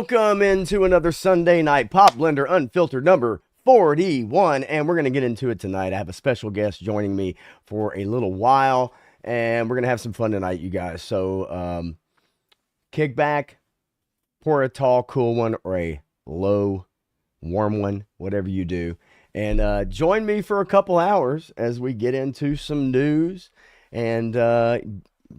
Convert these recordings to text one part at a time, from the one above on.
Welcome into another Sunday Night Pop Blender Unfiltered number 41, and we're going to get into it tonight. I have a special guest joining me for a little while, and we're going to have some fun tonight, you guys. So, kick back, pour a tall, cool one, or a low, warm one, whatever you do, and join me for a couple hours as we get into some news and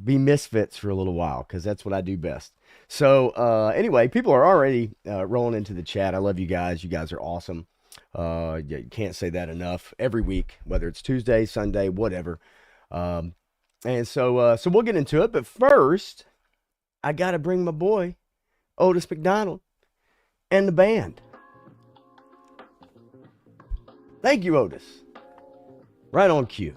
be misfits for a little while, because that's what I do best. So anyway, people are already rolling into the chat. I love you guys. You guys are awesome. You can't say that enough. Every week, whether it's Tuesday, Sunday, whatever. And so we'll get into it. But first, I got to bring my boy, Otis McDonald, and the band. Thank you, Otis. Right on cue.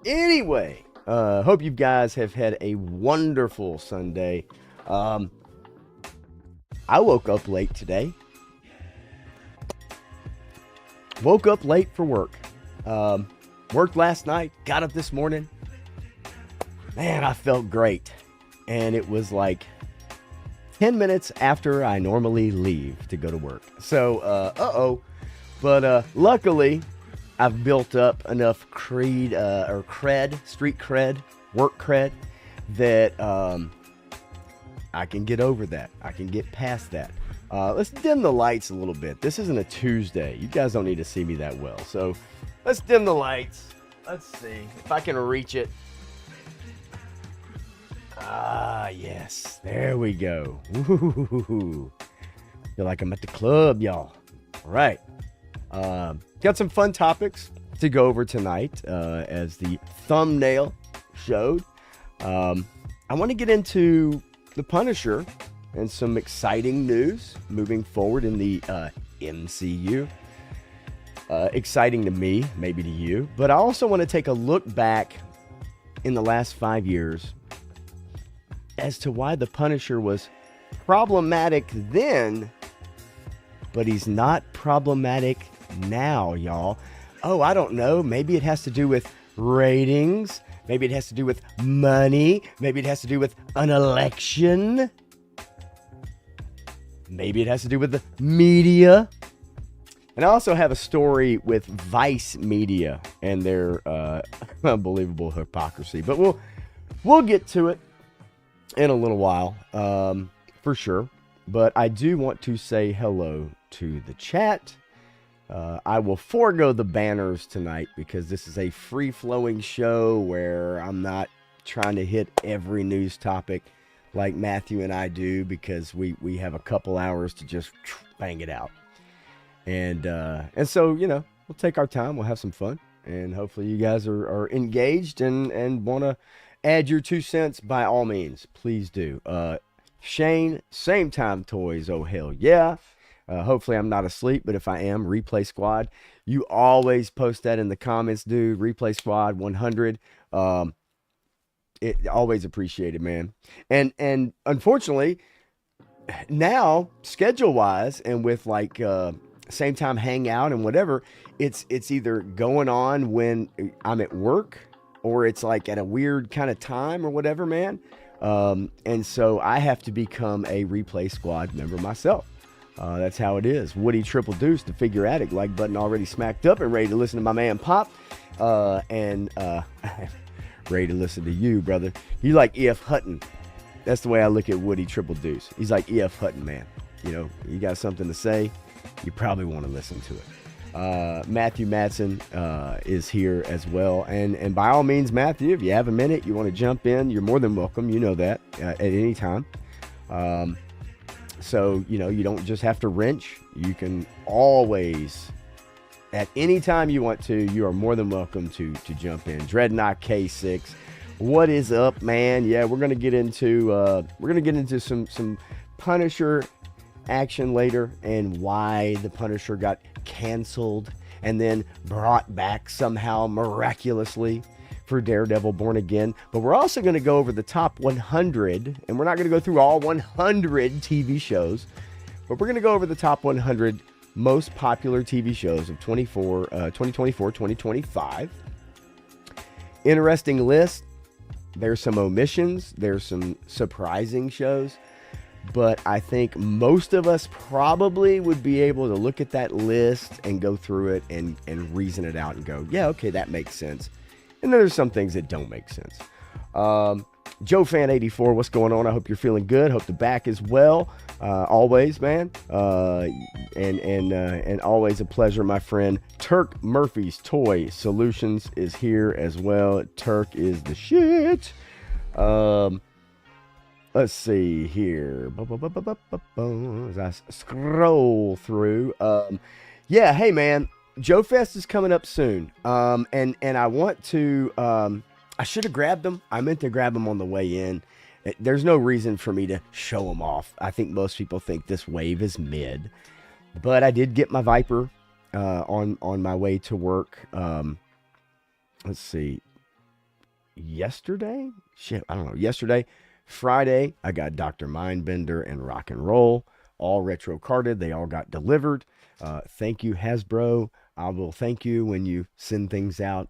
Anyway. Hope you guys have had a wonderful Sunday. I woke up late today. Woke up late for work. Worked last night, got up this morning. Man, I felt great. And it was like 10 minutes after I normally leave to go to work. So, But luckily, I've built up enough street cred, work cred, that I can get over that. I can get past that. Let's dim the lights a little bit. This isn't a Tuesday. You guys don't need to see me that well. So let's dim the lights. Let's see if I can reach it. Ah, yes. There we go. Ooh. Feel like I'm at the club, y'all. All right. Got some fun topics to go over tonight, as the thumbnail showed. I want to get into the Punisher and some exciting news moving forward in the MCU. Exciting to me, maybe to you, but I also want to take a look back in the last 5 years as to why the Punisher was problematic then, but he's not problematic now, y'all. Oh, I don't know. Maybe it has to do with ratings. Maybe it has to do with money. Maybe it has to do with an election. Maybe it has to do with the media. And I also have a story with Vice Media and their unbelievable hypocrisy. But we'll get to it in a little while, for sure. But I do want to say hello to the chat. I will forego the banners tonight because this is a free-flowing show where I'm not trying to hit every news topic like Matthew and I do, because we have a couple hours to just bang it out. And so, we'll take our time. We'll have some fun. And hopefully you guys are engaged and want to add your 2 cents. By all means, please do. Shane, same time toys. Oh, hell yeah. Hopefully I'm not asleep, but if I am, Replay Squad. You always post that in the comments, dude. Replay Squad 100. It always appreciated, man. And unfortunately, now schedule-wise and with like same time hangout and whatever, it's either going on when I'm at work or it's like at a weird kind of time or whatever, man. And so I have to become a Replay Squad member myself. That's how it is. Woody Triple Deuce, the figure addict, like button already smacked up and ready to listen to my man Pop. And ready to listen to you, brother. You like E.F. Hutton. That's the way I look at Woody Triple Deuce. He's like E.F. Hutton, man. You got something to say, you probably want to listen to it. Matthew Matson is here as well. And by all means, Matthew, if you have a minute, you want to jump in, you're more than welcome. You know that at any time. So, you don't just have to wrench. You can always, at any time you want to, you are more than welcome to jump in. Dreadnought K6, what is up, man? Yeah, we're gonna get into some Punisher action later and why the Punisher got canceled and then brought back somehow miraculously for Daredevil Born Again. But we're also going to go over the top 100, and we're not going to go through all 100 TV shows, but we're going to go over the top 100 most popular TV shows of 2024-2025. Interesting list. There's some omissions. There's some surprising shows. but I think most of us probably would be able to look at that list and go through it and reason it out and go, yeah, okay, that makes sense. And then there's some things that don't make sense. Joe Fan 84, what's going on? I hope you're feeling good. Hope the back is well. Always, man. And always a pleasure, my friend. Turk Murphy's Toy Solutions is here as well. Turk is the shit. Let's see here. As I scroll through. Yeah, hey, man. Joe Fest is coming up soon. And I want to... I should have grabbed them. I meant to grab them on the way in. There's no reason for me to show them off. I think most people think this wave is mid. But I did get my Viper on my way to work. Let's see. Yesterday? Shit, I don't know. Yesterday, Friday, I got Dr. Mindbender and Rock and Roll. All retro carded. They all got delivered. Thank you, Hasbro. I will thank you when you send things out.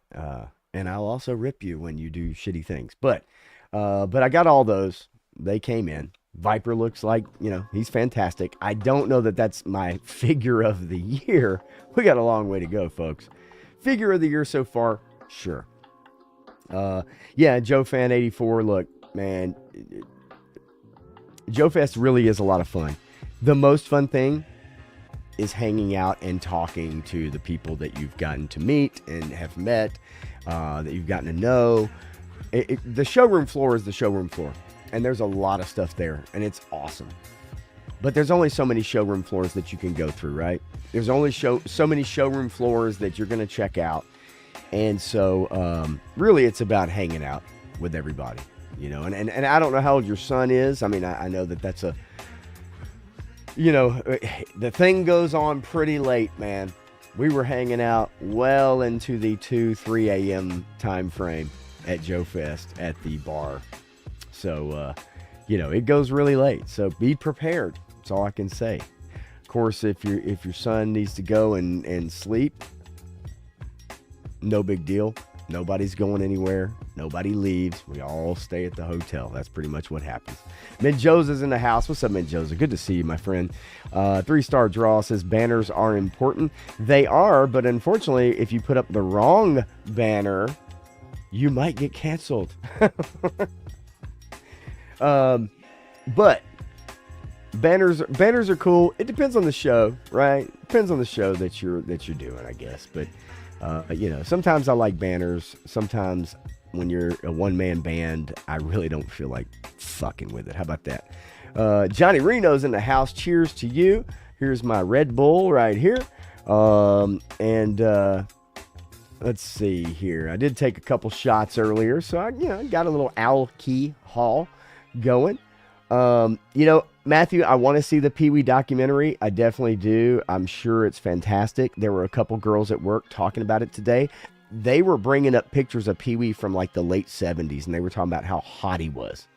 And I'll also rip you when you do shitty things. But I got all those. They came in. Viper looks like, he's fantastic. I don't know that that's my figure of the year. We got a long way to go, folks. Figure of the year so far, sure. Yeah, Joe Fan 84, look, man. Joe Fest really is a lot of fun. The most fun thing is hanging out and talking to the people that you've gotten to meet and have met. That you've gotten to know. The showroom floor is the showroom floor, and there's a lot of stuff there, and it's awesome. But there's only so many showroom floors that you can go through, right? There's only so many showroom floors that you're going to check out, and so really it's about hanging out with everybody, And I don't know how old your son is. I mean, I know that's a, the thing goes on pretty late, man. We were hanging out well into the 2-3 a.m. time frame at Joe Fest at the bar. So, it goes really late. So be prepared. That's all I can say. Of course, if your son needs to go and sleep, no big deal. Nobody's going anywhere. Nobody leaves. We all stay at the hotel. That's pretty much what happens. Mid-Joes is in the house. What's up, Mid-Joes? Good to see you, my friend. 3-star draw says banners are important. They are, but unfortunately, if you put up the wrong banner, you might get canceled. But banners are cool. It depends on the show, right? Depends on the show that you're doing, I guess. But sometimes I like banners. Sometimes when you're a one-man band, I really don't feel like fucking with it. How about that? Johnny Reno's in the house. Cheers to you. Here's my Red Bull right here. Let's see here. I did take a couple shots earlier, so I got a little alcohol going. Matthew, I want to see the Pee Wee documentary. I definitely do. I'm sure it's fantastic. There were a couple girls at work talking about it today. They were bringing up pictures of Pee Wee from like the late 70s, and they were talking about how hot he was.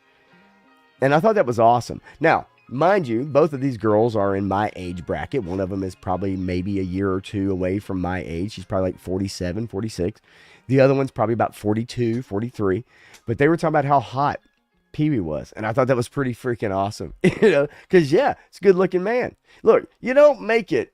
And I thought that was awesome. Now, mind you, both of these girls are in my age bracket. One of them is probably maybe a year or two away from my age. She's probably like 47, 46. The other one's probably about 42, 43. But they were talking about how hot Pee Wee was. And I thought that was pretty freaking awesome. Because, yeah, it's a good-looking man. Look, you don't make it.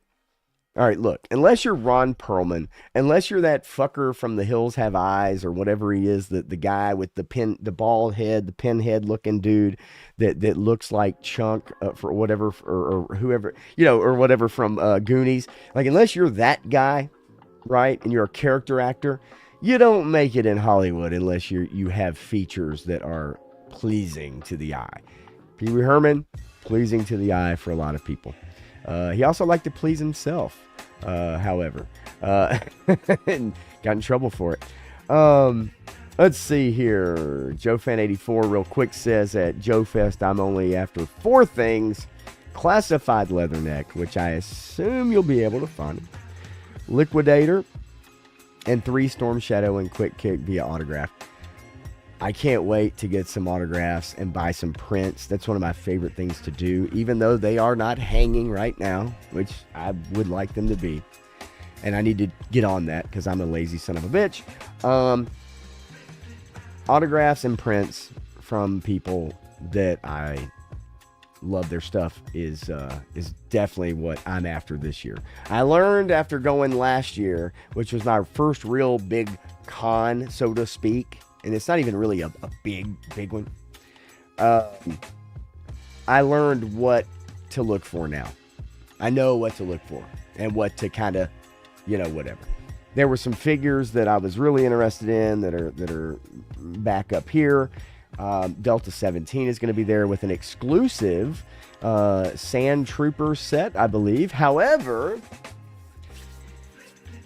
All right, look, unless you're Ron Perlman, unless you're that fucker from The Hills Have Eyes or whatever he is, the guy with the bald head, the pinhead looking dude that looks like Chunk for whatever, or whoever, or whatever from Goonies. Like, unless you're that guy, right, and you're a character actor, you don't make it in Hollywood unless you have features that are pleasing to the eye. Pee Wee Herman, pleasing to the eye for a lot of people. He also liked to please himself, however, and got in trouble for it. Let's see here. Joe Fan 84 real quick says at Joe Fest, I'm only after 4 things. Classified Leatherneck, which I assume you'll be able to find. Liquidator, and 3 Storm Shadow and Quick Kick via autograph. I can't wait to get some autographs and buy some prints. That's one of my favorite things to do, even though they are not hanging right now, which I would like them to be. And I need to get on that because I'm a lazy son of a bitch. Autographs and prints from people that I love their stuff is definitely what I'm after this year. I learned after going last year, which was my first real big con, so to speak, and it's not even really a big one. I learned what to look for now. I know what to look for and what to kind of, whatever. There were some figures that I was really interested in that are back up here. Delta 17 is going to be there with an exclusive Sand Trooper set, I believe. However,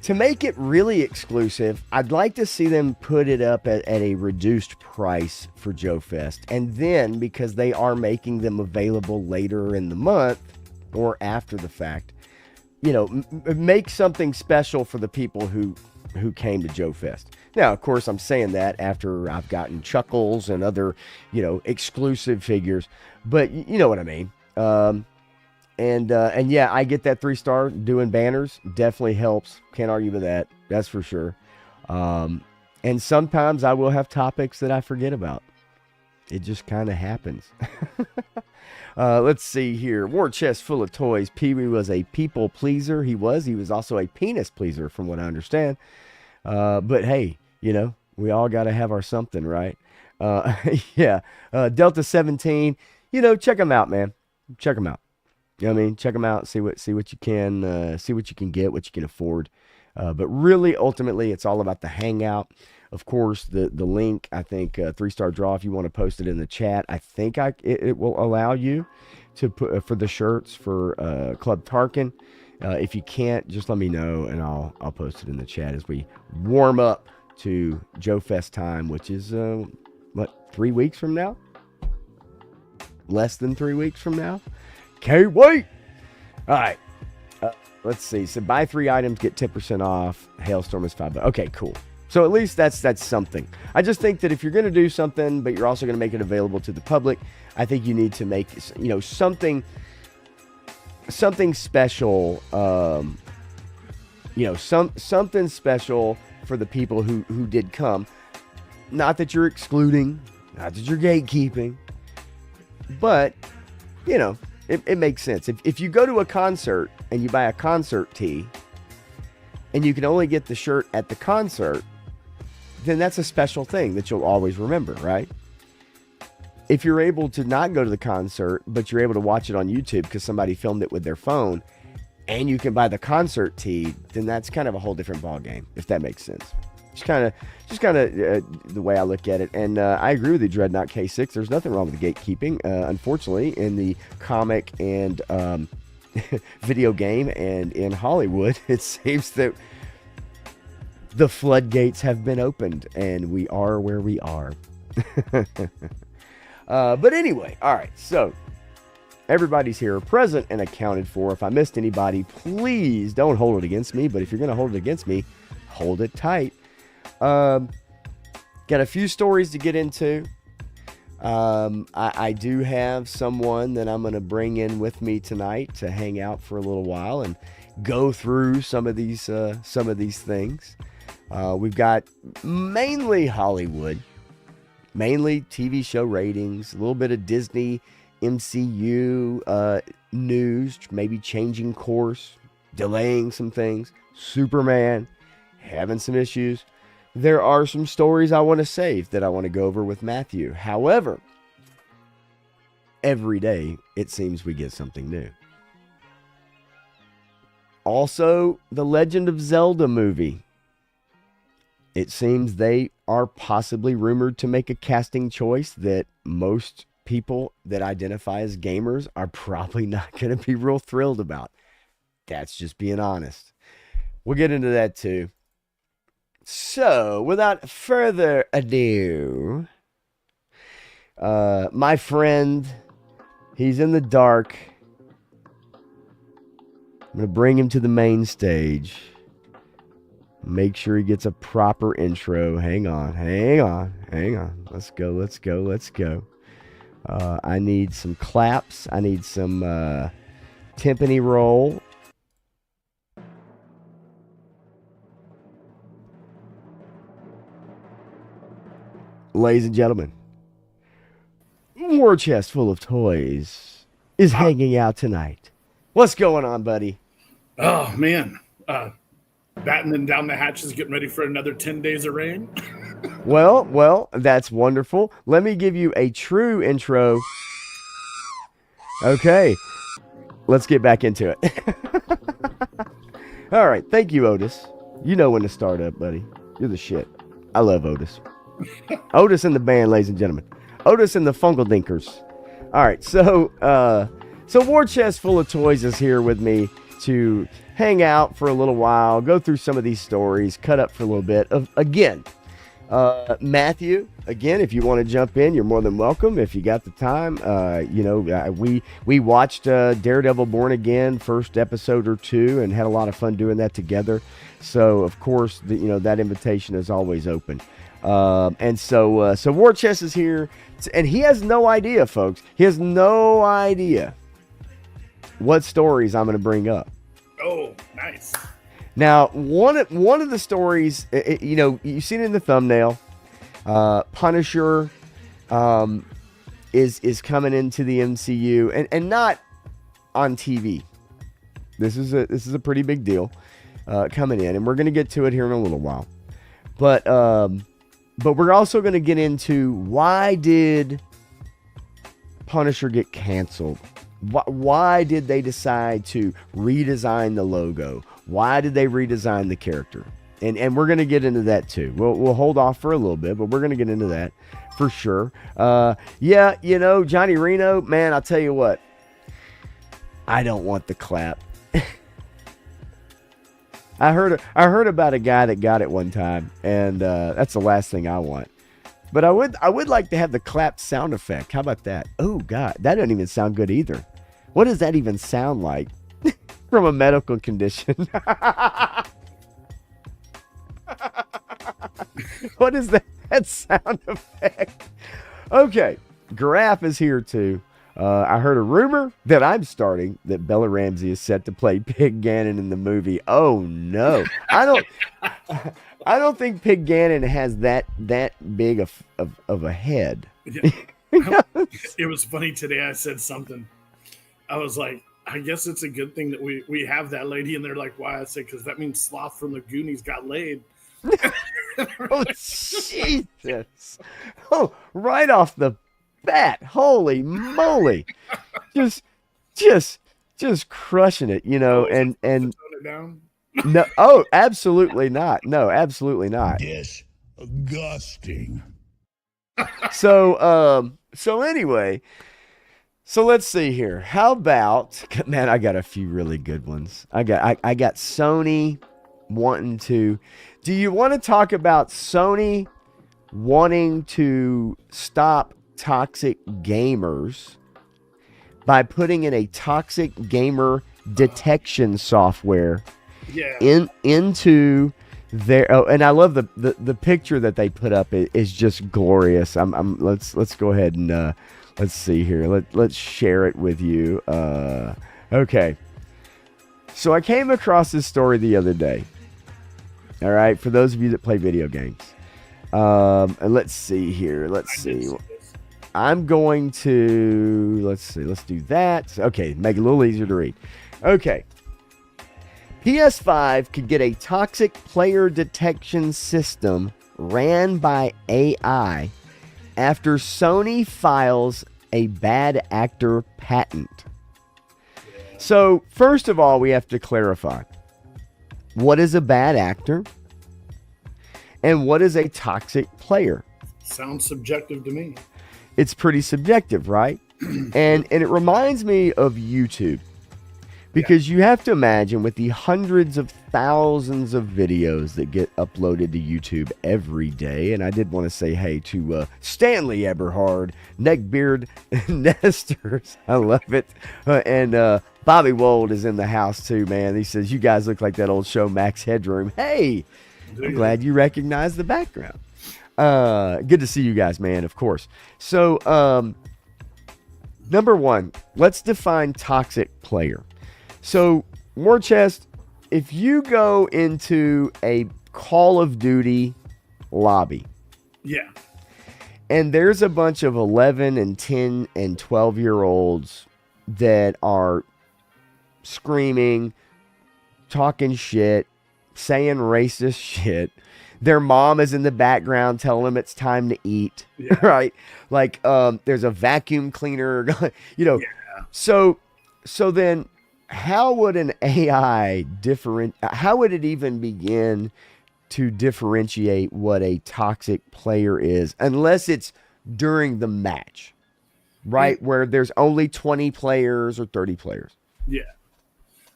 to make it really exclusive, I'd like to see them put it up at a reduced price for Joe Fest. And then, because they are making them available later in the month or after the fact, make something special for the people who came to Joe Fest. Now, of course, I'm saying that after I've gotten Chuckles and other, exclusive figures, but you know what I mean. And yeah, I get that 3-star doing banners. Definitely helps. Can't argue with that. That's for sure. And sometimes I will have topics that I forget about. It just kind of happens. Let's see here. War chest full of toys. Pee-wee was a people pleaser. He was also a penis pleaser from what I understand. But hey, we all got to have our something, right? Yeah. Delta 17, check them out, man. Check them out. You know what I mean? Check them out. See what you can, see what you can get, what you can afford. But really, ultimately, it's all about the hangout. Of course, the link, I think, 3-star draw, if you want to post it in the chat, I think it will allow you to put for the shirts for Club Tarkin. If you can't, just let me know, and I'll post it in the chat as we warm up to Joe Fest time, which is, 3 weeks from now? Less than 3 weeks from now? Can't wait! All right. Let's see. So buy 3 items, get 10% off. Hailstorm is $5. Okay, cool. So at least that's something. I just think that if you're going to do something, but you're also going to make it available to the public, I think you need to make, something special, something special for the people who did come. Not that you're excluding, not that you're gatekeeping, but, it makes sense. If you go to a concert and you buy a concert tee and you can only get the shirt at the concert, then that's a special thing that you'll always remember, right? If you're able to not go to the concert, but you're able to watch it on YouTube because somebody filmed it with their phone, and you can buy the concert tee, then that's kind of a whole different ball game, if that makes sense. Just kind of the way I look at it. And I agree with you, Dreadnought K6. There's nothing wrong with the gatekeeping. Unfortunately, in the comic and video game and in Hollywood, it seems that the floodgates have been opened, and we are where we are. But anyway, all right, so everybody's here, present and accounted for. If I missed anybody, please don't hold it against me, but if you're going to hold it against me, hold it tight. Got a few stories to get into. I do have someone that I'm going to bring in with me tonight to hang out for a little while and go through some of these things. We've got mainly Hollywood, mainly TV show ratings, a little bit of Disney, MCU news, maybe changing course, delaying some things, Superman, having some issues. There are some stories I want to save that I want to go over with Matthew. However, every day it seems we get something new. Also, the Legend of Zelda movie. It seems they are possibly rumored to make a casting choice that most people that identify as gamers are probably not going to be real thrilled about. That's just being honest. We'll get into that too. So, without further ado, my friend, he's in the dark. I'm going to bring him to the main stage. Make sure he gets a proper intro. Hang on. Let's go. I need some claps. I need some timpani roll. Ladies and gentlemen, war chest full of toys. is hanging out tonight. What's going on, buddy? Oh, man. Battening down the hatches, getting ready for another 10 days of rain. Well, that's wonderful. Let me give you a true intro. Okay, let's get back into it. All right, thank you, Otis. You know when to start up, buddy. You're the shit. I love Otis. Otis and the band, ladies and gentlemen. Otis and the Funkeldinkers. All right, so War Chest Full of Toys is here with me to hang out for a little while, go through some of these stories, cut up for a little bit. Again, Matthew, again, if you want to jump in, you're more than welcome. If you got the time, we watched Daredevil Born Again, first episode or two, and had a lot of fun doing that together. So, of course, that invitation is always open. So War Chest is here, and he has no idea, folks. He has no idea what stories I'm going to bring up. Oh, nice. Now, one of the stories, you've seen it in the thumbnail. Punisher is coming into the MCU, and not on TV. This is a pretty big deal coming in, and we're going to get to it here in a little while. But we're also going to get into why did Punisher get canceled? Why did they decide to redesign the logo? Why did they redesign the character? And we're going to get into that too. We'll hold off for a little bit, but we're going to get into that for sure. Johnny Reno, man, I'll tell you what. I don't want the clap. I heard about a guy that got it one time, and that's the last thing I want. But I would like to have the clap sound effect. How about that? Oh God, that doesn't even sound good either. What does that even sound like from a medical condition? What is that sound effect? Okay, Giraffe is here too. I heard a rumor that I'm starting that Bella Ramsey is set to play Pig Gannon in the movie. Oh no, I don't think Pig Gannon has that big of a head. Yeah. It was funny today. I said something. I was like, I guess it's a good thing that we have that lady, and they're like, why? I said, because that means Sloth from the Goonies got laid. Oh Jesus! Oh, right off the bat, holy moly! Just crushing it, and tone it down? no, oh, absolutely not. No, absolutely not. Disgusting. So anyway, so let's see here. How about, man, I got a few really good ones. I got Sony wanting to. Do you want to talk about Sony wanting to stop toxic gamers by putting in a toxic gamer detection software into their and I love the picture that they put up is just glorious. Let's go ahead and let's see here. Let's share it with you. Okay. So I came across this story the other day. All right, for those of you that play video games. And let's see here. Let's see. I'm going to, let's do that. Okay, make it a little easier to read. Okay. PS5 could get a toxic player detection system ran by AI after Sony files a bad actor patent. So, first of all, we have to clarify. What is a bad actor? And what is a toxic player? Sounds subjective to me. It's pretty subjective, right? and it reminds me of YouTube. Because you have to imagine with the hundreds of thousands of videos that get uploaded to YouTube every day. And I did want to say hey to Stanley Eberhard, Neckbeard Nesters. I love it. And Bobby Wold is in the house too, man. He says, you guys look like that old show Max Headroom. Hey, I'm glad you recognize the background. Good to see you guys, man, of course. So, number one, let's define toxic player. So, War Chest, if you go into a Call of Duty lobby, and there's a bunch of 11 and 10 and 12-year-olds that are screaming, talking shit, saying racist shit. Their mom is in the background telling them it's time to eat, Yeah. right? Like, there's a vacuum cleaner, Yeah. So then, how would an AI how would it even begin to differentiate what a toxic player is, unless it's during the match, right? Where there's only 20 players or 30 players. Yeah.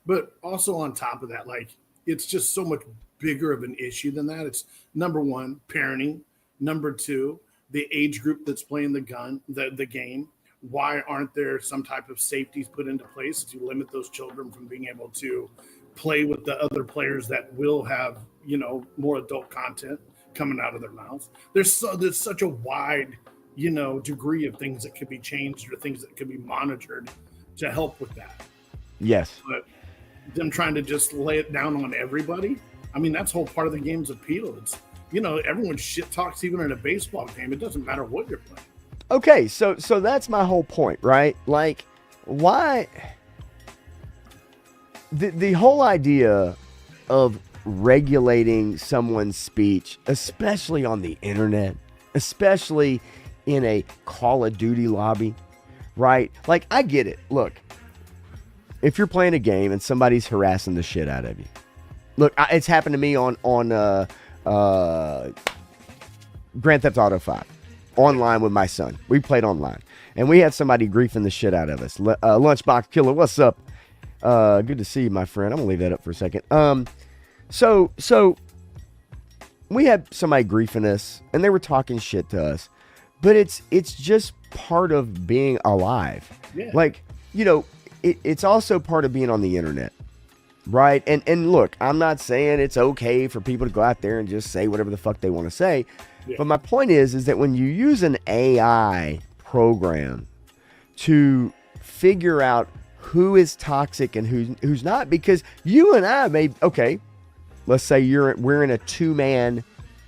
But also on top of that, like, it's just so much bigger of an issue than that. It's number one, parenting. Number two, the age group that's playing the game. Why aren't there some type of safeties put into place to limit those children from being able to play with the other players that will have, more adult content coming out of their mouths? There's such a wide, degree of things that could be changed or things that could be monitored to help with that. Yes. But them trying to just lay it down on everybody, I mean, that's whole part of the game's appeal. It's, everyone shit talks even in a baseball game. It doesn't matter what you're playing. Okay, so that's my whole point, right? Like, why the whole idea of regulating someone's speech, especially on the internet, especially in a Call of Duty lobby, right? Like, I get it. Look, if you're playing a game and somebody's harassing the shit out of you, look, it's happened to me on Grand Theft Auto 5. Online with my son. We played online. And we had somebody griefing the shit out of us. Lunchbox Killer, what's up? Good to see you, my friend. I'm going to leave that up for a second. So we had somebody griefing us, and they were talking shit to us. But it's just part of being alive. Yeah. Like, it's also part of being on the internet. Right? And look, I'm not saying it's okay for people to go out there and just say whatever the fuck they want to say. Yeah. But my point is that when you use an AI program to figure out who is toxic and who's not, because you and I let's say we're in a 2-man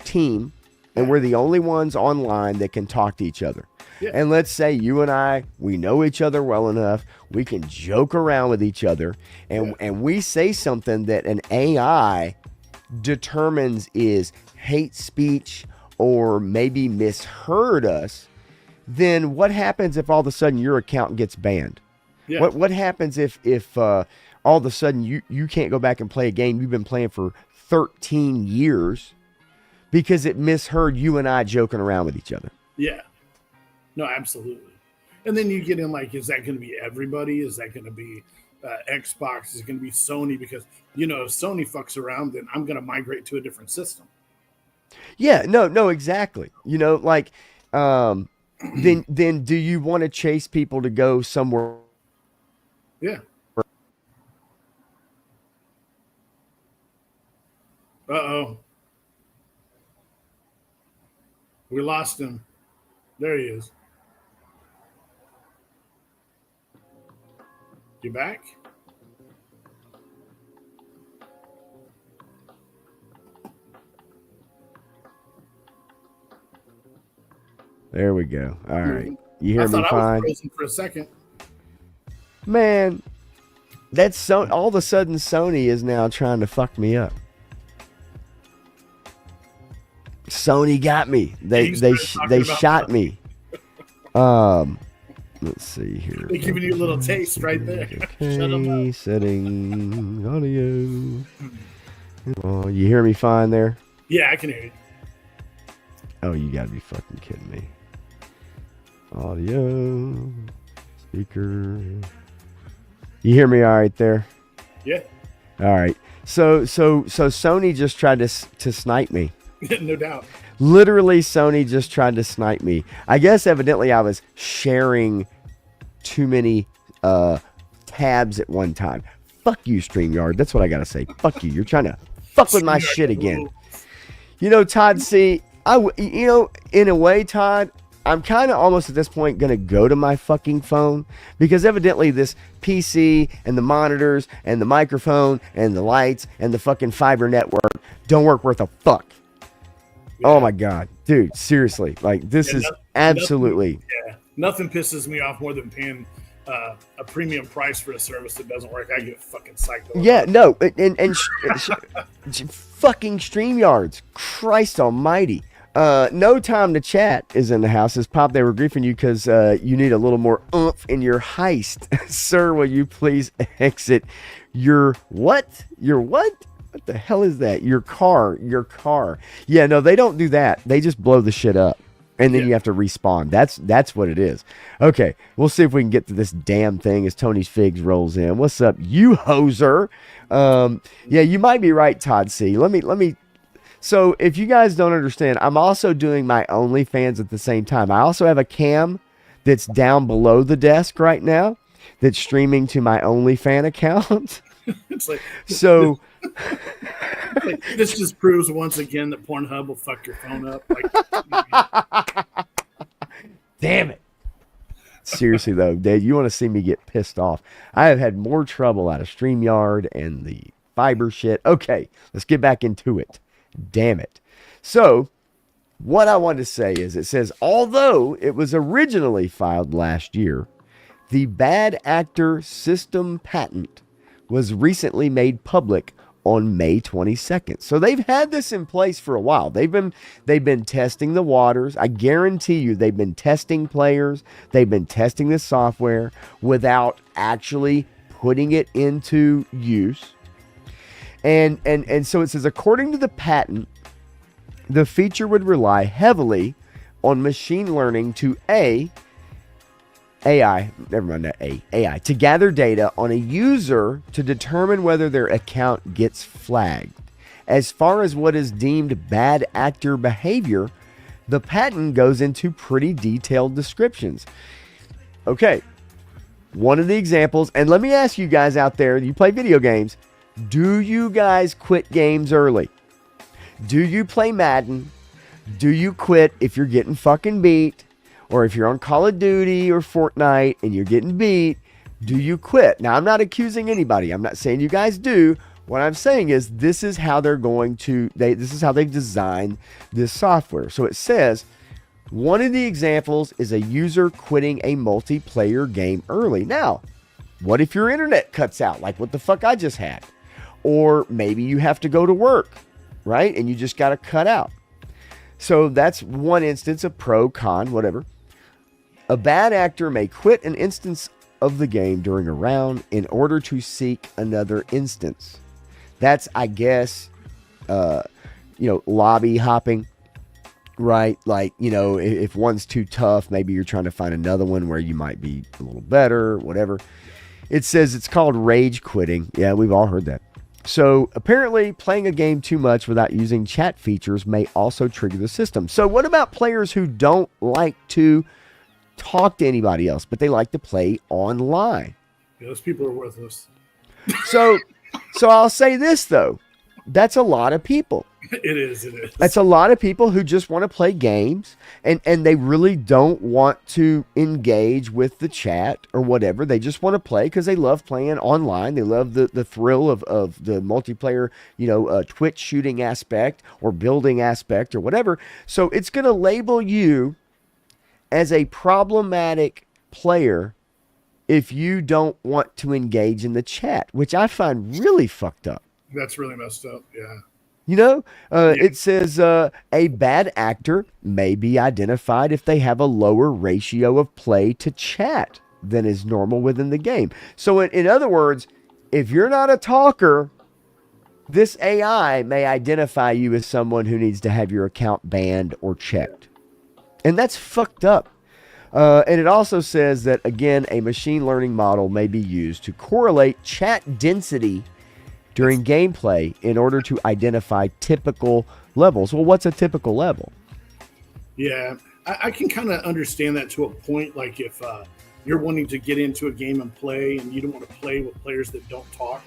team and we're the only ones online that can talk to each other. Yeah. And let's say you and I, we know each other well enough, we can joke around with each other, and we say something that an AI determines is hate speech or maybe misheard us. Then what happens if all of a sudden your account gets banned? Yeah. What happens if all of a sudden you can't go back and play a game you've been playing for 13 years because it misheard you and I joking around with each other? Yeah. No, absolutely. And then you get in like, is that going to be everybody? Is that going to be Xbox? Is it going to be Sony? Because, if Sony fucks around, then I'm going to migrate to a different system. Yeah, no, exactly. Then do you want to chase people to go somewhere? Yeah. Uh-oh. We lost him. There he is. You back? There we go. All right. You hear me fine? I was frozen for a second. Man, that's so. All of a sudden, Sony is now trying to fuck me up. Sony got me. They shot me. Let's see here. They're giving you a little taste right there. Okay, shut them up. Setting audio. Oh, you hear me fine there? Yeah, I can hear you. Oh, you gotta be fucking kidding me. Audio. Speaker. You hear me all right there? Yeah. All right. So Sony just tried to snipe me. No doubt. Literally, Sony just tried to snipe me. I guess evidently I was sharing too many tabs at one time. Fuck you, StreamYard. That's what I gotta say. Fuck you. You're trying to fuck with my shit again. Todd C., in a way, Todd, I'm kind of almost at this point going to go to my fucking phone because evidently this PC and the monitors and the microphone and the lights and the fucking fiber network don't work worth a fuck. Yeah. Oh my God, dude, seriously. Like, this is absolutely. Nothing pisses me off more than paying a premium price for a service that doesn't work, I get fucking psyched. Yeah, no, fucking StreamYards. Christ almighty. No time to chat is in the house. Says Pop, they were griefing you because you need a little more oomph in your heist. Sir, will you please exit your what? Your what? What the hell is that? Your car. Yeah, no, they don't do that. They just blow the shit up. And then you have to respawn. That's what it is. Okay, we'll see if we can get to this damn thing as Tony's Figs rolls in. What's up, you hoser? Yeah, you might be right, Todd C. Let me. So if you guys don't understand, I'm also doing my OnlyFans at the same time. I also have a cam that's down below the desk right now that's streaming to my OnlyFans account. It's like so. Like, this just proves once again that Pornhub will fuck your phone up. Damn it. Seriously, though, Dave, you want to see me get pissed off. I have had more trouble out of StreamYard and the fiber shit. Okay, let's get back into it. Damn it. So, what I wanted to say is, it says, although it was originally filed last year, the bad actor system patent was recently made public on May 22nd. So they've had this in place for a while. They've been testing the waters. I guarantee you they've been testing players. They've been testing the software without actually putting it into use. And so it says, according to the patent, the feature would rely heavily on machine learning to AI to gather data on a user to determine whether their account gets flagged. As far as what is deemed bad actor behavior, the patent goes into pretty detailed descriptions. Okay, one of the examples, and let me ask you guys out there, you play video games, do you guys quit games early? Do you play Madden? Do you quit if you're getting fucking beat? Or if you're on Call of Duty or Fortnite and you're getting beat, do you quit? Now, I'm not accusing anybody. I'm not saying you guys do. What I'm saying is this is how they're going to, this is how they've designed this software. So it says, one of the examples is a user quitting a multiplayer game early. Now, what if your internet cuts out? Like what the fuck I just had. Or maybe you have to go to work, right? And you just got to cut out. So that's one instance, a pro, con, whatever. A bad actor may quit an instance of the game during a round in order to seek another instance. That's, I guess, lobby hopping, right? Like, if one's too tough, maybe you're trying to find another one where you might be a little better, whatever. It says it's called rage quitting. Yeah, we've all heard that. So apparently playing a game too much without using chat features may also trigger the system. So what about players who don't like to talk to anybody else, but they like to play online? Yeah, those people are worthless. So I'll say this, though. That's a lot of people. It is. That's a lot of people who just want to play games and they really don't want to engage with the chat or whatever. They just want to play because they love playing online. They love the thrill of the multiplayer, Twitch shooting aspect or building aspect or whatever. So it's going to label you as a problematic player if you don't want to engage in the chat, which I find really fucked up. That's really messed up, yeah. It says a bad actor may be identified if they have a lower ratio of play to chat than is normal within the game. So in other words, if you're not a talker, this AI may identify you as someone who needs to have your account banned or checked. And that's fucked up. And it also says that, again, a machine learning model may be used to correlate chat density during gameplay in order to identify typical levels. Well, what's a typical level? Yeah, I can kind of understand that to a point. Like if you're wanting to get into a game and play and you don't want to play with players that don't talk,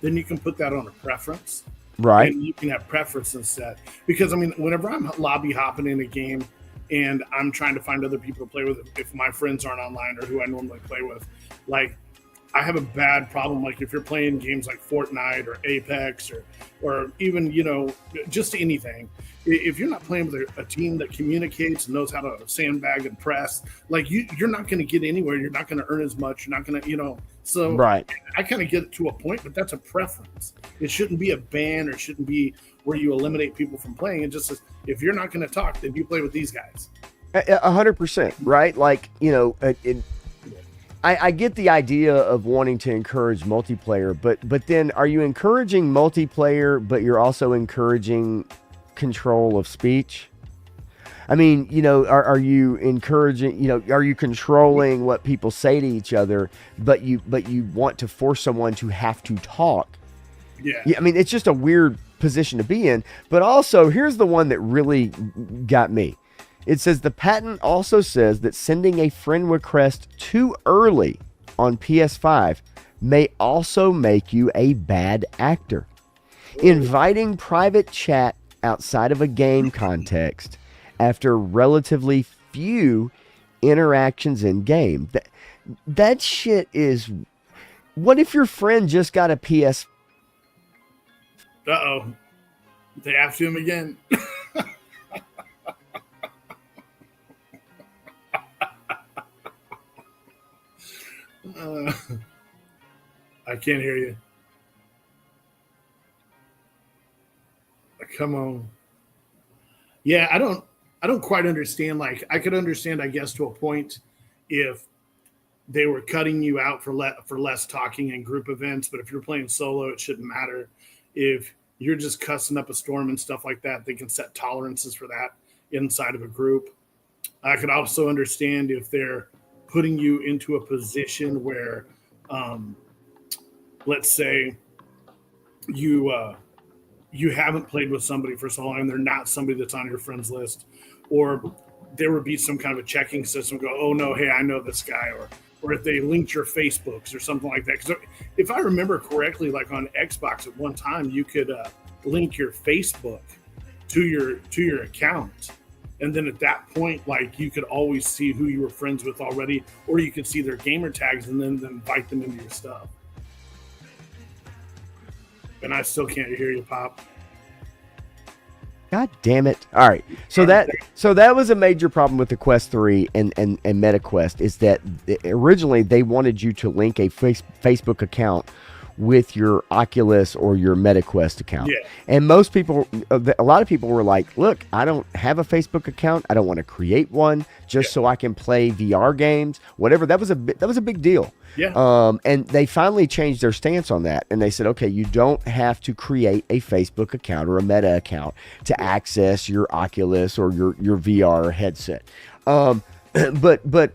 then you can put that on a preference. Right. And you can have preferences set. Because, whenever I'm lobby hopping in a game and I'm trying to find other people to play with, if my friends aren't online or who I normally play with, like, I have a bad problem. Like if you're playing games like Fortnite or Apex or even, just anything, if you're not playing with a team that communicates and knows how to sandbag and press, like you're not going to get anywhere. You're not going to earn as much. You're not going to, So Right. I kind of get it to a point, but that's a preference. It shouldn't be a ban, or it shouldn't be where you eliminate people from playing. It just says, if you're not going to talk, then you play with these guys. 100%, right? Like, I get the idea of wanting to encourage multiplayer, but then are you encouraging multiplayer, but you're also encouraging control of speech? I mean, are you encouraging, are you controlling what people say to each other, but you want to force someone to have to talk? Yeah. I mean, it's just a weird position to be in. But also, here's the one that really got me. It says the patent also says that sending a friend request too early on PS5 may also make you a bad actor. Inviting private chat outside of a game context after relatively few interactions in game. That shit is... What if your friend just got a PS... Uh-oh. They after him again. I can't hear you. Come on. Yeah, I don't quite understand. Like, I could understand, I guess, to a point if they were cutting you out for less talking in group events, but if you're playing solo, it shouldn't matter. If you're just cussing up a storm and stuff like that, they can set tolerances for that inside of a group. I could also understand if they're putting you into a position where, let's say you haven't played with somebody for so long and they're not somebody that's on your friends list, or there would be some kind of a checking system go, oh no, hey, I know this guy, or if they linked your Facebooks or something like that. Because if I remember correctly, like on Xbox at one time, you could link your Facebook to your account. And then at that point, like, you could always see who you were friends with already, or you could see their gamer tags and then invite them into your stuff. And I still can't hear you, Pop. God damn it. All right. So that was a major problem with the Quest 3 and MetaQuest, is that originally they wanted you to link a Facebook account with your Oculus or your MetaQuest account. Yeah. And most people, a lot of people were like, look, I don't have a Facebook account. I don't want to create one just so I can play VR games, whatever. That was a big deal. Yeah. And they finally changed their stance on that. And they said, okay, you don't have to create a Facebook account or a Meta account to access your Oculus or your VR headset. But the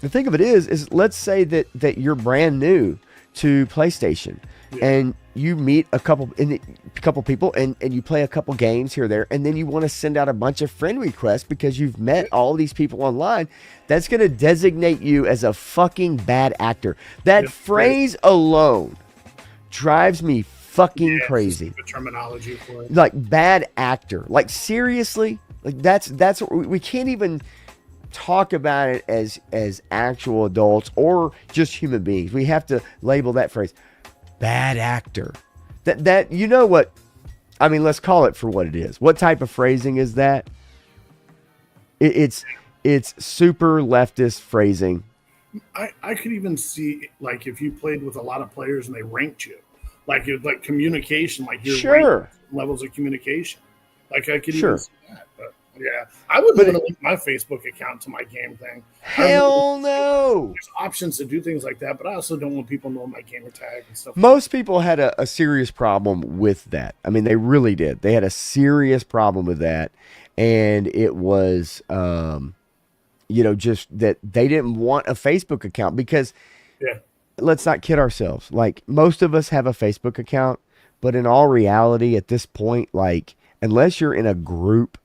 thing of it is let's say that you're brand new to PlayStation, and you meet a couple people and you play a couple games here or there, and then you want to send out a bunch of friend requests because you've met all these people online. That's going to designate you as a fucking bad actor. That phrase alone drives me fucking crazy. The terminology for it. Like, bad actor. Like, seriously? Like, that's what we can't even talk about it as actual adults or just human beings. We have to label that phrase bad actor. That you know what I mean, let's call it for what it is. What type of phrasing is that? It's super leftist phrasing. I could even see, like, if you played with a lot of players and they ranked you, like communication, like your levels of communication. Like, I could even see that. But yeah, I wouldn't want to link my Facebook account to my game thing. Hell no. There's options to do things like that, but I also don't want people knowing my gamer tag and stuff. Most people had a serious problem with that. I mean, they really did. They had a serious problem with that, and it was, just that they didn't want a Facebook account because, let's not kid ourselves. Like, most of us have a Facebook account, but in all reality, at this point, like, unless you're in a group.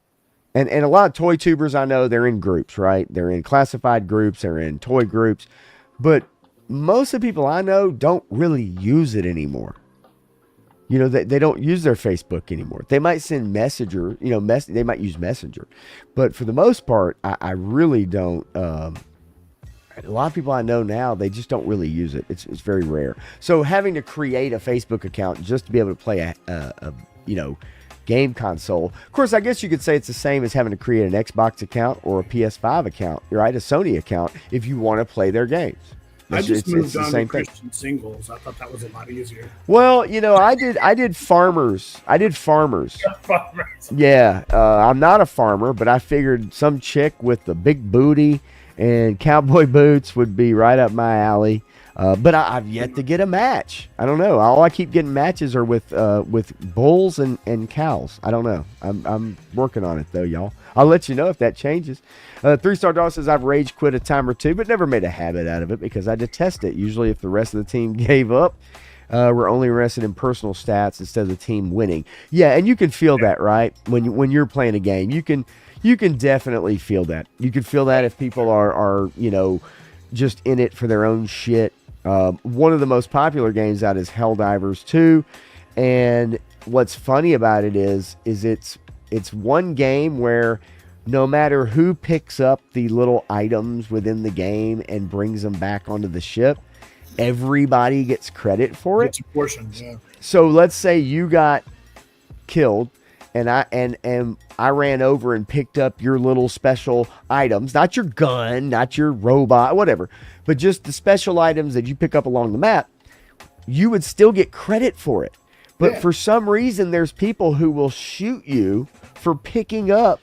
And a lot of toy tubers I know, they're in groups, right? They're in classified groups, they're in toy groups. But most of the people I know don't really use it anymore. They don't use their Facebook anymore. They might send Messenger, they might use Messenger. But for the most part, I really don't. A lot of people I know now, they just don't really use it. It's very rare. So having to create a Facebook account just to be able to play game console. Of course, I guess you could say it's the same as having to create an Xbox account or a PS5 account, right? A Sony account if you want to play their games. I just moved on to Christian singles. I thought that was a lot easier. Well, I did farmers. Farmers. Yeah, I'm not a farmer, but I figured some chick with the big booty and cowboy boots would be right up my alley. But I've yet to get a match. I don't know. All I keep getting matches are with bulls and cows. I don't know. I'm working on it though, y'all. I'll let you know if that changes. 3-Star Dog says I've rage quit a time or two, but never made a habit out of it because I detest it. Usually, if the rest of the team gave up, we're only interested in personal stats instead of the team winning. Yeah, and you can feel that, right? When you're playing a game, you can definitely feel that. You can feel that if people are just in it for their own shit. One of the most popular games out is Helldivers 2, and what's funny about it is it's one game where no matter who picks up the little items within the game and brings them back onto the ship, everybody gets credit for it. It's a portion, yeah. So let's say you got killed and I ran over and picked up your little special items, not your gun, not your robot, whatever, but just the special items that you pick up along the map, you would still get credit for it. But for some reason, there's people who will shoot you for picking up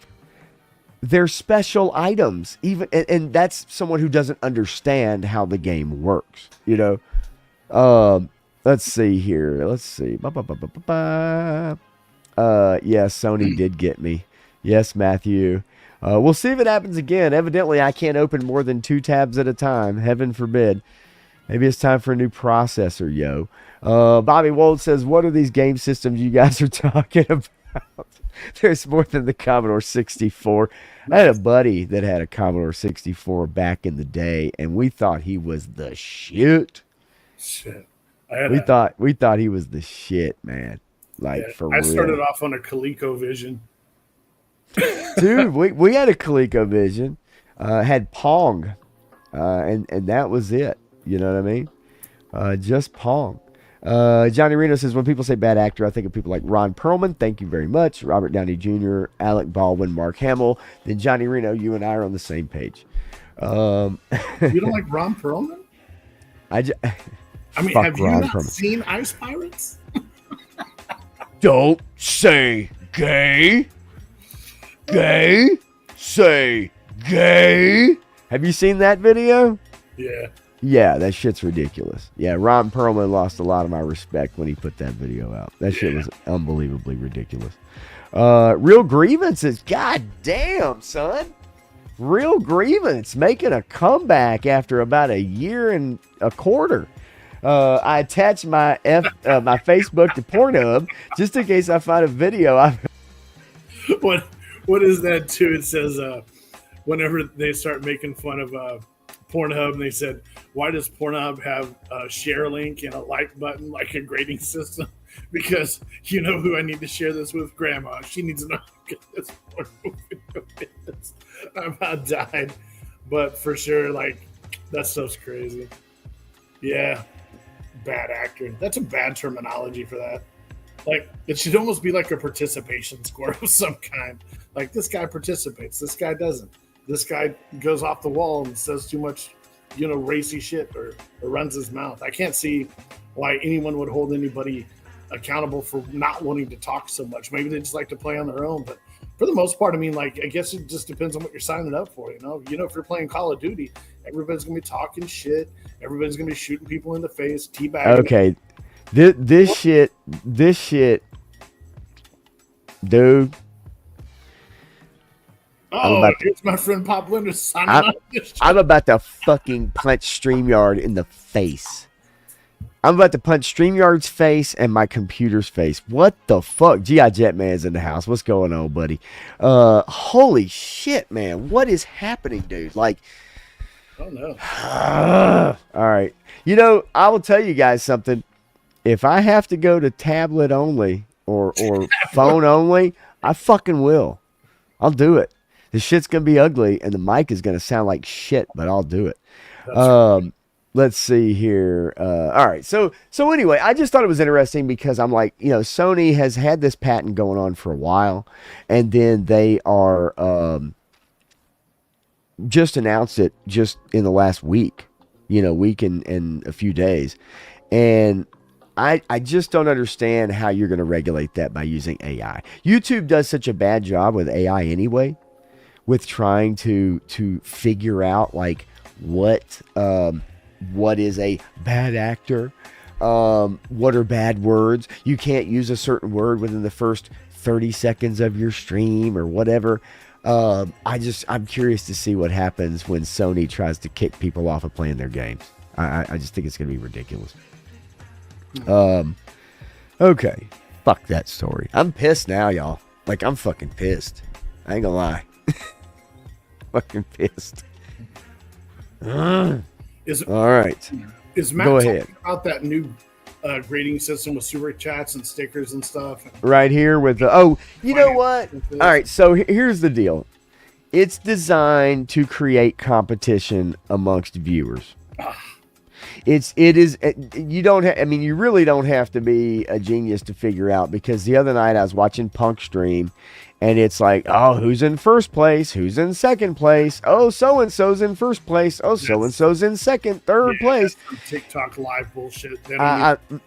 their special items, and that's someone who doesn't understand how the game works. Let's see here. Let's see. Yes, Sony did get me. Yes, Matthew. We'll see if it happens again. Evidently, I can't open more than 2 tabs at a time. Heaven forbid. Maybe it's time for a new processor, yo. Bobby Wold says, what are these game systems you guys are talking about? There's more than the Commodore 64. I had a buddy that had a Commodore 64 back in the day, and we thought he was the shit. Shit. We thought he was the shit, man. For real. I started off on a ColecoVision. Dude, we had a ColecoVision. Had Pong. And that was it. You know what I mean? Just Pong. Johnny Reno says, when people say bad actor, I think of people like Ron Perlman. Thank you very much. Robert Downey Jr., Alec Baldwin, Mark Hamill. Then Johnny Reno, you and I are on the same page. You don't like Ron Perlman? I mean, have you not seen Ice Pirates? Don't say gay. Gay. Say gay. Have you seen that video? Yeah. Yeah, that shit's ridiculous. Yeah, Ron Perlman lost a lot of my respect when he put that video out. That shit was unbelievably ridiculous. Real Grievances. God damn, son. Real Grievance making a comeback after about a year and a quarter. I attached my my Facebook to Pornhub just in case I find a video. What is that too? It says whenever they start making fun of Pornhub, and they said, why does Pornhub have a share link and a like button like a grading system? Because you know who I need to share this with? Grandma. She needs to know this video is. I about died. But for sure, that stuff's crazy. Yeah. Bad actor. That's a bad terminology for that. It should almost be like a participation score of some kind. This guy participates. This guy doesn't. This guy goes off the wall and says too much, racy shit or runs his mouth. I can't see why anyone would hold anybody accountable for not wanting to talk so much. Maybe they just like to play on their own. But for the most part, I guess it just depends on what you're signing up for. If you're playing Call of Duty, everybody's going to be talking shit. Everybody's going to be shooting people in the face, teabagging. Okay. This shit, dude. Here's my friend Pop Linder signing up. I'm about to fucking punch StreamYard in the face. I'm about to punch StreamYard's face and my computer's face. What the fuck? G.I. Jetman's in the house. What's going on, buddy? Holy shit, man. What is happening, dude? Oh, no. All right. I will tell you guys something. If I have to go to tablet only or phone only, I fucking will. I'll do it. The shit's going to be ugly and the mic is going to sound like shit, but I'll do it. let's see here. All right. So anyway, I just thought it was interesting because I'm like, Sony has had this patent going on for a while, and then they are just announced it just in the last week, week and a few days. And I just don't understand how you're going to regulate that by using AI. YouTube does such a bad job with AI anyway, with trying to figure out like what is a bad actor, what are bad words. You can't use a certain word within the first 30 seconds of your stream or whatever. I'm curious to see what happens when Sony tries to kick people off of playing their games. I just think it's going to be ridiculous. Okay. Fuck that story. I'm pissed now, y'all. Like, I'm fucking pissed. I ain't gonna lie. Fucking pissed. All right. Is Matt Go talking ahead. about that new grading system with super chats and stickers and stuff? Right here with the, you know what? All right, so here's the deal. It's designed to create competition amongst viewers. You really don't have to be a genius to figure out, because the other night I was watching Punk stream and it's like, oh, who's in first place? Who's in second place? Oh, so-and-so's in first place. Oh, so-and-so's in second, third place. TikTok live bullshit.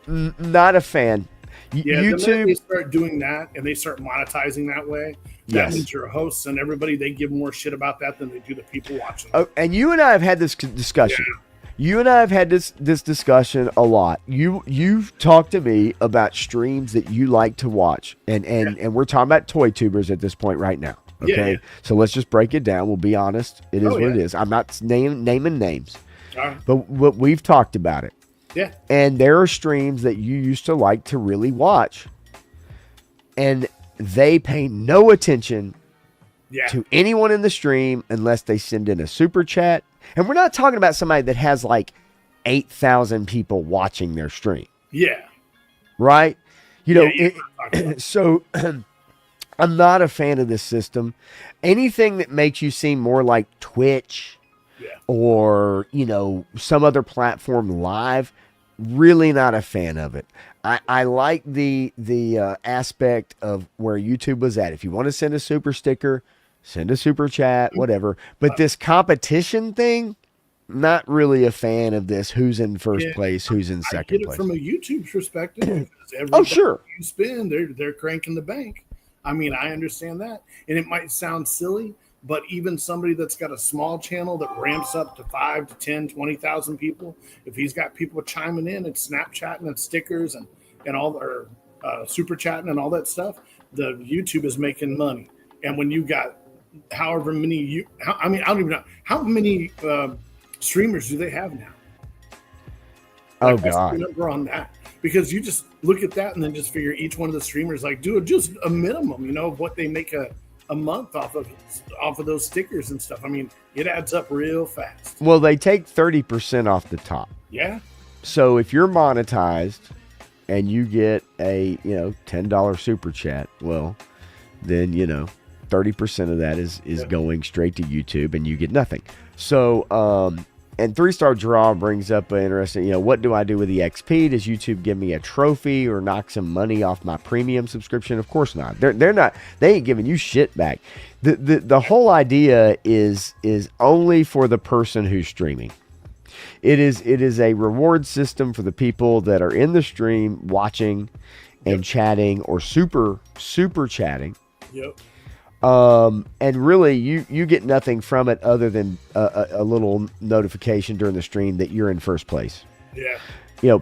Not a fan. YouTube, they start doing that and they start monetizing that way. That means your hosts and everybody, they give more shit about that than they do the people watching. Oh, and you and I have had this discussion. Yeah. You and I have had this discussion a lot. You've talked to me about streams that you like to watch, and we're talking about toy tubers at this point right now. Okay, so let's just break it down. We'll be honest. It is what it is. I'm not naming names, but we've talked about it. Yeah. And there are streams that you used to like to really watch, and they pay no attention to anyone in the stream unless they send in a super chat. And we're not talking about somebody that has like 8,000 people watching their stream. Yeah. Right? So I'm not a fan of this system. Anything that makes you seem more like Twitch or, some other platform live, really not a fan of it. I like the aspect of where YouTube was at. If you want to send a super sticker, send a super chat, whatever. But this competition thing, not really a fan of this. Who's in first place? Who's in second place? From a YouTube perspective, sure. You spend, they're cranking the bank. I mean, I understand that, and it might sound silly, but even somebody that's got a small channel that ramps up to 5 to 10, 20,000 people, if he's got people chiming in and Snapchatting and stickers and all, or super chatting and all that stuff, the YouTube is making money. And when you got however many I don't even know how many streamers do they have now. Oh God. The number on that, because you just look at that and then just figure each one of the streamers like do just a minimum, of what they make a month off of those stickers and stuff. I mean, it adds up real fast. Well, they take 30% off the top. Yeah. So if you're monetized and you get a $10 super chat, well, then 30% of that is going straight to YouTube, and you get nothing. So, and 3-Star Draw brings up an interesting, what do I do with the XP? Does YouTube give me a trophy or knock some money off my premium subscription? Of course not. They're not. They ain't giving you shit back. The whole idea is only for the person who's streaming. It is a reward system for the people that are in the stream watching and chatting or super chatting. Yep. And really you get nothing from it other than a little notification during the stream that you're in first place. Yeah.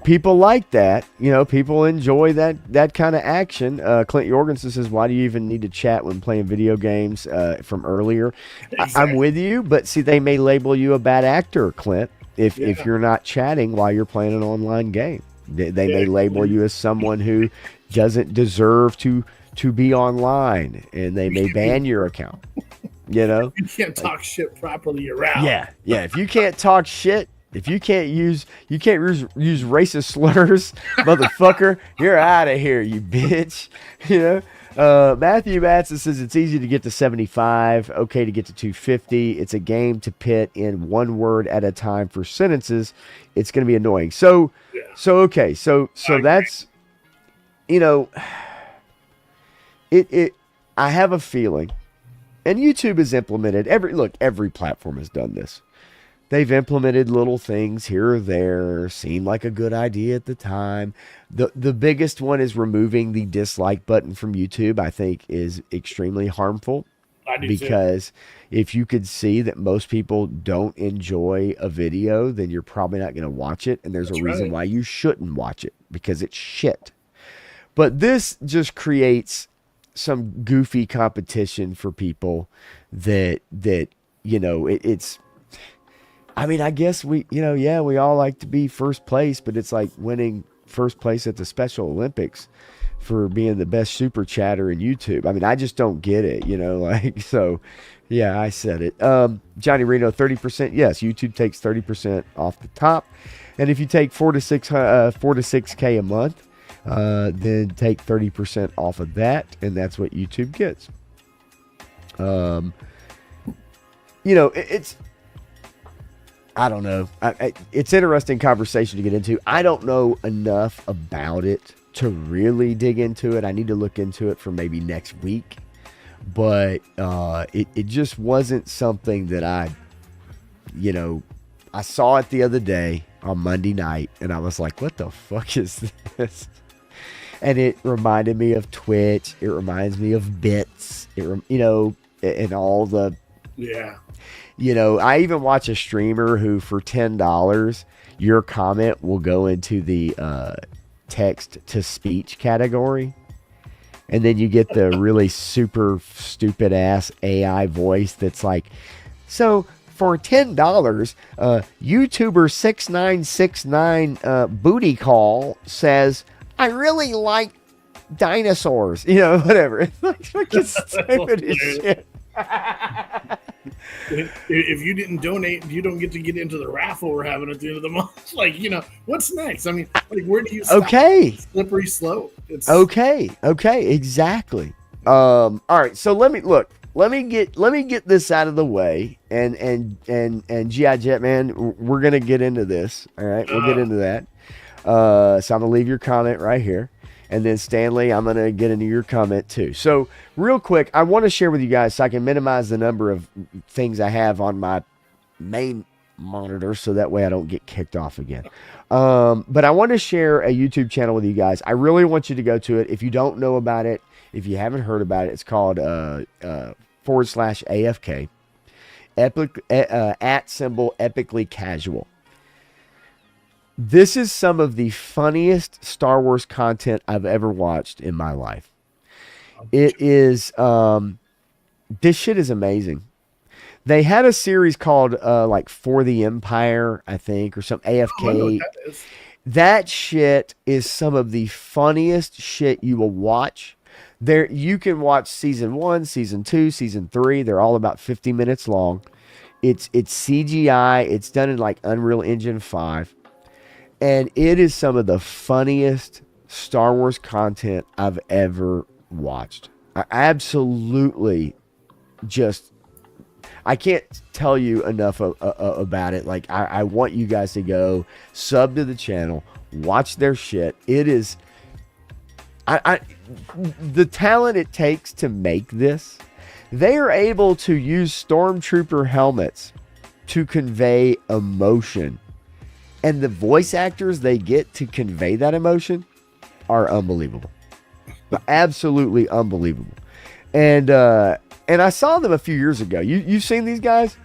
People like that. People enjoy that kind of action. Clint Jorgensen says, why do you even need to chat when playing video games from earlier? Exactly. I'm with you, but see, they may label you a bad actor, Clint, if you're not chatting while you're playing an online game. They may label you as someone who doesn't deserve to be online, and they may ban your account. You can't talk shit properly, you're out. Yeah. If you can't talk shit, if you can't use racist slurs, motherfucker, you're out of here, you bitch. Matthew Matson says it's easy to get to 75, okay to get to 250. It's a game to pit in one word at a time for sentences. It's going to be annoying. So okay. So that's, you know, I have a feeling, and YouTube has implemented every platform has done this. They've implemented little things here or there, seemed like a good idea at the time. The biggest one is removing the dislike button from YouTube, I think is extremely harmful. I do because if you could see that most people don't enjoy a video, then you're probably not going to watch it. And there's a reason why you shouldn't watch it, because it's shit. But this just creates some goofy competition for people that you know, it's, I mean, I guess we all like to be first place, but it's like winning first place at the Special Olympics for being the best super chatter in YouTube. I mean, I just don't get it, you know, like, so yeah, I said it. Johnny Reno, 30%. Yes, YouTube takes 30% off the top. And if you take 4 to 6K a month, then take 30% off of that. And that's what YouTube gets. You know, it's, I don't know. It's interesting conversation to get into. I don't know enough about it to really dig into it. I need to look into it for maybe next week. But it just wasn't something that I saw it the other day on Monday night, and I was like, what the fuck is this? And it reminded me of Twitch. It reminds me of bits. And all the... Yeah. You know, I even watch a streamer who for $10, your comment will go into the text to speech category. And then you get the really super stupid ass AI voice that's like, so for $10, YouTuber 6969 Booty Call says, I really like dinosaurs. You know, whatever. It's like fucking stupid as shit. If you didn't donate, you don't get to get into the raffle we're having at the end of the month. Like, you know, what's next? I mean, like, where do you stop? Okay. Slippery slope. It's okay, exactly. All right, so let me get this out of the way, and G.I. Jet Man, we're gonna get into this. All right, we'll get into that. So I'm gonna leave your comment right here. And then Stanley, I'm going to get into your comment too. So real quick, I want to share with you guys so I can minimize the number of things I have on my main monitor so that way I don't get kicked off again. But I want to share a YouTube channel with you guys. I really want you to go to it. If you don't know about it, if you haven't heard about it, it's called /AFK. @epically casual. This is some of the funniest Star Wars content I've ever watched in my life. It is, this shit is amazing. They had a series called, like For the Empire, I think, or some AFK. I know what that is. That shit is some of the funniest shit you will watch. There, you can watch season 1, season 2, season 3. They're all about 50 minutes long. It's CGI. It's done in like Unreal Engine 5. And it is some of the funniest Star Wars content I've ever watched. I absolutely just, I can't tell you enough about it. Like, I want you guys to go sub to the channel, watch their shit. It is, the talent it takes to make this, they are able to use stormtrooper helmets to convey emotion. And the voice actors they get to convey that emotion are unbelievable. Absolutely unbelievable. And I saw them a few years ago. You've seen these guys?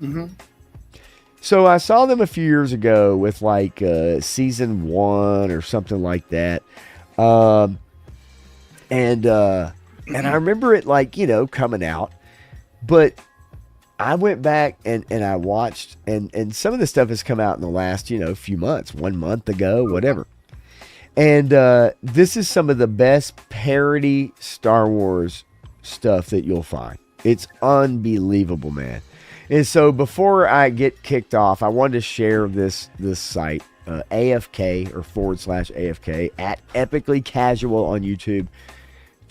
Mm-hmm. So I saw them a few years ago with like season 1 or something like that. And I remember it like, you know, coming out. But I went back and I watched, and some of the stuff has come out in the last, you know, few months, 1 month ago, whatever. And this is some of the best parody Star Wars stuff that you'll find. It's unbelievable, man. And so before I get kicked off, I wanted to share this site, AFK or /AFK @epically casual on YouTube.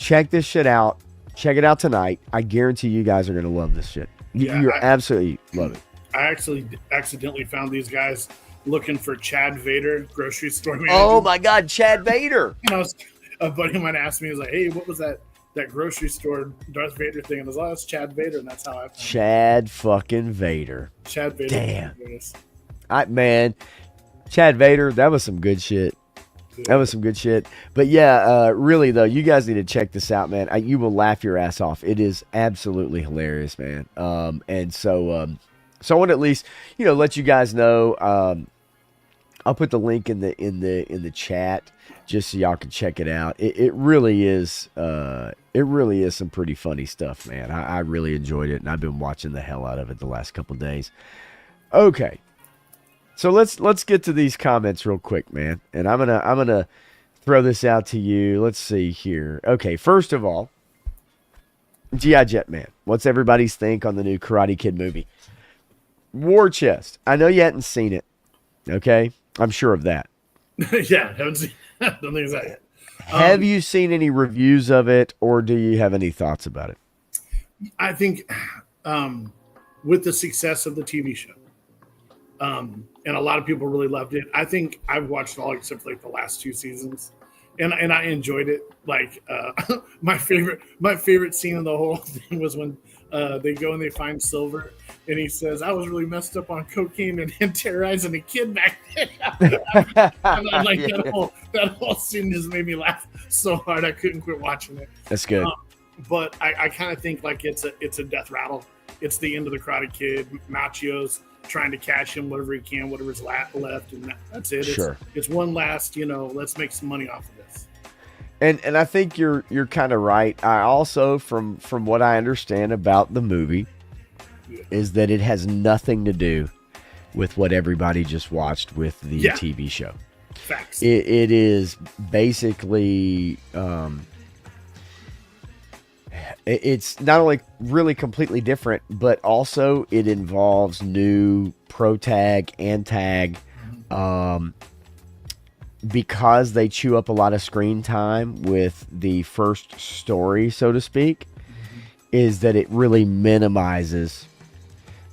check this shit out. Check it out tonight. I guarantee you guys are going to love this shit. You're absolutely love it. I actually accidentally found these guys looking for Chad Vader, grocery store manager. Oh my God, Chad Vader. A buddy of mine asked me, he was like, hey, what was that grocery store Darth Vader thing? And I was like, oh, it's Chad Vader. And that's how I found Chad fucking Vader. Chad Vader. Damn. Man, Chad Vader, that was some good shit. That was some good shit. But yeah, really though, you guys need to check this out, man. You will laugh your ass off. It is absolutely hilarious, man. And so I want to at least, let you guys know. I'll put the link in the chat just so y'all can check it out. It really is some pretty funny stuff, man. I really enjoyed it, and I've been watching the hell out of it the last couple of days. Okay. So let's get to these comments real quick, man. And I'm gonna throw this out to you. Let's see here. Okay, first of all, G.I. Jetman. What's everybody's think on the new Karate Kid movie? War Chest. I know you hadn't seen it. Okay, I'm sure of that. Yeah, don't think it's that yet. Have you seen any reviews of it, or do you have any thoughts about it? I think with the success of the TV show, and a lot of people really loved it. I think I've watched all except for like the last 2 seasons, and I enjoyed it. Like my favorite scene in the whole thing was when they go and they find Silver, and he says, "I was really messed up on cocaine and terrorizing a kid back then." That whole scene just made me laugh so hard I couldn't quit watching it. That's good. But I kind of think like it's a death rattle. It's the end of the Karate Kid. Machio's trying to cash in whatever he can, whatever's left, and that's it. Sure. It's one last, let's make some money off of this. And I think you're kind of right. I also, from what I understand about the movie, is that it has nothing to do with what everybody just watched with the TV show. Facts. It is basically it's not only really completely different, but also it involves new pro tag and tag, because they chew up a lot of screen time with the first story, so to speak, is that it really minimizes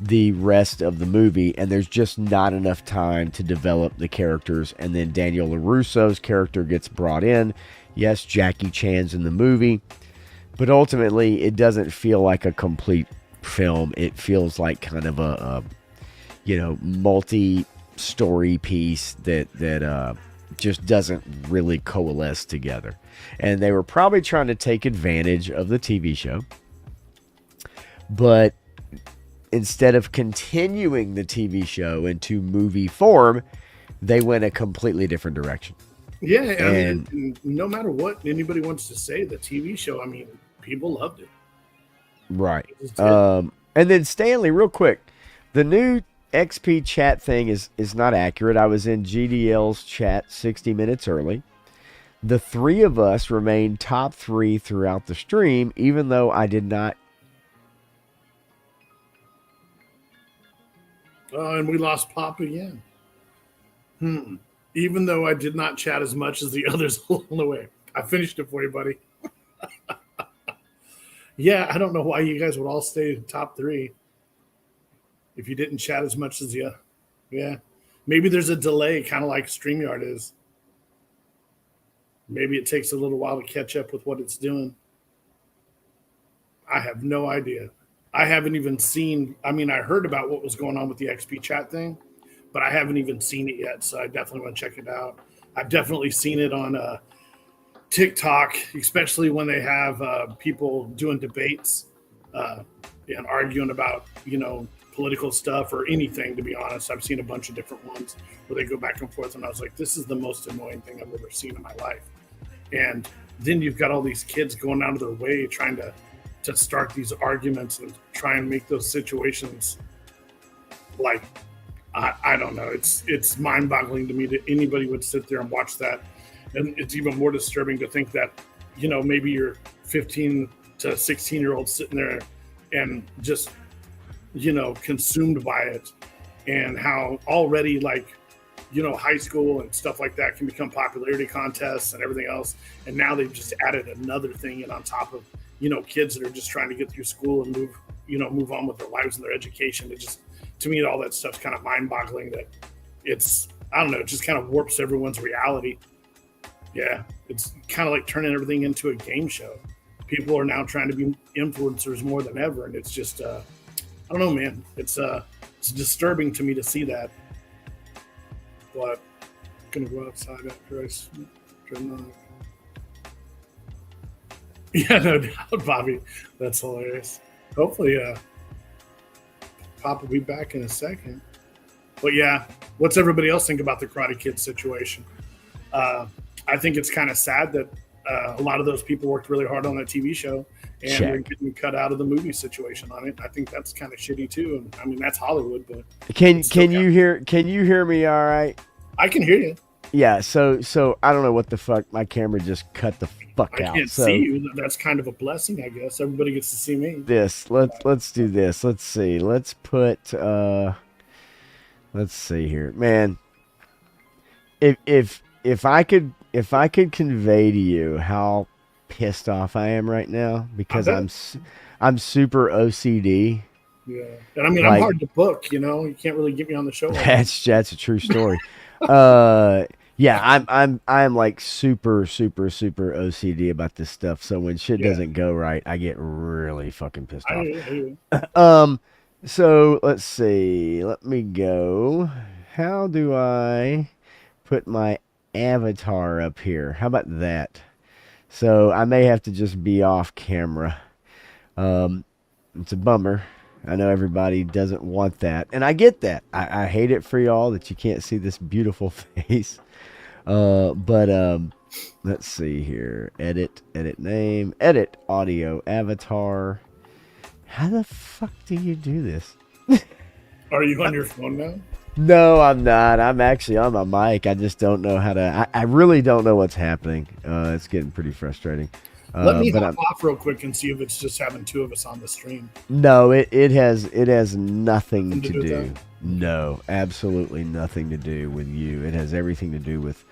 the rest of the movie, and there's just not enough time to develop the characters. And then Daniel LaRusso's character gets brought in. Yes, Jackie Chan's in the movie, but ultimately it doesn't feel like a complete film. It feels like kind of a multi-story piece that just doesn't really coalesce together. And they were probably trying to take advantage of the TV show, but instead of continuing the TV show into movie form, they went a completely different direction. Yeah, I mean, no matter what anybody wants to say, the TV show, I mean, people loved it. Right. And then Stanley, real quick, the new XP chat thing is not accurate. I was in GDL's chat 60 minutes early. The 3 of us remained top 3 throughout the stream, even though I did not. Oh, and we lost Pop again. Even though I did not chat as much as the others along the way. I finished it for you, buddy. Yeah, I don't know why you guys would all stay top 3 if you didn't chat as much as you. Yeah. Maybe there's a delay, kind of like StreamYard is. Maybe it takes a little while to catch up with what it's doing. I have no idea. I haven't even seen, I heard about what was going on with the XP chat thing, but I haven't even seen it yet, so I definitely want to check it out. I've definitely seen it on TikTok, especially when they have people doing debates and arguing about, political stuff or anything, to be honest. I've seen a bunch of different ones where they go back and forth, and I was like, this is the most annoying thing I've ever seen in my life. And then you've got all these kids going out of their way trying to start these arguments and try and make those situations like, I don't know. It's mind-boggling to me that anybody would sit there and watch that. And it's even more disturbing to think that, maybe you're 15 to 16-year-olds sitting there and just, consumed by it, and how already like high school and stuff like that can become popularity contests and everything else. And now they've just added another thing in on top of, kids that are just trying to get through school and move on with their lives and their education. It just, to me, all that stuff's kind of mind boggling that I don't know, it just kind of warps everyone's reality. Yeah. It's kind of like turning everything into a game show. People are now trying to be influencers more than ever. And it's just, I don't know, man. It's disturbing to me to see that. But I'm gonna go outside after I turn on. Yeah, no doubt, Bobby. That's hilarious. Hopefully, Pop will be back in a second. But yeah, what's everybody else think about the Karate Kid situation? I think it's kind of sad that a lot of those people worked really hard on that TV show and they're getting cut out of the movie situation on it. I think that's kind of shitty too. And I mean, that's Hollywood, but can you hear me all right? I can hear you. Yeah, so I don't know what the fuck, my camera just cut the fuck out. I can't see you. That's kind of a blessing, I guess. Everybody gets to see me. Let's do this. Let's see. Let's put let's see here. Man, if I could convey to you how pissed off I am right now because I'm super OCD. Yeah. And I mean, I'm hard to book, you can't really get me on the show. That's a true story. Yeah, I'm like super OCD about this stuff. So when shit doesn't go right, I get really fucking pissed off. So let's see. Let me go. How do I put my avatar up here? How about that? So I may have to just be off camera. It's a bummer. I know everybody doesn't want that, and I get that. I hate it for y'all that you can't see this beautiful face. But let's see here. Edit name, edit audio avatar. How the fuck do you do this? Are you on your phone now? No, I'm not. I'm actually on my mic. I just don't know how to. I really don't know what's happening. It's getting pretty frustrating. Let me hop off real quick and see if it's just having two of us on the stream. No, it has nothing to do. No, absolutely nothing to do with you. It has everything to do with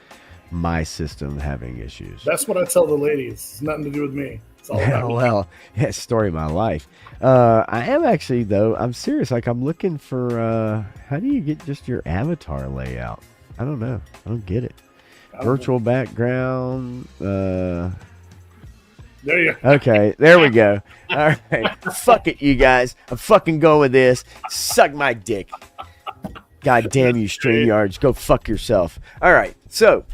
my system having issues. That's what I tell the ladies. It's nothing to do with me. It's all about well, yeah, story of my life. I am actually, though, I'm serious. Like, I'm looking for how do you get just your avatar layout? I don't know. I don't get it. Virtual background. There you go. Okay, there we go. All right. Fuck it, you guys. I'm fucking going with this. Suck my dick. God damn you, StreamYards. Go fuck yourself. All right, so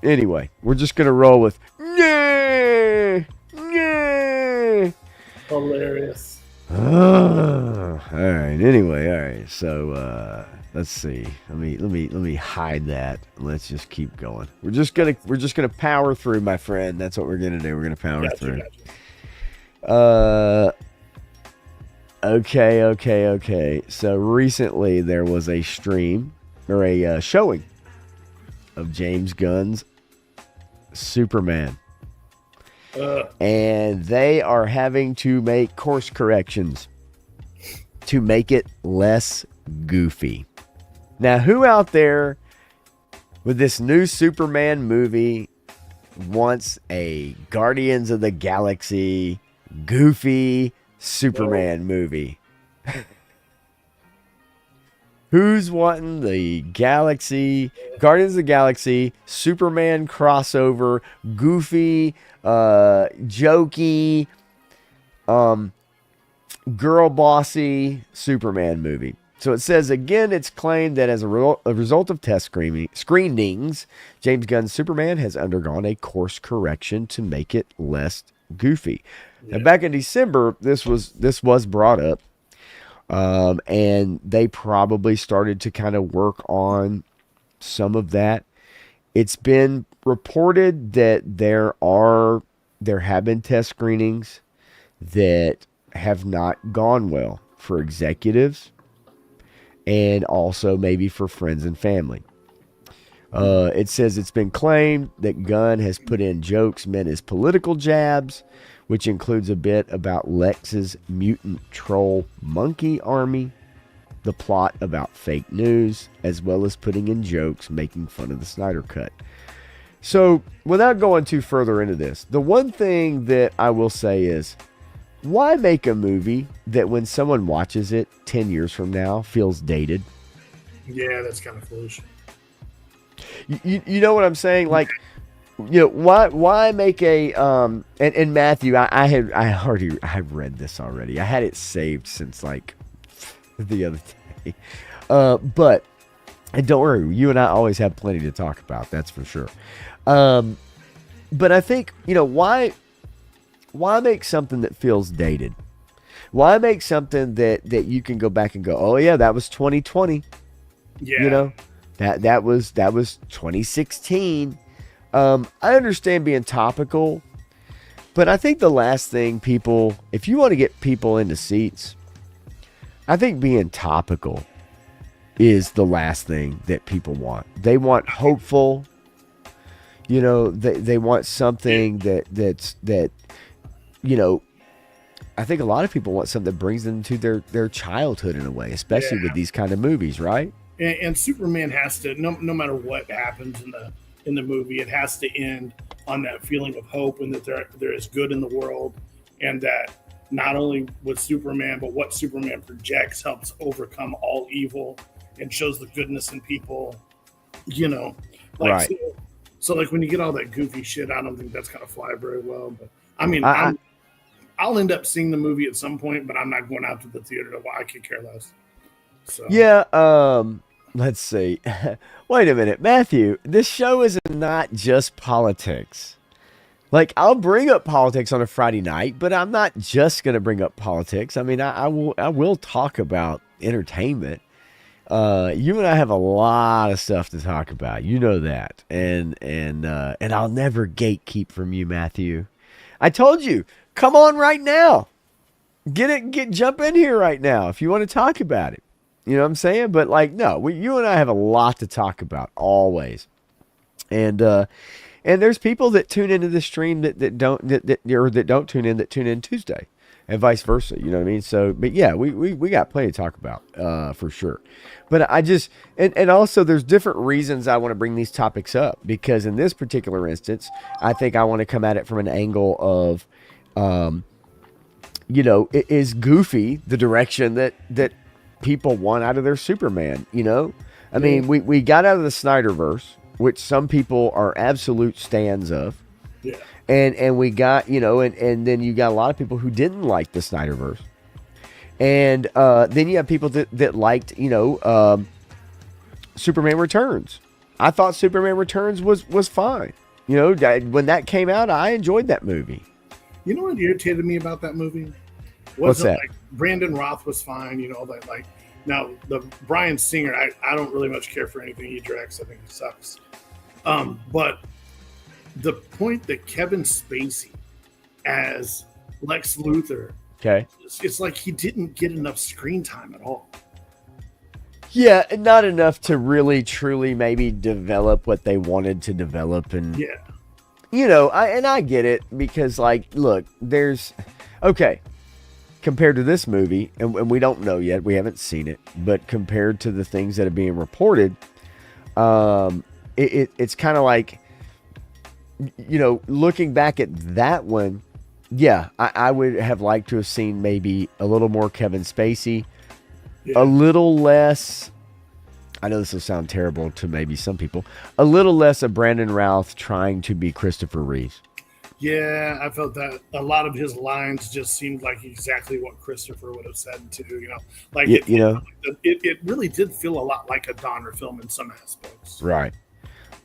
anyway, we're just going to roll with yeah. Hilarious. All right. Anyway, all right. So let's see. Let me hide that. Let's just keep going. We're just gonna power through, my friend. That's what we're gonna do. We're gonna power through. Okay. So recently there was a stream or a showing of James Gunn's Superman. And they are having to make course corrections to make it less goofy. Now, who out there with this new Superman movie wants a Guardians of the Galaxy goofy Superman movie? Who's wanting the Guardians of the Galaxy, Superman crossover, goofy, jokey, girl bossy Superman movie? So it says, again, it's claimed that as a result of test screenings, James Gunn's Superman has undergone a course correction to make it less goofy. Yeah. Now, back in December, this was brought up. And they probably started to kind of work on some of that. It's been reported that there have been test screenings that have not gone well for executives and also maybe for friends and family. It says it's been claimed that Gunn has put in jokes meant as political jabs, which includes a bit about Lex's mutant troll monkey army. the plot about fake news, as well as putting in jokes making fun of the Snyder Cut. So, without going too further into this, the one thing that I will say is, why make a movie that when someone watches it 10 years from now feels dated? Yeah, that's kind of foolish. You know what I'm saying? Like, why make a and Matthew, I read this already. I had it saved since like the other day. But and don't worry, you and I always have plenty to talk about, that's for sure. But I think, why make something that feels dated? Why make something that you can go back and go, oh yeah, that was 2020. Yeah. That was 2016. I understand being topical, but I think the last thing if you want to get people into seats, I think being topical is the last thing that people want. They want hopeful, they want something that I think a lot of people want something that brings them to their childhood in a way, especially with these kind of movies, right? And Superman has to, no matter what happens in the movie, it has to end on that feeling of hope and that there is good in the world, and that not only with Superman, but what Superman projects helps overcome all evil and shows the goodness in people. Right. So like when you get all that goofy shit, I don't think that's gonna fly very well. But I mean, I'll end up seeing the movie at some point, but I'm not going out to the theater to watch. I could care less. So. Yeah. Let's see. Wait a minute, Matthew. This show is not just politics. Like, I'll bring up politics on a Friday night, but I'm not just going to bring up politics. I mean, I will talk about entertainment. You and I have a lot of stuff to talk about. You know that. And I'll never gatekeep from you, Matthew. I told you, come on right now. Jump in here right now if you want to talk about it. You know what I'm saying? But like, no, you and I have a lot to talk about always. And there's people that tune into the stream that don't tune in, that tune in Tuesday, and vice versa. You know what I mean? So, but yeah, we got plenty to talk about, for sure. But I just, and also there's different reasons I want to bring these topics up, because in this particular instance, I think I want to come at it from an angle of, it is goofy the direction that people want out of their Superman. I mean, we got out of the Snyderverse, which some people are absolute stans of. Yeah. And we got, and then you got a lot of people who didn't like the Snyderverse. And then you have people that liked, Superman Returns. I thought Superman Returns was fine. When that came out, I enjoyed that movie. You know what irritated me about that movie? What's that? Like Brandon Roth was fine, that like now the Bryan Singer, I don't really much care for anything he directs. I think he sucks. But the point that Kevin Spacey as Lex Luthor, okay, it's like he didn't get enough screen time at all. Yeah, not enough to really truly maybe develop what they wanted to develop. And yeah, I get it, because like, look, okay, compared to this movie, and we don't know yet, we haven't seen it, but compared to the things that are being reported, it's kind of like, looking back at that one, yeah, I would have liked to have seen maybe a little more Kevin Spacey, a little less, I know this will sound terrible to maybe some people, a little less of Brandon Routh trying to be Christopher Reeves. Yeah, I felt that a lot of his lines just seemed like exactly what Christopher would have said too. Like it really did feel a lot like a Donner film in some aspects. Right.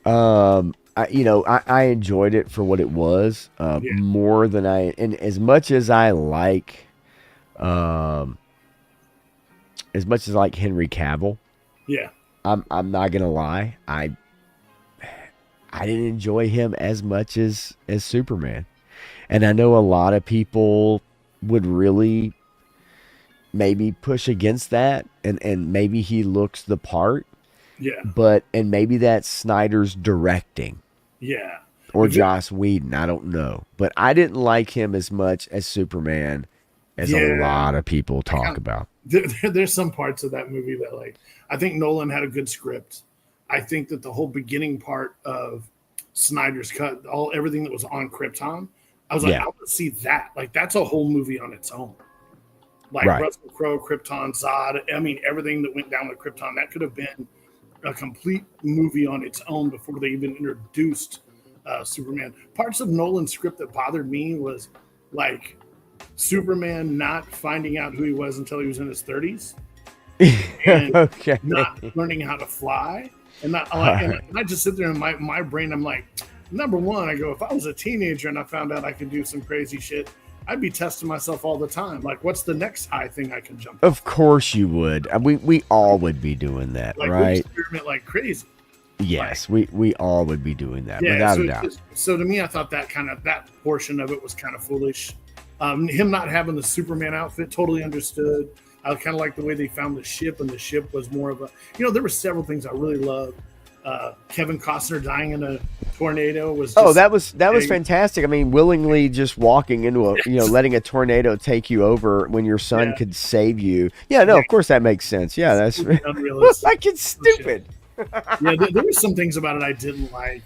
I enjoyed it for what it was, more than and as much as I like, Henry Cavill. Yeah. I'm not gonna lie, I didn't enjoy him as much as Superman. And I know a lot of people would really maybe push against that, and maybe he looks the part. Yeah. And maybe that's Snyder's directing. Yeah. Or Joss Whedon, I don't know. But I didn't like him as much as Superman as a Yeah. lot of people talk about. There's some parts of that movie that, like, I think Nolan had a good script. I think that the whole beginning part of Snyder's cut, everything that was on Krypton, I was like, Yeah. I want to see that. Like, that's a whole movie on its own. Like Right. Russell Crowe, Krypton, Zod. I mean, everything that went down with Krypton, that could have been a complete movie on its own before they even introduced Superman. Parts of Nolan's script that bothered me was like Superman not finding out who he was until he was in his 30s, and Okay. not learning how to fly, and not All like, right. and I just sit there in my brain, I'm like, number one, I go, if I was a teenager and I found out I could do some crazy shit, I'd be testing myself all the time. Like, what's the next high thing I can jump? Of course you would. We all would be doing that, Like, we right? experiment like crazy. Yes, we all would be doing that, Yeah, without so, a doubt. so to me, I thought that portion of it was kind of foolish. Him not having the Superman outfit, totally understood. I kind of like the way they found the ship, and the ship was more of a, there were several things I really loved. Kevin Costner dying in a tornado was just, That was fantastic. I mean, willingly just walking into a, letting a tornado take you over when your son Yeah. could save you. Yeah, no, of course that makes sense. Yeah, that's unrealistic. like it's stupid. Yeah, there were some things about it I didn't like,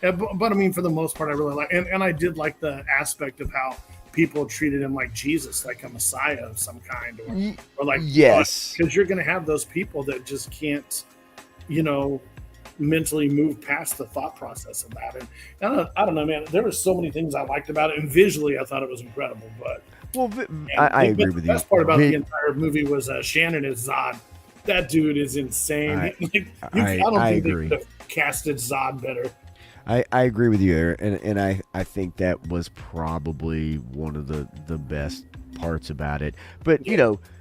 but I mean, for the most part, I really like, and I did like the aspect of how people treated him like Jesus, like a Messiah of some kind, or like, Yes, because you're going to have those people that just can't, mentally move past the thought process of that. And I don't know, man. There were so many things I liked about it, and visually, I thought it was incredible. But well, I agree with you. The best part about the entire movie was Shannon as Zod. That dude is insane. I don't think agree. they could have casted Zod better. I agree with you, Aaron, and I think that was probably one of the best parts about it. But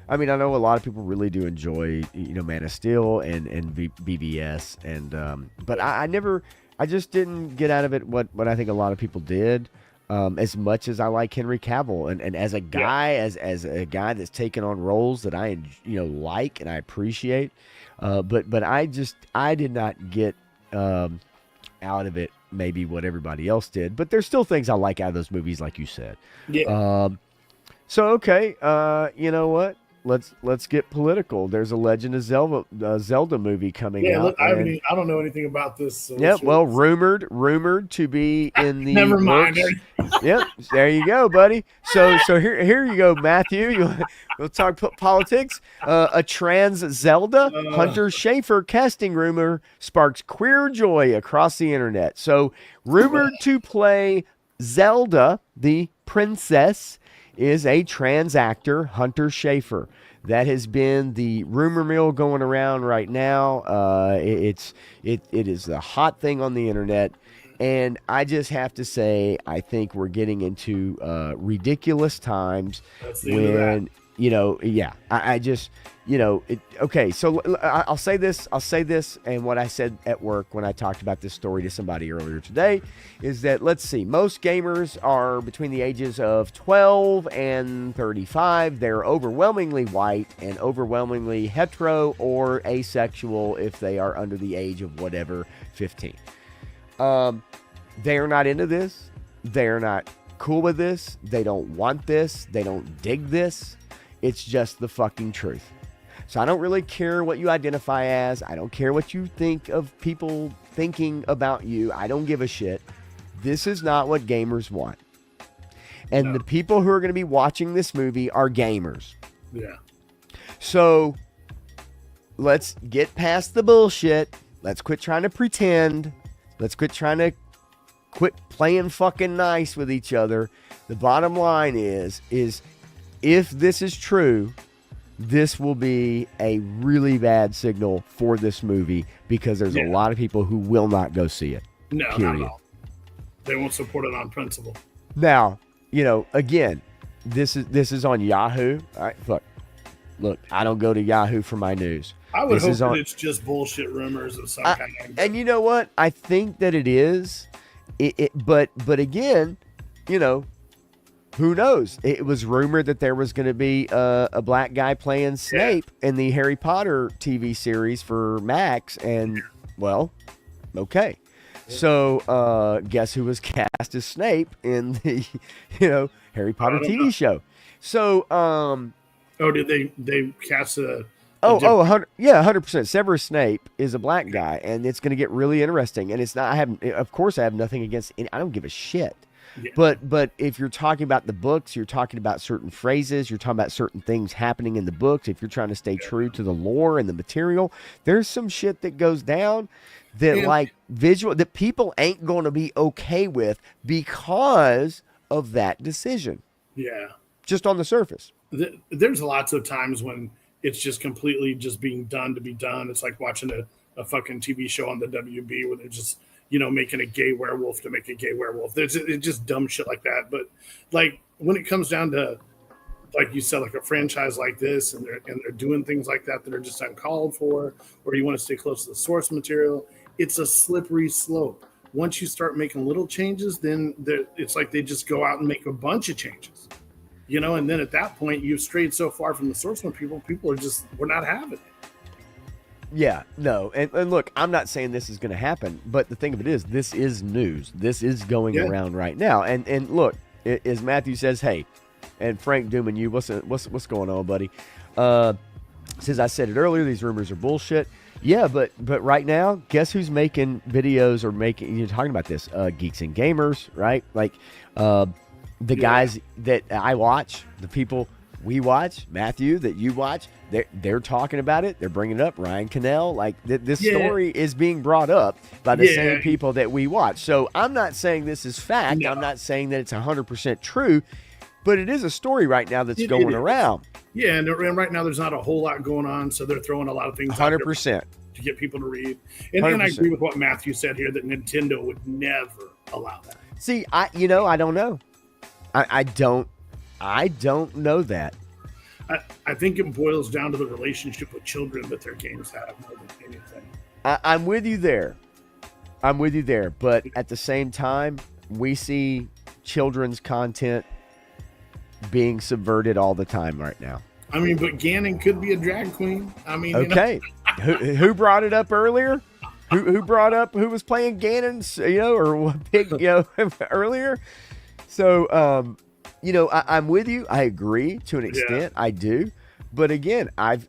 I mean, I know a lot of people really do enjoy Man of Steel and BBS, and but I just didn't get out of it what I think a lot of people did. As much as I like Henry Cavill, and as a guy, as a guy that's taken on roles that I like and I appreciate, but I did not get out of it maybe what everybody else did. But there's still things I like out of those movies, like you said. Yeah. So okay, you know what? Let's get political. There's a Legend of Zelda movie coming out. I don't know anything about this. So well, rumored to be in the never mind. Yep, there you go, buddy. So here you go, Matthew. We'll talk politics. A trans Zelda, Hunter Schafer casting rumor sparks queer joy across the internet. So rumored to play Zelda, the princess, is a trans actor, Hunter Schafer. That has been the rumor mill going around right now. It is the hot thing on the internet, and I just have to say, I think we're getting into ridiculous times when I just okay. So I'll say this, and what I said at work when I talked about this story to somebody earlier today is that, let's see, most gamers are between the ages of 12 and 35. They're overwhelmingly white and overwhelmingly hetero or asexual if they are under the age of whatever, 15. They are not into this. They're not cool with this. They don't want this. They don't dig this. It's just the fucking truth. So I don't really care what you identify as. I don't care what you think of people thinking about you. I don't give a shit. This is not what gamers want. And the people who are going to be watching this movie are gamers. Yeah. So let's get past the bullshit. Let's quit trying to pretend. Let's quit playing fucking nice with each other. The bottom line is if this is true, this will be a really bad signal for this movie, because there's a lot of people who will not go see it. No, period. not at all. They won't support it on principle. Now, again, this is on Yahoo. All right, look, I don't go to Yahoo for my news. I would hope that it's just bullshit rumors of some kind. And you know what? I think that it is. But again, who knows? It was rumored that there was going to be a black guy playing Snape in the Harry Potter TV series for Max, and well, okay. So guess who was cast as Snape in the Harry Potter TV show? So, Oh, did they cast a Oh, different? 100, yeah, 100%. Severus Snape is a black guy, and it's going to get really interesting. And it's not. I have, of course, I have nothing against. I don't give a shit. Yeah, But if you're talking about the books, you're talking about certain phrases, you're talking about certain things happening in the books. If you're trying to stay true to the lore and the material, there's some shit that goes down that and like visual that people ain't going to be okay with because of that decision. yeah, Just on the surface. there's lots of times when it's just completely just being done to be done. It's like watching a fucking TV show on the WB where they're just making a gay werewolf to make a gay werewolf. It's just dumb shit like that. But like when it comes down to, like you said, like a franchise like this, and they're doing things like that are just uncalled for, or you want to stay close to the source material, it's a slippery slope. Once you start making little changes, then it's like they just go out and make a bunch of changes, and then at that point you've strayed so far from the source material, people are just, we're not having it. Yeah, no. And look, I'm not saying this is going to happen, but the thing of it is, this is news. This is going around right now. And look, as Matthew says, hey, and Frank Dooman, you, what's going on, buddy? Since I said it earlier, these rumors are bullshit. Yeah, but right now, guess who's making videos or you're talking about this? Geeks and Gamers, right? Like the guys that I watch, the people we watch, Matthew, that you watch, they're talking about it. They're bringing it up. Ryan Cannell, like this story is being brought up by the same people that we watch. So I'm not saying this is fact. No. I'm not saying that it's 100% true, but it is a story right now that's going around. Yeah, and right now there's not a whole lot going on, so they're throwing a lot of things 100% out there to get people to read. And I agree with what Matthew said here, that Nintendo would never allow that. See, I don't know. I don't know that. I think it boils down to the relationship with children that their games have more than anything. I'm with you there. But at the same time, we see children's content being subverted all the time right now. I mean, but Ganon could be a drag queen. I mean, okay. Who brought it up earlier? Who brought up who was playing Ganon? Or Pig? Earlier. So, I'm with you. I agree to an extent. I do. But again, I've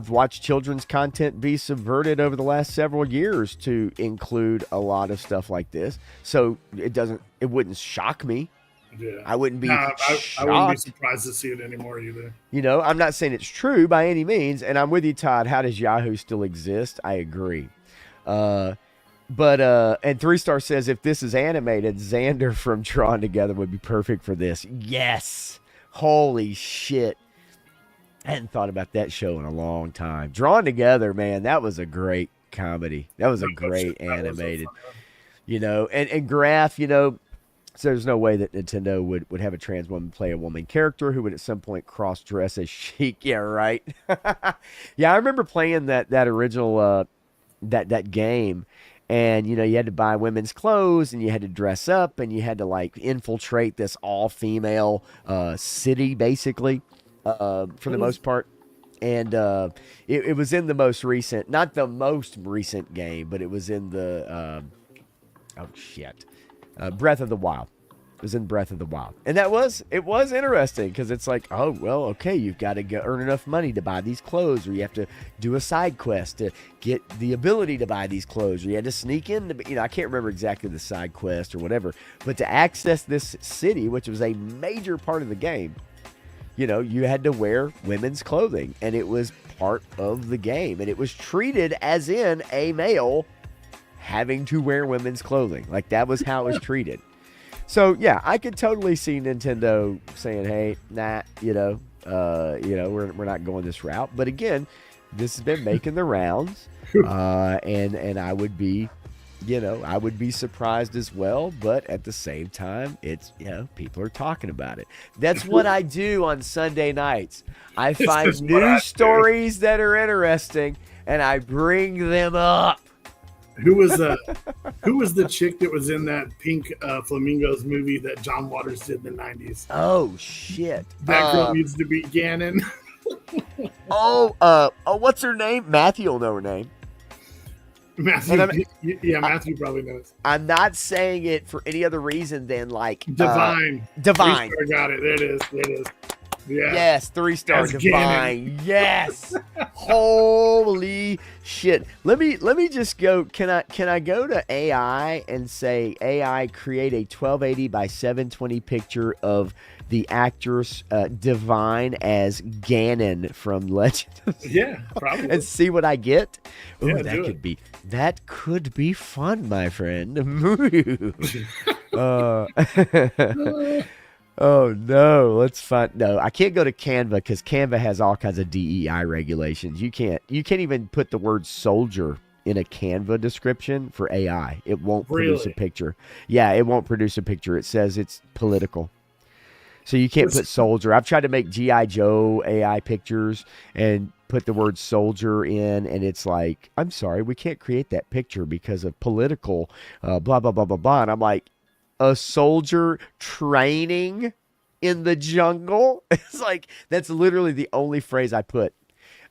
watched children's content be subverted over the last several years to include a lot of stuff like this. So it wouldn't shock me. Yeah. I wouldn't be shocked. I wouldn't be surprised to see it anymore either. I'm not saying it's true by any means. And I'm with you, Todd. How does Yahoo still exist? I agree. And 3-Star says, if this is animated, Xander from Drawn Together would be perfect for this. Yes. Holy shit. I hadn't thought about that show in a long time. Drawn Together, man, that was a great comedy. That was a great animated, and Graph, so there's no way that Nintendo would have a trans woman play a woman character who would at some point cross-dress as Sheik. Yeah, right. Yeah, I remember playing that original that game. And, you had to buy women's clothes and you had to dress up and you had to like infiltrate this all-female city, basically, for the most part. And it was in the most recent, not the most recent game, but it was in the, Breath of the Wild. It was in Breath of the Wild. And it was interesting because it's like, oh, well, okay, you've got to earn enough money to buy these clothes, or you have to do a side quest to get the ability to buy these clothes, or you had to sneak in, I can't remember exactly the side quest or whatever, but to access this city, which was a major part of the game, you had to wear women's clothing, and it was part of the game, and it was treated as in a male having to wear women's clothing. Like, that was how it was treated. So yeah, I could totally see Nintendo saying, "Hey, nah, we're not going this route." But again, this has been making the rounds, and I would be, I would be surprised as well. But at the same time, it's people are talking about it. That's what I do on Sunday nights. I find news stories that are interesting, and I bring them up. Who was the chick that was in that Pink Flamingos movie that John Waters did in the 90s? Oh shit! That girl needs to be Ganon. What's her name? Matthew will know her name. Matthew, Matthew probably knows. I'm not saying it for any other reason than like Divine. Divine. I got it. There it is. Yeah. Yes, 3-star As divine. Yes. Holy shit. Let me just go. Can I go to AI and say, AI, create a 1280 by 720 picture of the actress Divine as Ganon from Legend of Zelda, Yeah, probably. and see what I get? Ooh, Yeah, that could be fun, my friend. uh, Oh no, let's find. No, I can't go to Canva because Canva has all kinds of DEI regulations. You can't even put the word soldier in a Canva description for AI. It won't produce a Really? picture. Yeah, it won't produce a picture. It says it's political. So you can't Which, put soldier. I've tried to make GI Joe AI pictures and put the word soldier in, and it's like, I'm sorry, we can't create that picture because of political blah blah blah blah blah. And I'm like, a soldier training in the jungle. It's like, that's literally the only phrase I put.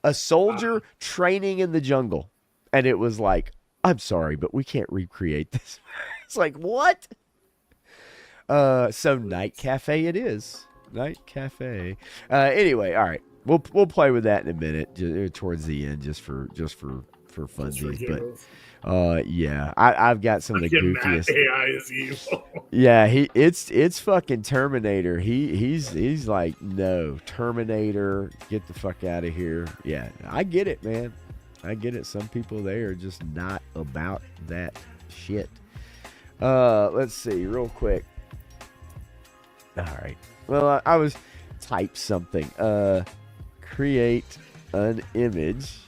A soldier training in the jungle. And it was like, I'm sorry, but we can't recreate this. It's like, what? So Night Cafe it is. Night Cafe. Anyway, all right. We'll play with that in a minute, towards the end, just for funsies. But yeah, I've got some of the goofiest. AI is evil. Yeah, it's fucking Terminator. He's like, no, Terminator, get the fuck out of here. Yeah, I get it, man. I get it. Some people, they are just not about that shit. Let's see, real quick. All right. Well, I was type something. Create an image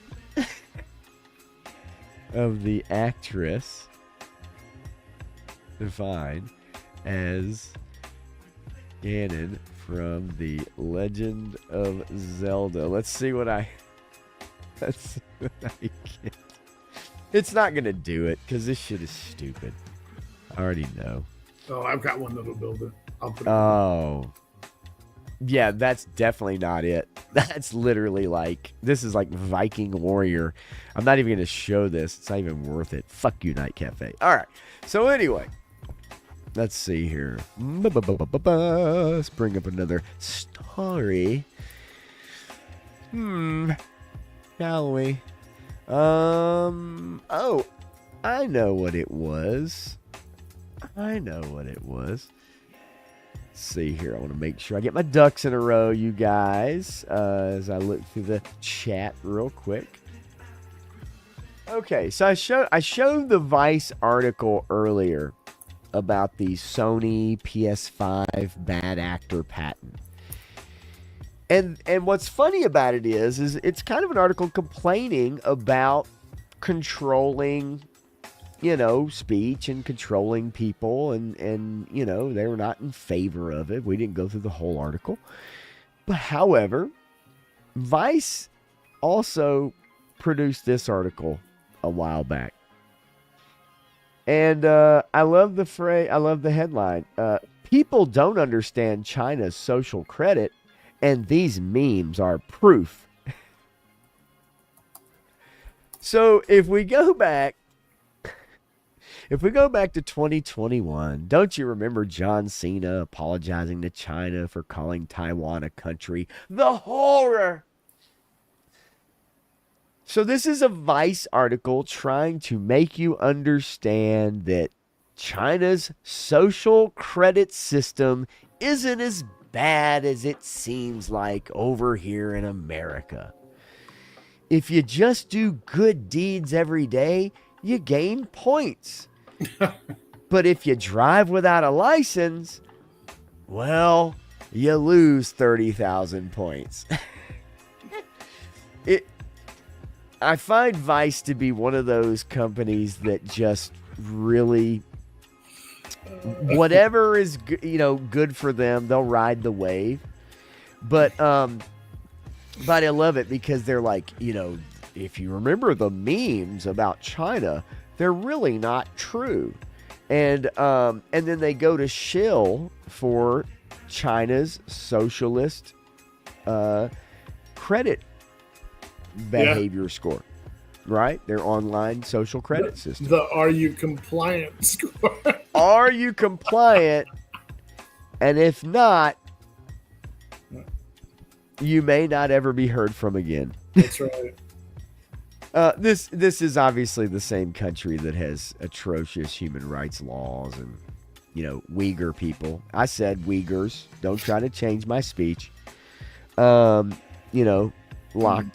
of the actress Divine as Ganon from the Legend of Zelda. Let's see what I get. It's not gonna do it because this shit is stupid. I already know. Oh, I've got one that'll build it. I'll put it Oh. Yeah, that's definitely not it. That's literally like, this is like Viking Warrior. I'm not even going to show this. It's not even worth it. Fuck you, Night Cafe. All right. So anyway, let's see here. Let's bring up another story. Shall we? Oh, I know what it was. Let's see here. I want to make sure I get my ducks in a row, you guys, as I look through the chat real quick. Okay, so I showed the Vice article earlier about the Sony PS5 bad actor patent. And what's funny about it is it's kind of an article complaining about controlling, speech and controlling people, and they were not in favor of it. We didn't go through the whole article. But however, Vice also produced this article a while back. And I love the headline. People don't understand China's social credit, and these memes are proof. So if we go back to 2021, don't you remember John Cena apologizing to China for calling Taiwan a country? The horror! So this is a Vice article trying to make you understand that China's social credit system isn't as bad as it seems like over here in America. If you just do good deeds every day, you gain points. But if you drive without a license, well, you lose 30,000 points. I find Vice to be one of those companies that just really, whatever is good for them, they'll ride the wave. But I love it because they're like, if you remember the memes about China, they're really not true. And then they go to shill for China's socialist credit behavior score, right? Their online social credit system. The are you compliant score? Are you compliant? And if not, you may not ever be heard from again. That's right. This is obviously the same country that has atrocious human rights laws and, Uyghur people. I said Uyghurs. Don't try to change my speech. Locked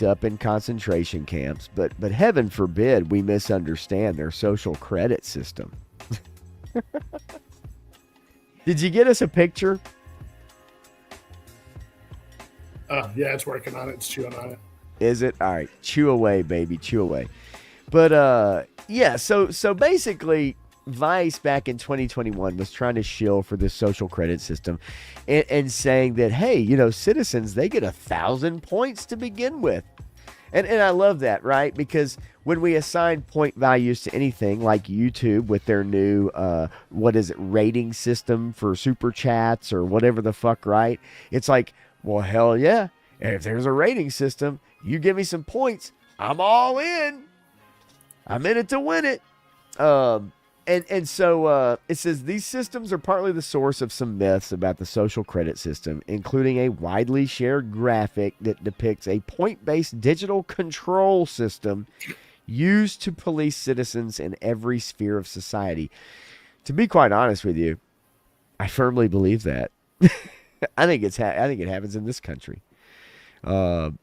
up in concentration camps. But heaven forbid we misunderstand their social credit system. Did you get us a picture? Yeah, it's working on it. It's chewing on it. Is it? All right. Chew away, baby. Chew away. But, yeah, so basically, Vice back in 2021 was trying to shill for this social credit system and saying that, hey, citizens, they get 1,000 points to begin with. And I love that, right? Because when we assign point values to anything like YouTube with their new, rating system for super chats or whatever the fuck, right? It's like, well, hell yeah. If there's a rating system, you give me some points, I'm all in. I'm in it to win it. And so it says these systems are partly the source of some myths about the social credit system, including a widely shared graphic that depicts a point-based digital control system used to police citizens in every sphere of society. To be quite honest with you, I firmly believe that. I think it happens in this country. Wow.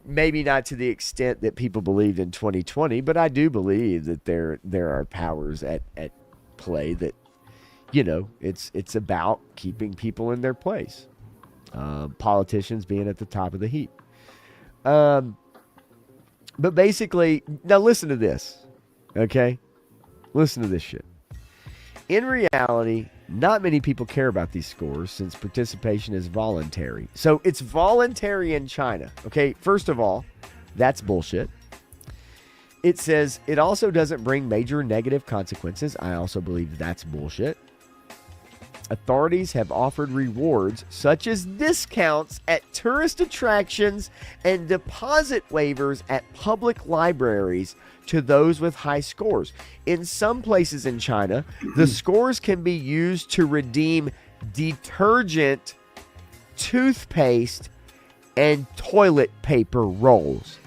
Maybe not to the extent that people believed in 2020, but I do believe that there are powers at play that, it's about keeping people in their place. Politicians being at the top of the heap. But basically, now listen to this, okay? Listen to this shit. In reality, not many people care about these scores since participation is voluntary. So it's voluntary in China. Okay, first of all, that's bullshit. It says it also doesn't bring major negative consequences. I also believe that's bullshit. Authorities have offered rewards such as discounts at tourist attractions and deposit waivers at public libraries to those with high scores. In some places in China, the scores can be used to redeem detergent, toothpaste, and toilet paper rolls.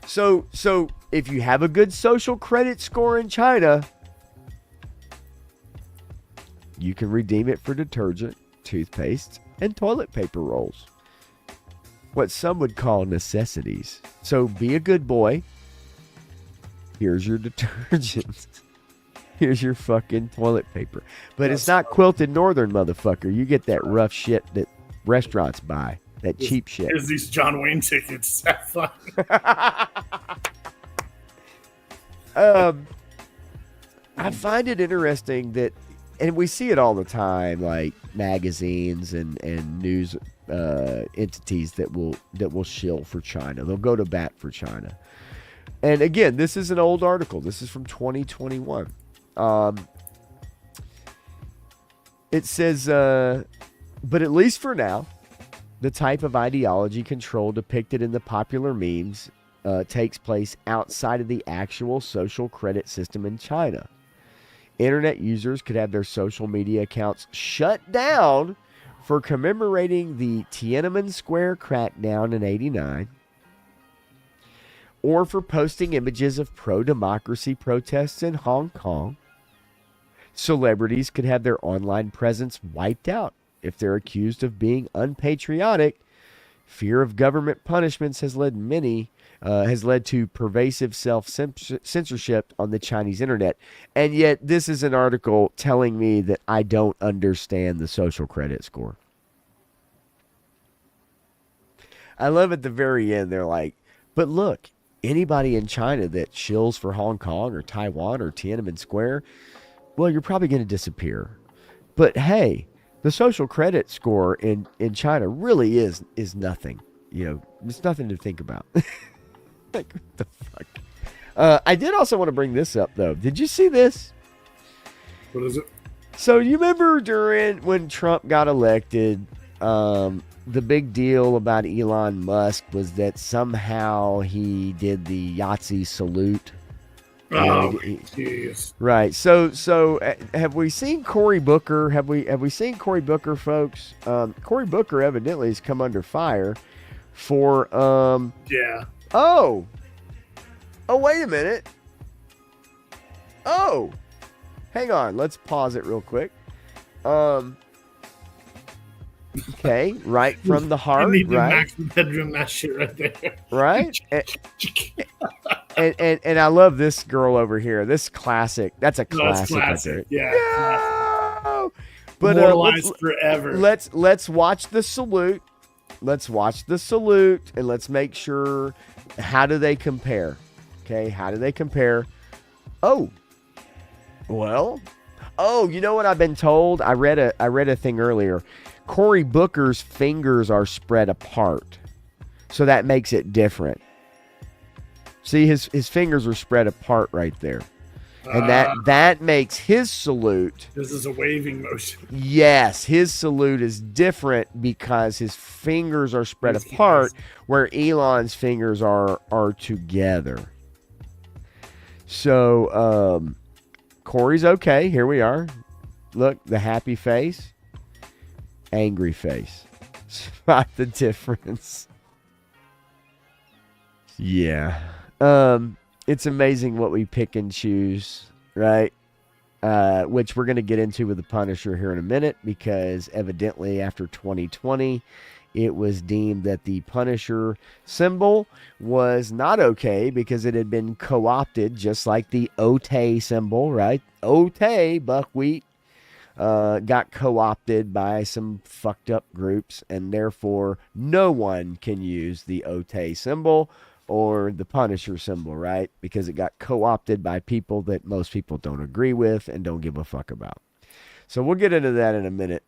So if you have a good social credit score in China, you can redeem it for detergent, toothpaste, and toilet paper rolls. What some would call necessities. So be a good boy. Here's your detergent. Here's your fucking toilet paper. But it's not quilted northern, motherfucker. You get that rough shit that restaurants buy. That cheap shit. Here's these John Wayne tickets. Have fun. I find it interesting that, and we see it all the time, like magazines and news entities that will shill for China. They'll go to bat for China. And again, this is an old article. This is from 2021. It says, but at least for now, the type of ideology control depicted in the popular memes takes place outside of the actual social credit system in China. Internet users could have their social media accounts shut down for commemorating the Tiananmen Square crackdown in '89, or for posting images of pro-democracy protests in Hong Kong. Celebrities could have their online presence wiped out if they're accused of being unpatriotic. Fear of government punishments has led to pervasive self-censorship on the Chinese internet. And yet this is an article telling me that I don't understand the social credit score. I love at the very end, they're like, but look, anybody in China that shills for Hong Kong or Taiwan or Tiananmen Square, well, you're probably going to disappear. But hey, the social credit score in China really is nothing. It's nothing to think about. Like, what the fuck? I did also want to bring this up, though. Did you see this? What is it? So you remember when Trump got elected, the big deal about Elon Musk was that somehow he did the Yahtzee salute. Oh, jeez. Right. So have we seen Cory Booker? Have we seen Cory Booker, folks? Cory Booker evidently has come under fire for Yeah. Oh, wait a minute. Oh, hang on. Let's pause it real quick. Okay, right from the heart, I need to right? max the bedroom that shit right there. Right? And I love this girl over here. This classic. That's a classic. That's classic. Right Yeah. no! But immortalized forever. Let's watch the salute. Let's watch the salute and let's make sure. How do they compare? Okay, how do they compare? Oh, well. Oh, you know what I've been told? I read a thing earlier. Cory Booker's fingers are spread apart, so that makes it different. See, his fingers are spread apart right there, and that makes his salute. This is a waving motion. Yes, his salute is different because his fingers are spread apart, where Elon's fingers are together. So, Cory's okay. Here we are. Look, the happy face, angry face. Spot the difference. Yeah. It's amazing what we pick and choose, right? Which we're going to get into with the Punisher here in a minute, because evidently after 2020, it was deemed that the Punisher symbol was not okay because it had been co-opted, just like the Otay symbol, right? Otay, buckwheat, got co-opted by some fucked up groups, and therefore no one can use the Otay symbol or the Punisher symbol, right? Because it got co-opted by people that most people don't agree with and don't give a fuck about. So we'll get into that in a minute.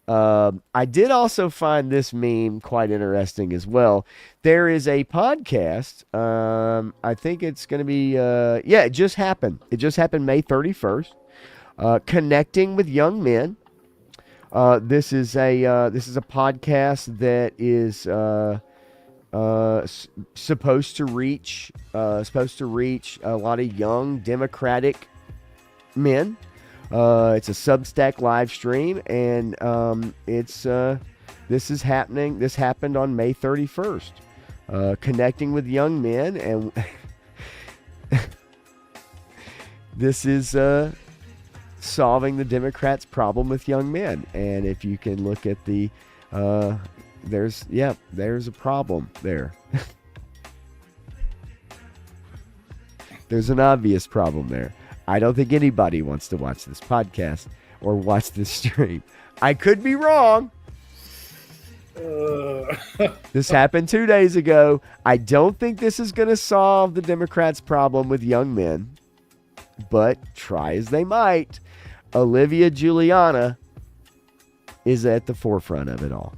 I did also find this meme quite interesting as well. There is a podcast. I think it's going to be, it just happened. It just happened May 31st. Connecting with Young Men. This is a podcast that is supposed to reach a lot of young Democratic men. It's a Substack live stream, and this is happening. This happened on May 31st. Connecting with Young Men, and this is solving the Democrats' problem with young men. And if you can look at the, there's a problem there. There's an obvious problem there. I don't think anybody wants to watch this podcast or watch this stream. I could be wrong. This happened 2 days ago. I don't think this is going to solve the Democrats' problem with young men, but try as they might, Olivia Juliana is at the forefront of it all.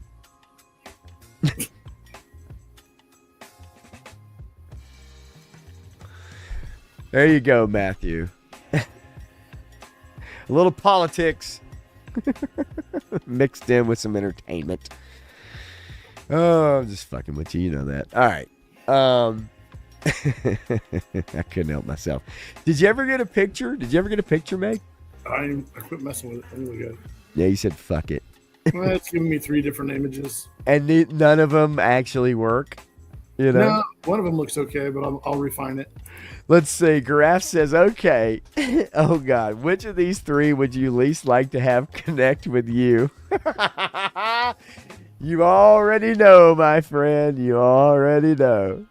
There you go, Matthew. A little politics mixed in with some entertainment. Oh, I'm just fucking with you. You know that. All right. I couldn't help myself. Did you ever get a picture? Meg? I quit messing with it. I really good. Yeah, you said fuck it. Well, it's giving me 3 different images. And none of them actually work? You know? No, one of them looks okay, but I'll refine it. Let's see. Giraffe says, okay. Oh, God. Which of these 3 would you least like to have connect with you? You already know, my friend. You already know.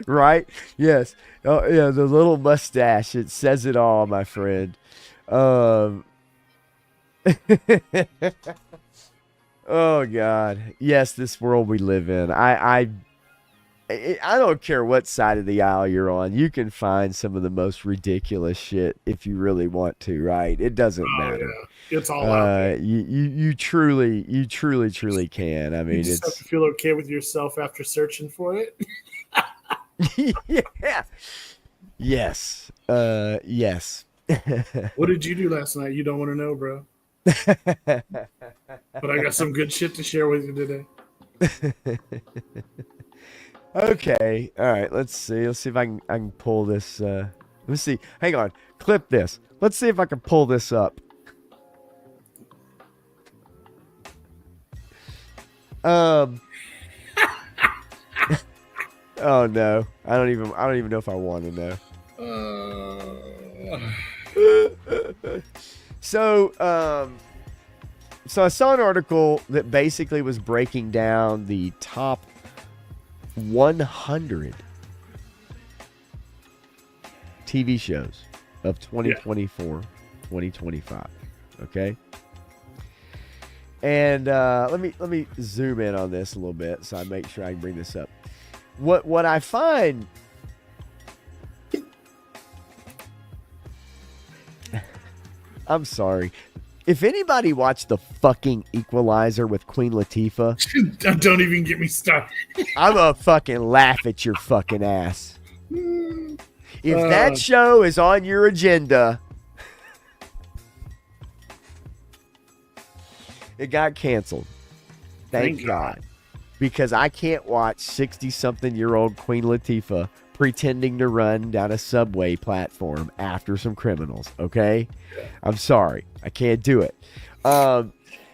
Right? Yes. Oh, yeah, the little mustache. It says it all, my friend. Oh God, yes, this world we live in. I don't care what side of the aisle you're on. You can find some of the most ridiculous shit if you really want to, right? It doesn't matter. Yeah. It's all out there. You truly can. I mean, you just have to feel okay with yourself after searching for it. Yeah. Yes. Yes. What did you do last night? You don't want to know, bro. But I got some good shit to share with you today. Okay. All right. Let's see. Let's see if I can pull this. Let's see. Hang on. Clip this. Let's see if I can pull this up. Um. Oh no. I don't even know if I want to know. So I saw an article that basically was breaking down the top 100 TV shows of 2024, 2025. Okay. And let me zoom in on this a little bit so I make sure I can bring this up. What I find I'm sorry. If anybody watched the fucking Equalizer with Queen Latifah, don't even get me started. I'm gonna fucking laugh at your fucking ass. If that show is on your agenda, it got canceled. Thank God. Because I can't watch 60-something-year-old Queen Latifah pretending to run down a subway platform after some criminals, okay? I'm sorry. I can't do it.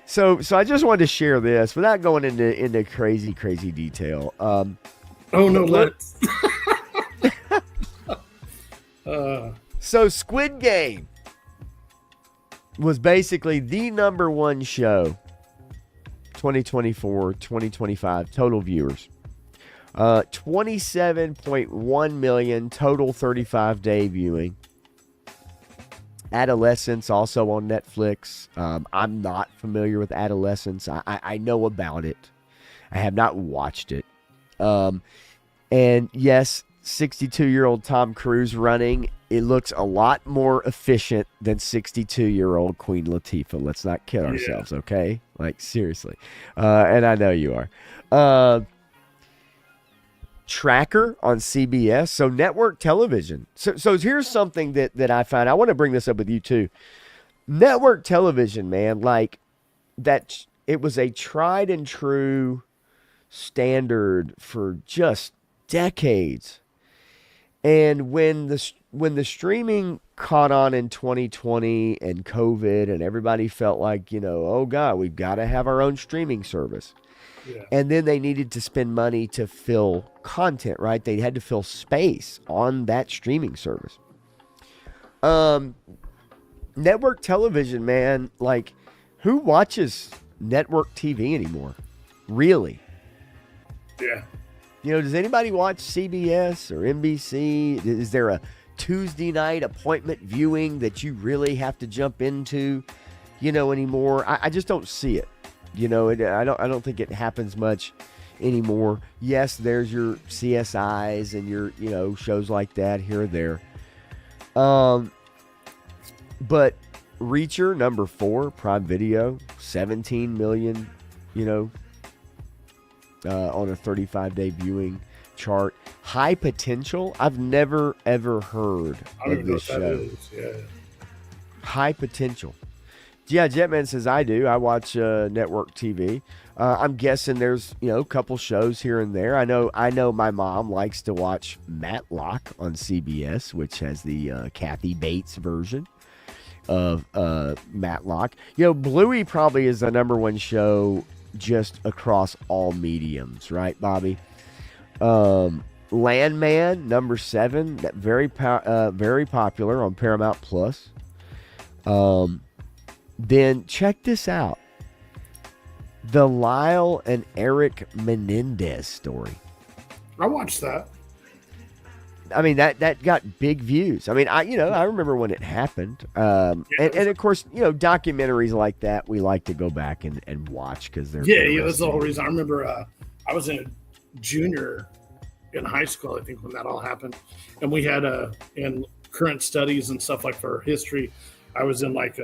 So I just wanted to share this without going into crazy detail. Oh, no, let's. So Squid Game was basically the number one show 2024, 2025 total viewers. 27.1 million total 35-day viewing. Adolescence also on Netflix. I'm not familiar with Adolescence. I know about it. I have not watched it. And yes, 62-year-old Tom Cruise running. It looks a lot more efficient than 62-year-old Queen Latifah. Let's not kid ourselves, okay? Like, seriously. And I know you are. Tracker on CBS. So network television. So here's something that I find. I want to bring this up with you too. Network television, man, like that. It was a tried and true standard for just decades. And when the streaming caught on in 2020 and COVID and everybody felt like, oh God, we've got to have our own streaming service. Yeah. And then they needed to spend money to fill content, right? They had to fill space on that streaming service. Network television, man, like who watches network TV anymore? Really? Yeah. Does anybody watch CBS or NBC? Is there a Tuesday night appointment viewing that you really have to jump into, anymore? I just don't see it. I don't think it happens much anymore. Yes, there's your CSIs and your, shows like that here or there. But Reacher, number 4, Prime Video, 17 million, on a 35-day viewing chart. High Potential, I've never, ever heard of this show. Yeah. High Potential. Yeah, Jetman says I do. I watch network TV. I'm guessing there's a couple shows here and there. I know my mom likes to watch Matlock on CBS, which has the Kathy Bates version of Matlock. Bluey probably is the number one show just across all mediums, right, Bobby? Landman, number 7, that very popular on Paramount Plus. Then check this out. The Lyle and Eric Menendez story. I watched that. I mean, that got big views. I mean, I remember when it happened. And of course, documentaries like that, we like to go back and watch because they're that's the whole reason. I remember I was in a junior in high school, I think, when that all happened. And we had in current studies and stuff like for history, I was in like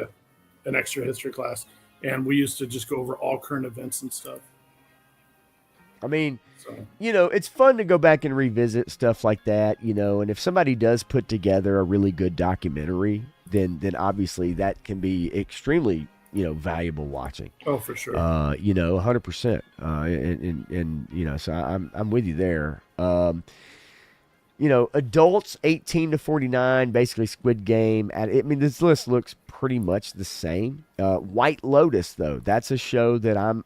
an extra history class, and we used to just go over all current events and stuff. I mean, it's fun to go back and revisit stuff like that, and if somebody does put together a really good documentary, then obviously that can be extremely valuable watching. Oh, for sure. 100%. And so I'm with you there. Adults 18 to 49, basically Squid Game. This list looks pretty much the same. White Lotus, though, that's a show that I'm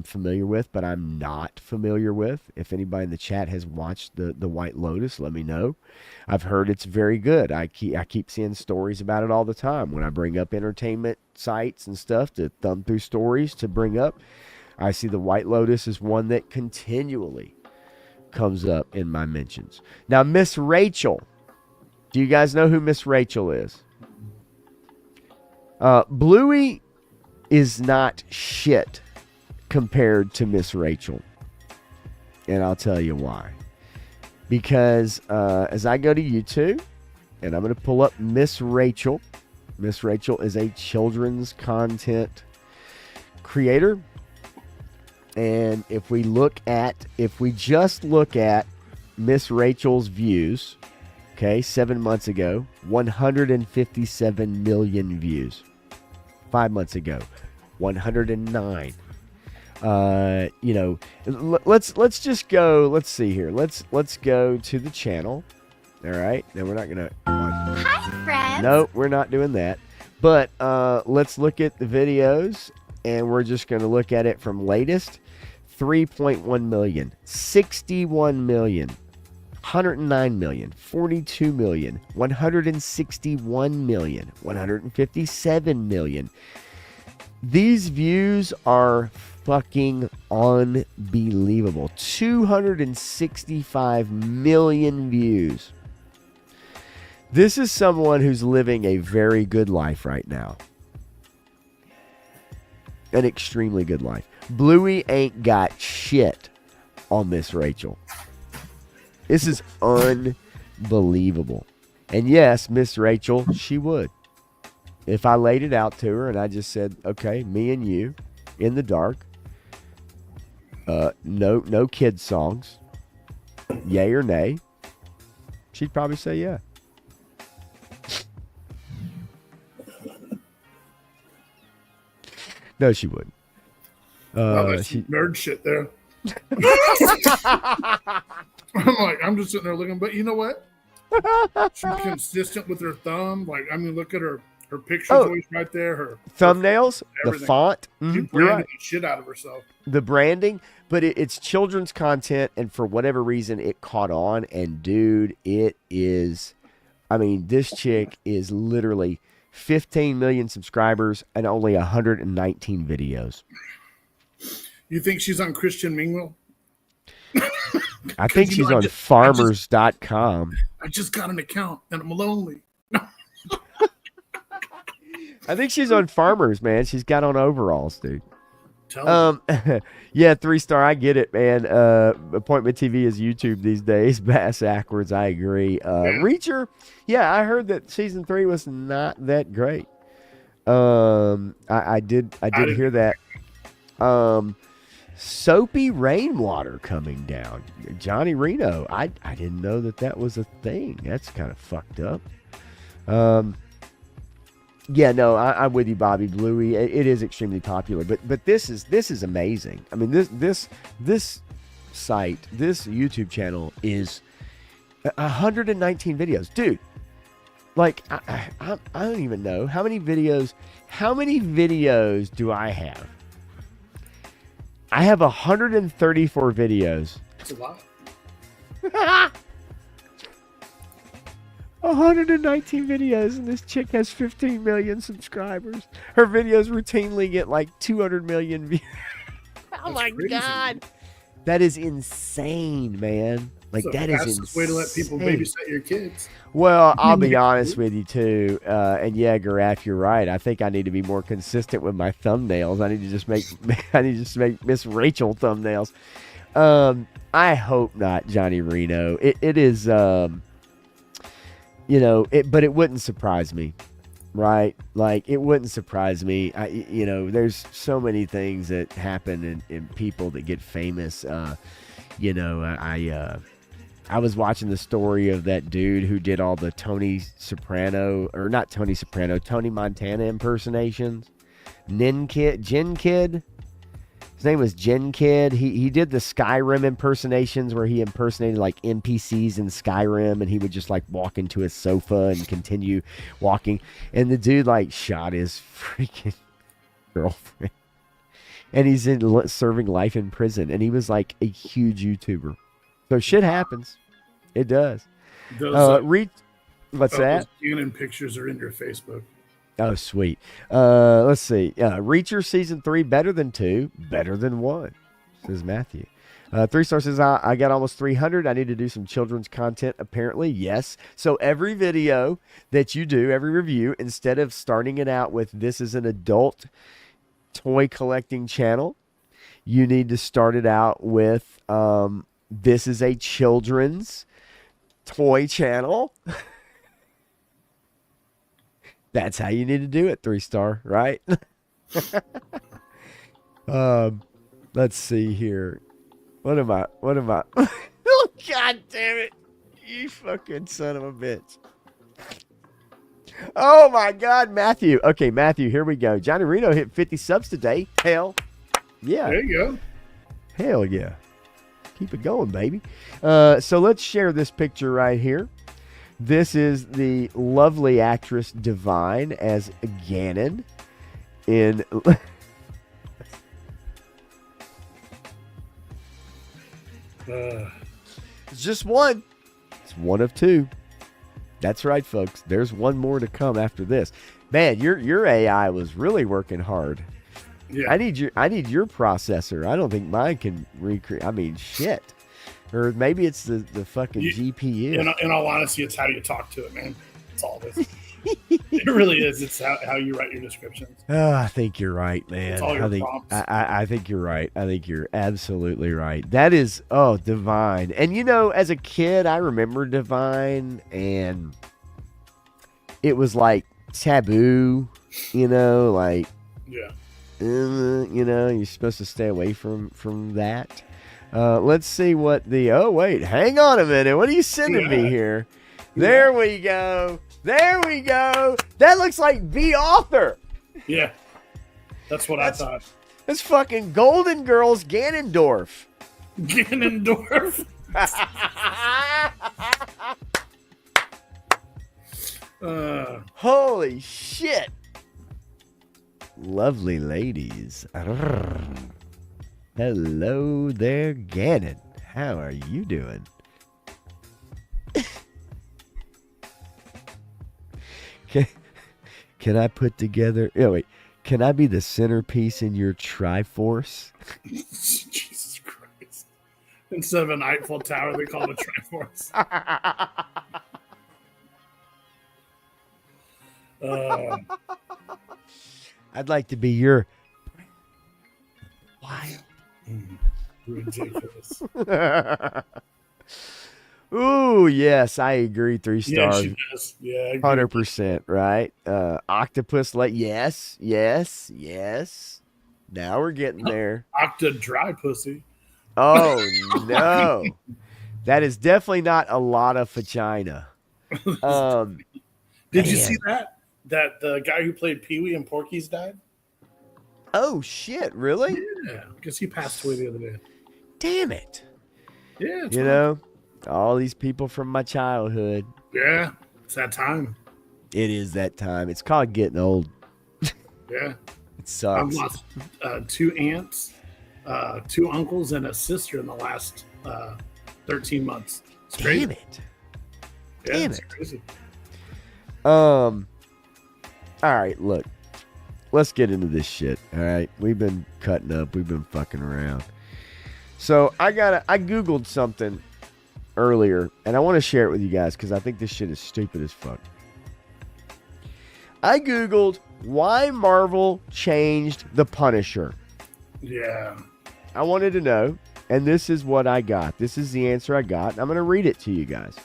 familiar with, but I'm not familiar with. If anybody in the chat has watched the White Lotus, let me know. I've heard it's very good. I keep seeing stories about it all the time. When I bring up entertainment sites and stuff to thumb through stories to bring up, I see the White Lotus is one that continually comes up in my mentions. Now, Miss Rachel. Do you guys know who Miss Rachel is? Bluey is not shit compared to Miss Rachel. And I'll tell you why. Because as I go to YouTube, and I'm going to pull up Miss Rachel. Miss Rachel is a children's content creator. And if we just look at Miss Rachel's views, okay, 7 months ago, 157 million views. 5 months ago, 109. Let's just go. Let's see here. Let's go to the channel. All right. Now we're not gonna. Hi, friends. No, we're not doing that. But let's look at the videos, and we're just gonna look at it from latest. 3.1 million, 61 million, 109 million, 42 million, 161 million, 157 million. These views are fucking unbelievable. 265 million views. This is someone who's living a very good life right now. An extremely good life. Bluey ain't got shit on Miss Rachel. This is unbelievable. And yes, Miss Rachel, she would. If I laid it out to her and I just said, okay, me and you in the dark, no kids songs, yay or nay, she'd probably say yeah. No, she wouldn't. That's nerd shit there. I'm just sitting there looking, but you know what? She's consistent with her thumb. Look at her picture's always right there. Her thumbnails, the font. She branded the shit out of herself. The branding, but it's children's content, and for whatever reason, it caught on. And dude, it is. This chick is literally 15 million subscribers and only 119 videos. You think she's on Christian Mingle? I think she's on farmers.com. I just got an account and I'm lonely. I think she's on Farmers, man. She's got on overalls, dude. Tell Yeah, 3-star. I get it, man. Appointment TV is YouTube these days. Bass backwards. I agree. Reacher. Yeah, I heard that season 3 was not that great. I did hear that. Soapy rainwater coming down. Johnny Reno. I didn't know that was a thing. That's kind of fucked up. Yeah, no, I'm with you, Bobby. Bluey. It is extremely popular, but this is amazing. This site, this YouTube channel is 119 videos, dude. I don't even know how many videos. How many videos do I have? I have 134 videos. That's a lot. 119 videos, and this chick has 15 million subscribers. Her videos routinely get like 200 million views. Oh my God. That is insane, man. That is insane. That's the way to let people babysit your kids. Well, I'll be honest with you too. And yeah, Garaf, you're right. I think I need to be more consistent with my thumbnails. I need to just make Miss Rachel thumbnails. I hope not, Johnny Reno. It is but it wouldn't surprise me, right? It wouldn't surprise me. There's so many things that happen in people that get famous. I was watching the story of that dude who did all the Tony Montana impersonations. Jin Kid. His name was Jin Kid. He did the Skyrim impersonations where he impersonated like NPCs in Skyrim, and he would just like walk into a sofa and continue walking. And the dude like shot his freaking girlfriend, and he's serving life in prison. And he was like a huge YouTuber. So shit happens. It does. What's that? Canon pictures are in your Facebook. Oh, sweet. Let's see. Reacher season 3, better than 2, better than 1, says Matthew. 3 stars says, I got almost 300. I need to do some children's content, apparently. Yes. So every video that you do, every review, instead of starting it out with this is an adult toy collecting channel, you need to start it out with this is a children's toy channel. That's how you need to do it, 3-star, right? Let's see here. What am I? Oh, God damn it. You fucking son of a bitch. Oh, my God, Matthew. Okay, Matthew, here we go. Johnny Reno hit 50 subs today. Hell yeah. There you go. Hell yeah. Keep it going, baby. So let's share this picture right here. This is the lovely actress Divine as Ganon in... It's just one. It's one of 2. That's right, folks. There's one more to come after this. Man, your AI was really working hard. Yeah. I need your processor. I don't think mine can recreate. I mean, shit. Or maybe it's the fucking GPU. In all honesty, it's how you talk to it, man. It's all this. It really is. It's how you write your descriptions. I think you're right, man. It's all your prompts. I think you're right. I think you're absolutely right. That is, Divine. And as a kid, I remember Divine, and it was like taboo, like, yeah. You're supposed to stay away from that. Let's see what wait, hang on a minute. What are you sending me here? There we go. There we go. That looks like B Author. Yeah. That's what I thought. That's fucking Golden Girls Ganondorf. Ganondorf. Holy shit. Lovely ladies. Hello there, Ganon. How are you doing? Can I put together... Oh, wait. Can I be the centerpiece in your Triforce? Jesus Christ. Instead of an Eiffel Tower, they call it a Triforce. I'd like to be your... Wild. Ridiculous. Ooh, yes, I agree. 3 stars. Yeah, she does. Yeah, 100%, right? Octopus, yes. Now we're getting there. Octa dry pussy. Oh, no. That is definitely not a lot of vagina. Did you see that? That the guy who played Pee-wee and Porky's died? Oh, shit, really? Yeah, because he passed away the other day. Damn it. Yeah, all these people from my childhood. Yeah, it's that time. It is that time. It's called getting old. Yeah. It sucks. I've lost 2 aunts, 2 uncles, and a sister in the last 13 months. It's crazy. Damn it. Yeah, Damn it's it. crazy. All right, look. Let's get into this shit. All right. We've been cutting up. We've been fucking around. So I Googled something earlier, and I want to share it with you guys because I think this shit is stupid as fuck. I Googled why Marvel changed the Punisher. Yeah. I wanted to know, and this is what I got. This is the answer I got, and I'm going to read it to you guys.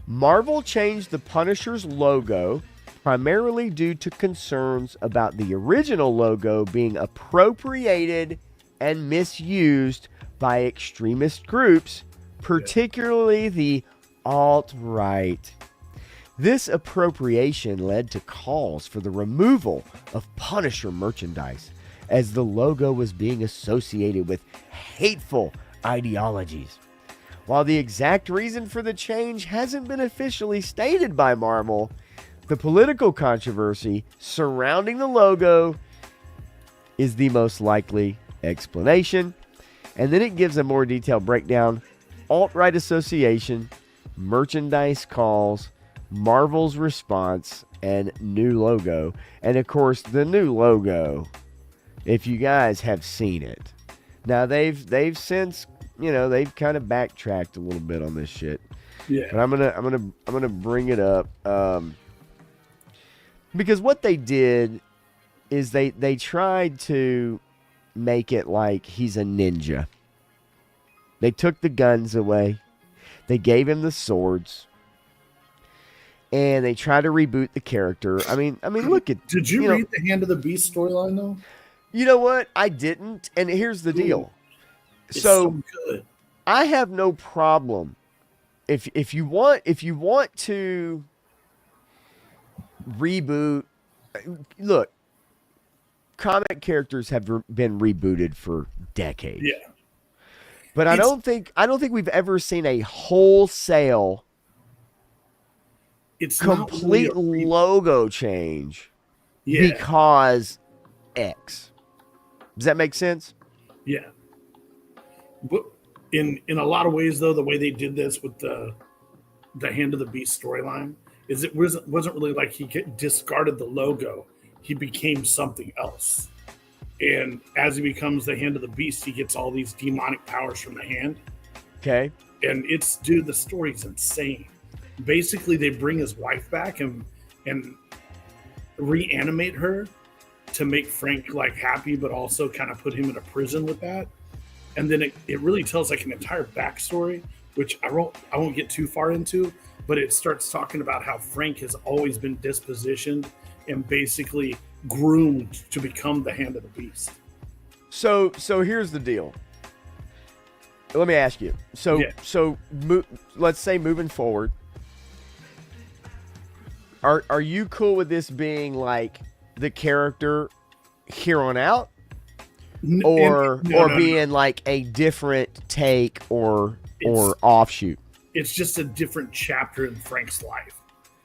Marvel changed the Punisher's logo primarily due to concerns about the original logo being appropriated and misused by extremist groups, particularly the alt-right. This appropriation led to calls for the removal of Punisher merchandise, as the logo was being associated with hateful ideologies. While the exact reason for the change hasn't been officially stated by Marvel, the political controversy surrounding the logo is the most likely explanation. And then it gives a more detailed breakdown: alt-right association, merchandise calls, Marvel's response, and new logo. And of course, the new logo, if you guys have seen it. Now they've since, they've kind of backtracked a little bit on this shit. Yeah. But I'm gonna bring it up because what they did is they tried to make it like he's a ninja. They took the guns away. They gave him the swords. And they tried to reboot the character. I mean, look at. Did you read the Hand of the Beast storyline though? You know what? I didn't. And here's the deal. It's So good. I have no problem if you want to reboot. Look, comic characters have been rebooted for decades. Yeah. But I don't think we've ever seen a wholesale complete logo change because X. Does that make sense? Yeah. But in a lot of ways, though, the way they did this with the Hand of the Beast storyline is it wasn't really like he discarded the logo. He became something else. And as he becomes the Hand of the Beast, he gets all these demonic powers from the hand. Okay. And the story's insane. Basically, they bring his wife back and reanimate her to make Frank like happy, but also kind of put him in a prison with that. And then it really tells like an entire backstory, which I won't get too far into, but it starts talking about how Frank has always been dispositioned and basically groomed to become the Hand of the Beast. So here's the deal. Let me ask you. Let's say moving forward, are you cool with this being like the character here on out, or being like a different take or offshoot? It's just a different chapter in Frank's life.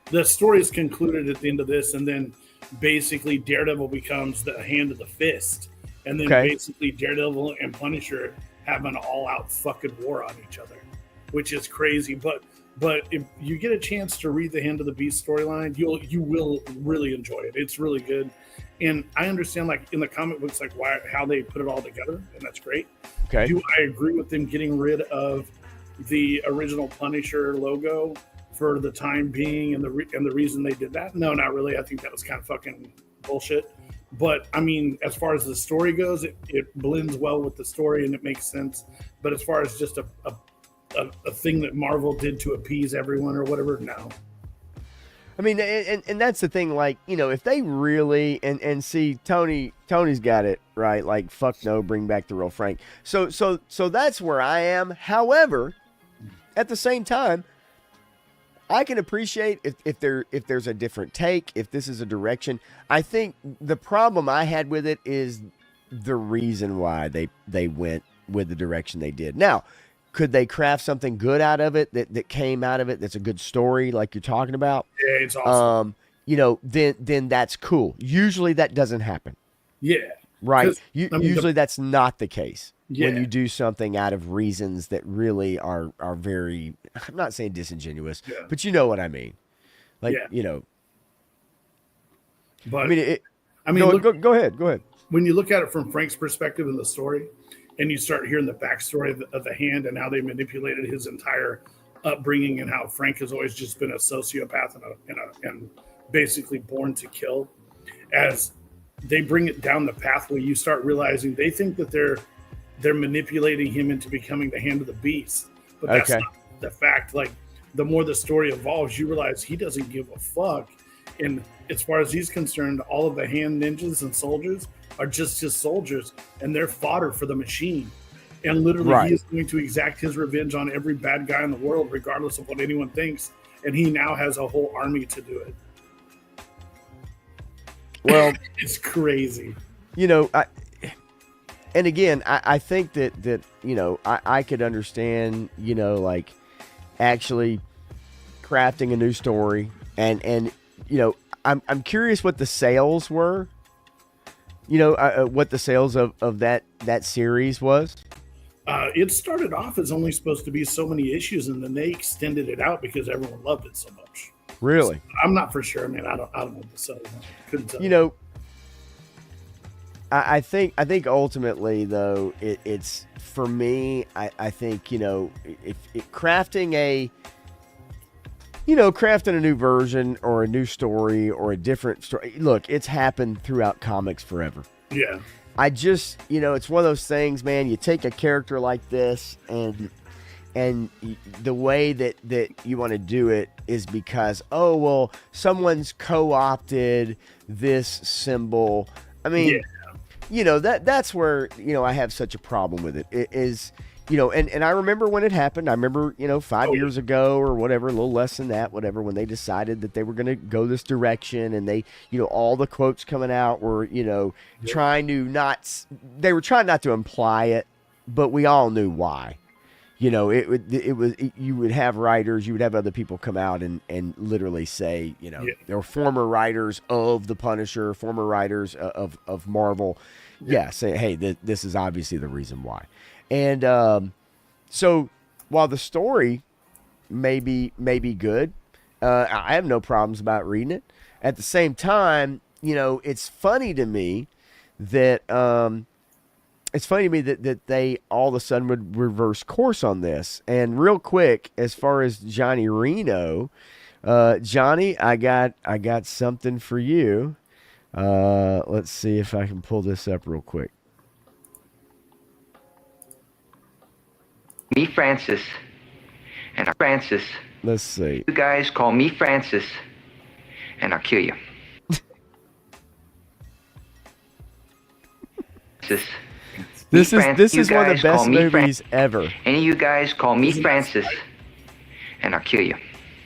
The story is concluded at the end of this, and then basically Daredevil becomes the Hand of the Fist, and then basically Daredevil and Punisher have an all-out fucking war on each other, which is crazy. But if you get a chance to read the Hand of the Beast storyline, you will really enjoy it. It's really good, and I understand like in the comic books like how they put it all together, and that's great. Okay. Do I agree with them getting rid of the original Punisher logo for the time being, and the reason they did that? No, not really. I think that was kind of fucking bullshit. But I mean, as far as the story goes, it blends well with the story and it makes sense. But as far as just a thing that Marvel did to appease everyone or whatever, no. I mean, and that's the thing. Like, if they really and see Tony's got it right. Like, fuck no, bring back the real Frank. So that's where I am. However, at the same time, I can appreciate if there's a different take, if this is a direction. I think the problem I had with it is the reason why they went with the direction they did. Now, could they craft something good out of it that came out of it that's a good story like you're talking about? Yeah, it's awesome. Then that's cool. Usually that doesn't happen. Yeah. Right. Usually that's not the case. Yeah. When you do something out of reasons that really are very, I'm not saying disingenuous, but you know what I mean. Like, But go ahead. When you look at it from Frank's perspective in the story, and you start hearing the backstory of the Hand and how they manipulated his entire upbringing, and how Frank has always just been a sociopath and basically born to kill, as they bring it down the pathway, you start realizing they think that they're manipulating him into becoming the Hand of the Beast. But that's not the fact. Like, the more the story evolves, you realize he doesn't give a fuck. And as far as he's concerned, all of the Hand ninjas and soldiers are just his soldiers, and they're fodder for the machine. And literally, he is going to exact his revenge on every bad guy in the world, regardless of what anyone thinks. and he now has a whole army to do it. Well, It's crazy. you know, and again, I think that you know, I could understand, you know, like actually crafting a new story, and you know, I'm curious what the sales were. You know, what the sales of that series was. It started off as only supposed to be so many issues, and then they extended it out because everyone loved it so much. Really? I'm not for sure. I mean, I don't know what to say. Couldn't tell. You know, I think ultimately though it's for me. I think, you know, if crafting a new version or a new story or a different story. Look, it's happened throughout comics forever. Yeah. I just, you know, it's one of those things, man. You take a character like this, and the way that you want to do it is because, oh, well, someone's co-opted this symbol. I mean, you know, that's where, you know, I have such a problem with it. It is, you know, and I remember when it happened. I remember, you know, 5 years ago or whatever, a little less than that, whatever, when they decided that they were going to go this direction, and they, you know, all the quotes coming out were, you know, trying not to imply it, but we all knew why. You know, you would have writers, you would have other people come out and literally say, you know, there were former writers of the Punisher, former writers of Marvel. Yeah, say, hey, this is obviously the reason why. And so while the story may be good, I have no problems about reading it. At the same time, you know, it's funny to me that they all of a sudden would reverse course on this. And real quick, as far as Johnny Reno, Johnny, I got something for you. Let's see if I can pull this up real quick. Me, Francis, and Francis. Let's see. You guys call me Francis, and I'll kill you. This is one of the best movies ever. Any of you guys call me Francis, and I'll kill you.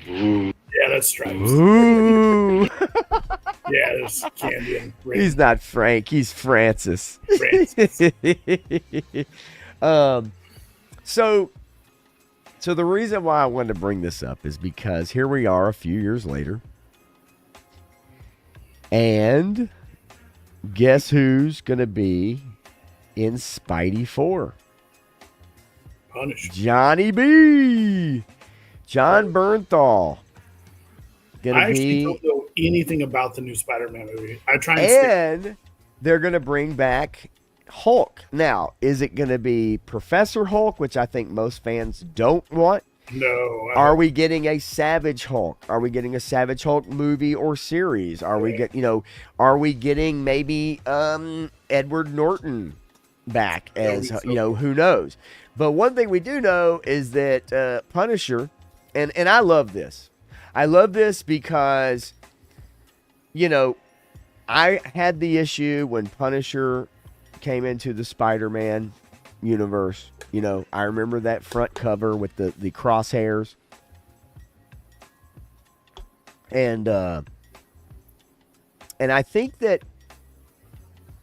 Ooh. Yeah, that's stripes. Ooh. Yeah, there's candy and rain. He's not Frank. He's Francis. So the reason why I wanted to bring this up is because here we are a few years later, and guess who's going to be in Spidey 4? Punished. Johnny B. John Bernthal. I actually don't know anything about the new Spider-Man movie. I try and they're going to bring back Hulk. Now, is it going to be Professor Hulk, which I think most fans don't want? No. Are we getting a Savage Hulk? Are we getting a Savage Hulk movie or series? Are we getting maybe Edward Norton back as, you know, who knows? But one thing we do know is that Punisher, and I love this. I love this because, you know, I had the issue when Punisher came into the Spider-Man universe. You know, I remember that front cover with the crosshairs. And I think that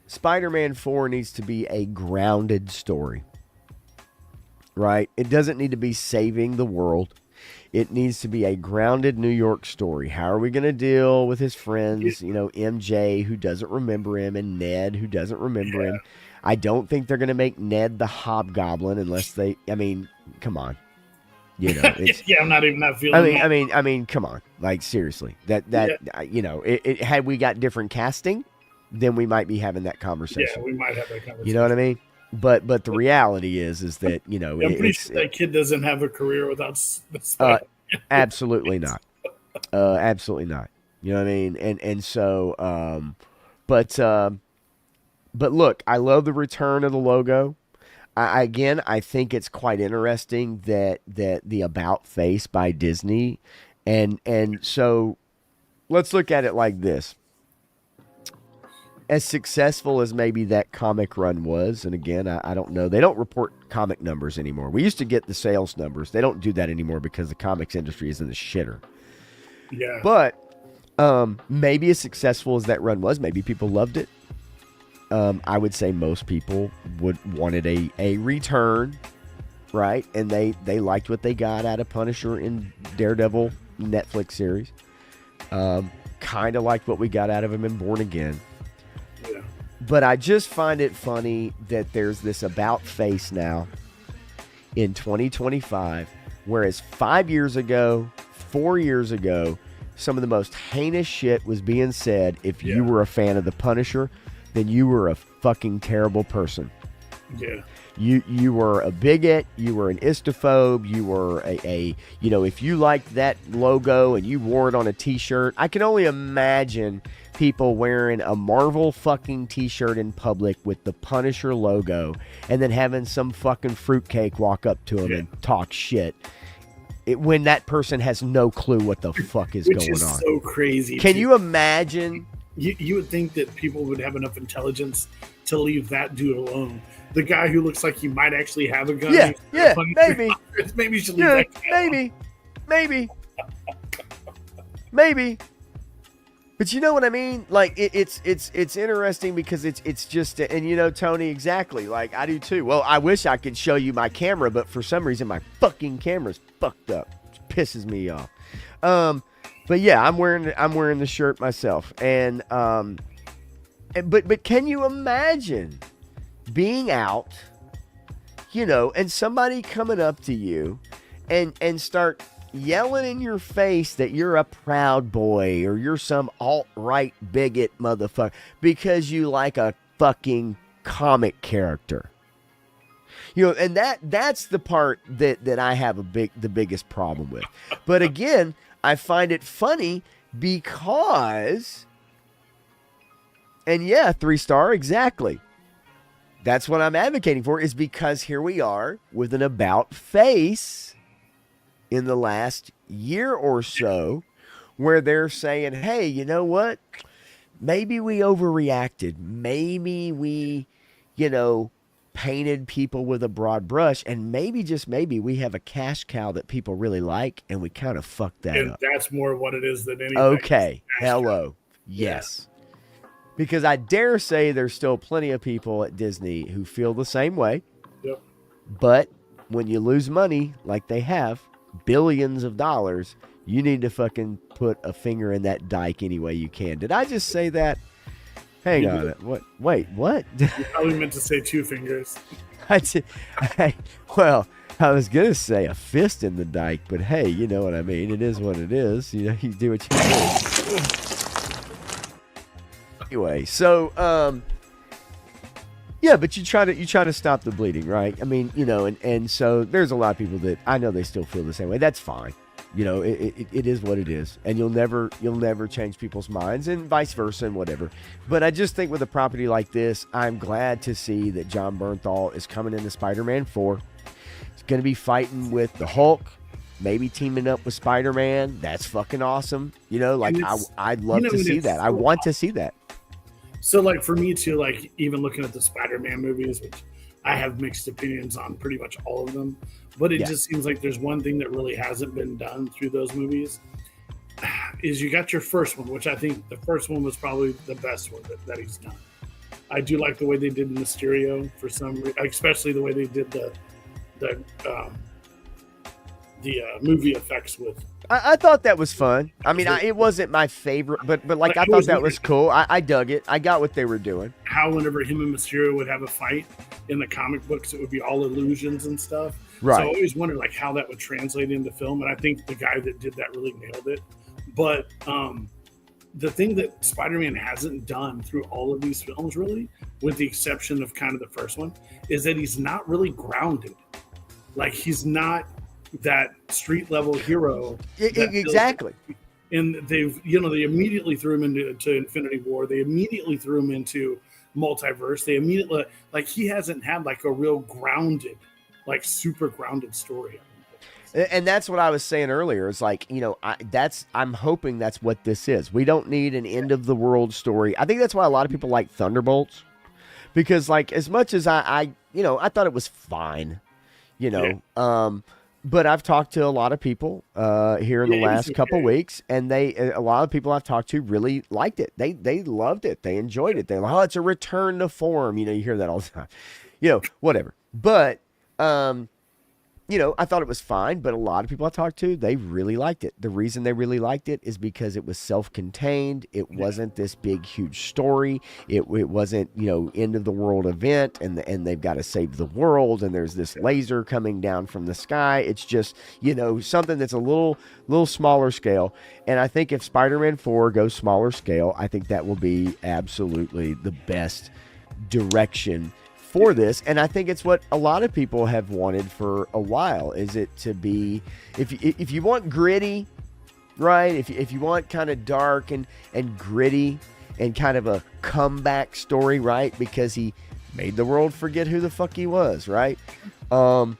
Spider-Man 4 needs to be a grounded story. Right? It doesn't need to be saving the world. It needs to be a grounded New York story. How are we going to deal with his friends, you know, MJ, who doesn't remember him, and Ned, who doesn't remember him? I don't think they're going to make Ned the Hobgoblin unless they, I mean, come on. You know, it's, I'm not feeling I mean, come on. Like, seriously. You know, had we got different casting, then we might be having that conversation. Yeah, we might have that conversation. You know what I mean? But the reality is that, you know, I'm pretty sure that kid doesn't have a career without absolutely not. Absolutely not. You know what I mean? And so but look, I love the return of the logo. I think it's quite interesting that the about face by Disney, and so let's look at it like this. As successful as maybe that comic run was, and again, I don't know. They don't report comic numbers anymore. We used to get the sales numbers. They don't do that anymore because the comics industry is in the shitter. Yeah. But maybe as successful as that run was, maybe people loved it. I would say most people wanted a return, right? And they liked what they got out of Punisher and Daredevil Netflix series. Kind of liked what we got out of him in Born Again. Yeah. But I just find it funny that there's this about face now in 2025, whereas 5 years ago, 4 years ago, some of the most heinous shit was being said. If you were a fan of the Punisher, then you were a fucking terrible person. Yeah. You were a bigot, you were an istophobe, you were a if you liked that logo and you wore it on a t-shirt. I can only imagine people wearing a Marvel fucking t-shirt in public with the Punisher logo and then having some fucking fruitcake walk up to them and talk shit. When that person has no clue what the fuck is going on. So crazy. Can you imagine? You would think that people would have enough intelligence to leave that dude alone. The guy who looks like he might actually have a gun. Yeah, maybe. Maybe you should leave that guy alone. Maybe. But you know what I mean? Like it's interesting because it's just, and Tony, exactly. Like I do too. Well, I wish I could show you my camera, but for some reason my fucking camera's fucked up. It pisses me off. But yeah, I'm wearing the shirt myself, and but can you imagine being out, and somebody coming up to you, and start yelling in your face that you're a Proud Boy or you're some alt-right bigot motherfucker because you like a fucking comic character. And that's the part that I have the biggest problem with. But again, I find it funny because, and 3-star, exactly. That's what I'm advocating for, is because here we are with an about face in the last year or so where they're saying, hey, you know what? Maybe we overreacted. Maybe we, painted people with a broad brush, and maybe, just maybe, we have a cash cow that people really like, and we kind of fucked that up. That's more what it is than anything. Okay. Hello. Yes. Because I dare say there's still plenty of people at Disney who feel the same way. Yep. But when you lose money like they have, billions of dollars, you need to fucking put a finger in that dike any way you can. Did I just say that? Hang on. What? Wait, what? You probably meant to say 2 fingers. I was going to say a fist in the dike, but hey, you know what I mean. It is what it is. You do what you do. Anyway, so, but you try to stop the bleeding, right? I mean, and so there's a lot of people that I know they still feel the same way. That's fine. It is what it is, and you'll never change people's minds, and vice versa, and whatever. But I just think with a property like this, I'm glad to see that John Bernthal is coming into Spider-Man 4. He's going to be fighting with the Hulk, maybe teaming up with Spider-Man. That's fucking awesome. I'd love to see that. I want to see that. So, like, for me too, like, even looking at the Spider-Man movies, which I have mixed opinions on pretty much all of them, but it just seems like there's one thing that really hasn't been done through those movies, is you got your first one, which I think the first one was probably the best one that he's done. I do like the way they did Mysterio for some reason, especially the way they did the movie effects with. I thought that was fun. I mean, it wasn't my favorite, but I thought that was cool. I dug it. I got what they were doing. How whenever him and Mysterio would have a fight in the comic books, it would be all illusions and stuff. Right. So I always wondered like how that would translate into film, and I think the guy that did that really nailed it. But the thing that Spider-Man hasn't done through all of these films, really, with the exception of kind of the first one, is that he's not really grounded. Like, he's not that street level hero. Exactly. And they immediately threw him into Infinity War. They immediately threw him into Multiverse. They immediately, like, he hasn't had like a real grounded, like super grounded story. And that's what I was saying earlier. It's like, I'm hoping that's what this is. We don't need an end of the world story. I think that's why a lot of people like Thunderbolts, because like, as much as I thought it was fine, But I've talked to a lot of people here in the Yeah, it was last couple okay. weeks, and a lot of people I've talked to really liked it. They loved it. They enjoyed it. They're like, oh, it's a return to form. You hear that all the time. Whatever. But um, I thought it was fine, but a lot of people I talked to, they really liked it. The reason they really liked it is because it was self-contained. It wasn't this big, huge story. It wasn't, end of the world event, and they've got to save the world, and there's this laser coming down from the sky. It's just, something that's a little smaller scale. And I think if Spider-Man 4 goes smaller scale, I think that will be absolutely the best direction for this. And I think it's what a lot of people have wanted for a while, is it to be, if you want gritty, right, if you want kind of dark and gritty and kind of a comeback story, right, because he made the world forget who the fuck he was, right, you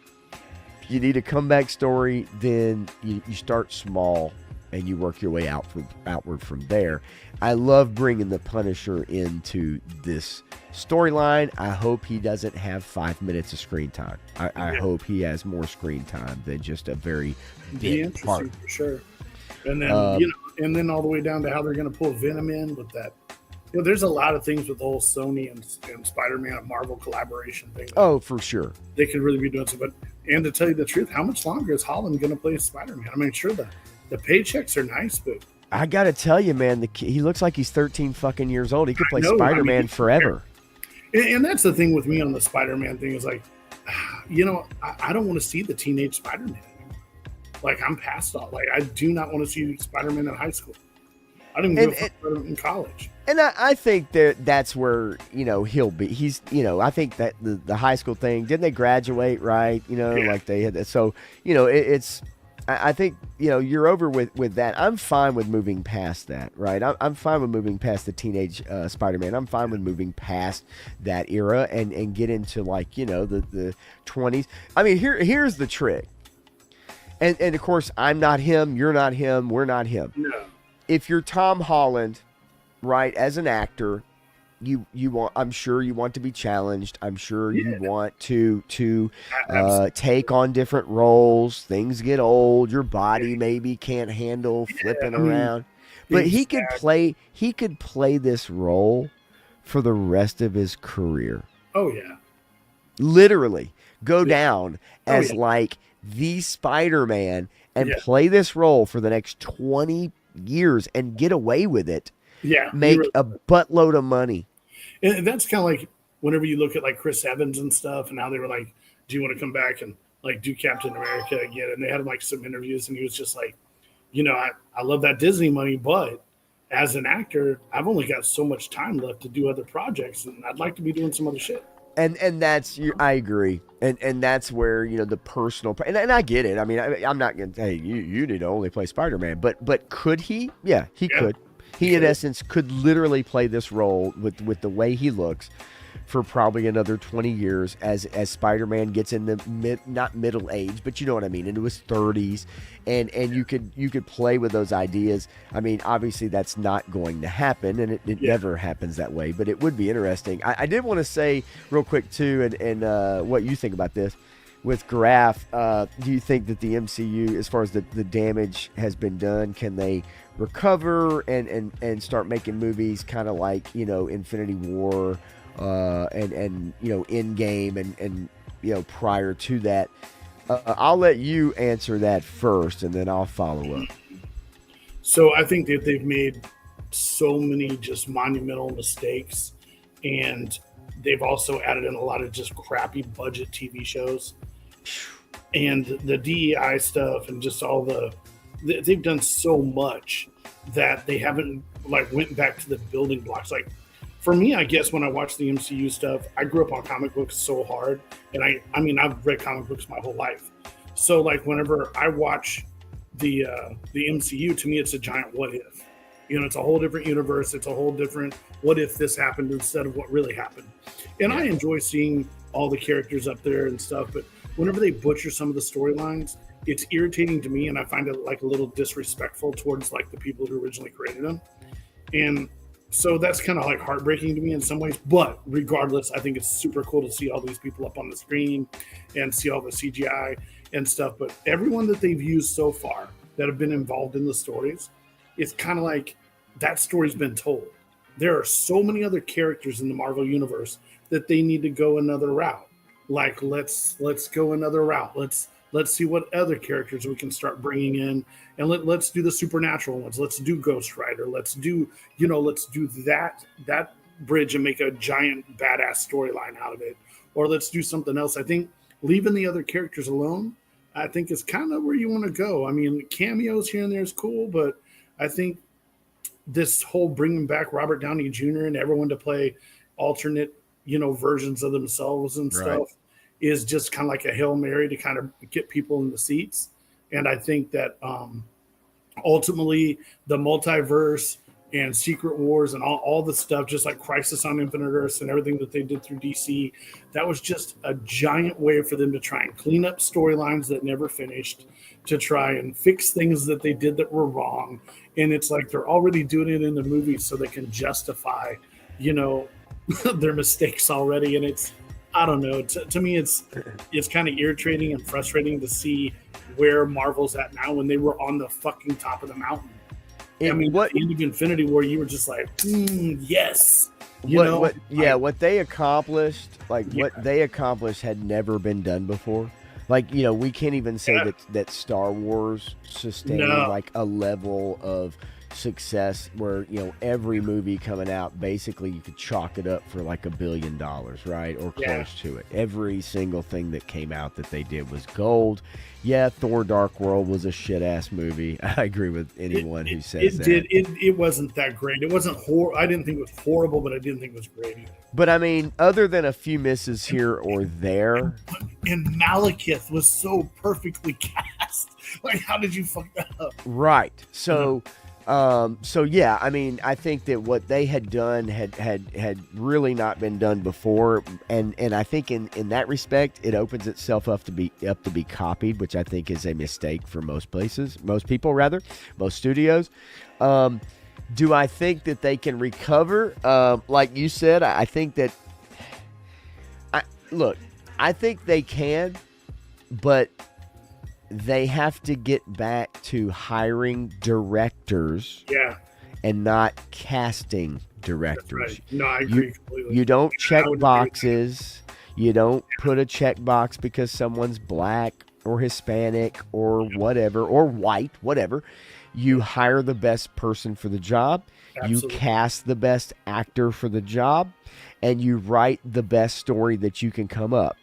need a comeback story, then you start small and you work your way outward from there. I love bringing the Punisher into this storyline. I hope he doesn't have 5 minutes of screen time. I hope he has more screen time than just a very big part. For sure. And then and then all the way down to how they're going to pull Venom in with that. There's a lot of things with the whole Sony and Spider-Man and Marvel collaboration thing. Oh, for sure. They could really be doing some. And to tell you the truth, how much longer is Holland going to play Spider-Man? I mean, sure, the paychecks are nice, but I got to tell you, man, he looks like he's 13 fucking years old. He could play Spider-Man forever. And that's the thing with me on the Spider-Man thing is like, I don't want to see the teenage Spider-Man anymore. Like, I'm past all. Like, I do not want to see Spider-Man in high school. I don't even go for in college. And I think that's where, he'll be. He's, I think that the high school thing, didn't they graduate, right? Like they had that. So, it's, I think, you're over with that. I'm fine with moving past that, right? I'm fine with moving past the teenage Spider-Man. I'm fine with moving past that era and get into, like, the 20s. I mean, here's the trick. And of course, I'm not him, you're not him, we're not him. No. If you're Tom Holland, right, as an actor, you want, I'm sure you want to be challenged. I'm sure you want to take on different roles. Things get old. Your body maybe can't handle flipping around. But he could play this role for the rest of his career. Oh yeah. Literally go down as like the Spider-Man and play this role for the next 20 years and get away with it. Yeah. Make a buttload of money. And that's kind of like whenever you look at like Chris Evans and stuff, and how they were like, do you want to come back and like do Captain America again? And they had like some interviews, and he was just like, I love that Disney money, but as an actor, I've only got so much time left to do other projects, and I'd like to be doing some other shit. And that's, I agree. And that's where, the personal, and I get it. I mean, I'm not going to, hey, you need to only play Spider-Man, but could he? Yeah, he could. He, in essence, could literally play this role with the way he looks for probably another 20 years as Spider-Man gets in the not middle age, but you know what I mean, into his 30s, and you could play with those ideas. I mean, obviously that's not going to happen, and it never happens that way, but it would be interesting. I did want to say real quick too, and what you think about this. With Graf, do you think that the MCU, as far as the damage has been done, can they recover and start making movies kind of like, Infinity War and Endgame and prior to that? I'll let you answer that first, and then I'll follow up. So I think that they've made so many just monumental mistakes, and they've also added in a lot of just crappy budget TV shows. And the DEI stuff and just all they've done so much that they haven't like went back to the building blocks. Like for me, I guess when I watch the MCU stuff, I grew up on comic books so hard, and I mean I've read comic books my whole life. So like whenever I watch the MCU, to me it's a giant what if. It's a whole different universe. It's a whole different what if this happened instead of what really happened. And I enjoy seeing all the characters up there and stuff, but whenever they butcher some of the storylines, it's irritating to me, and I find it like a little disrespectful towards like the people who originally created them. And So that's kind of like heartbreaking to me in some ways. But regardless, I think it's super cool to see all these people up on the screen and see all the CGI and stuff. But everyone that they've used so far that have been involved in the stories, it's kind of like that story's been told. There are so many other characters in the Marvel universe that they need to go another route. Like let's go another route. Let's see what other characters we can start bringing in, and let's do the supernatural ones. Let's do Ghost Rider. Let's do that bridge and make a giant badass storyline out of it. Or let's do something else. I think leaving the other characters alone, I think is kind of where you want to go. I mean, cameos here and there is cool, but I think this whole bringing back Robert Downey Jr. and everyone to play alternate, versions of themselves and stuff is just kind of like a Hail Mary to kind of get people in the seats. And I think that ultimately the multiverse and Secret Wars and all the stuff, just like Crisis on Infinite Earths and everything that they did through DC, that was just a giant way for them to try and clean up storylines that never finished, to try and fix things that they did that were wrong. And it's like they're already doing it in the movies so they can justify, their mistakes already. And it's, I don't know, to me, it's kind of irritating and frustrating to see where Marvel's at now when they were on the fucking top of the mountain. I mean, what the end of Infinity War, you were just like, yes. What they accomplished, what they accomplished had never been done before. Like, we can't even say that Star Wars sustained like a level of success where, every movie coming out, basically you could chalk it up for like $1 billion, right? Or close to it. Every single thing that came out that they did was gold. Yeah, Thor Dark World was a shit-ass movie. I agree with anyone who says that. It wasn't that great. It wasn't I didn't think it was horrible, but I didn't think it was great either. But I mean, other than a few misses here or there. And Malekith was so perfectly cast. Like, how did you fuck that up? Right. So yeah, I mean, I think that what they had done had really not been done before, and I think in that respect, it opens itself up to be copied, which I think is a mistake for most people, most studios. Do I think that they can recover? Like you said, I think that. I think they can, but they have to get back to hiring directors and not casting directors. That's right. No, I agree completely. You don't check boxes. You don't put a check box because someone's black or Hispanic or whatever, or white, whatever. You hire the best person for the job. Absolutely. You cast the best actor for the job, and you write the best story that you can come up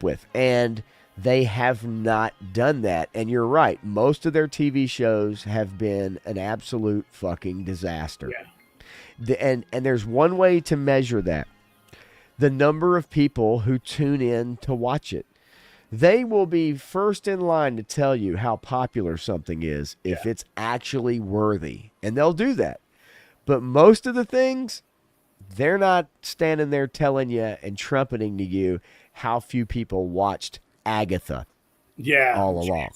with. And they have not done that. And you're right. Most of their TV shows have been an absolute fucking disaster. Yeah. And there's one way to measure that. The number of people who tune in to watch it. They will be first in line to tell you how popular something is if it's actually worthy. And they'll do that. But most of the things, they're not standing there telling you and trumpeting to you how few people watched Agatha all along.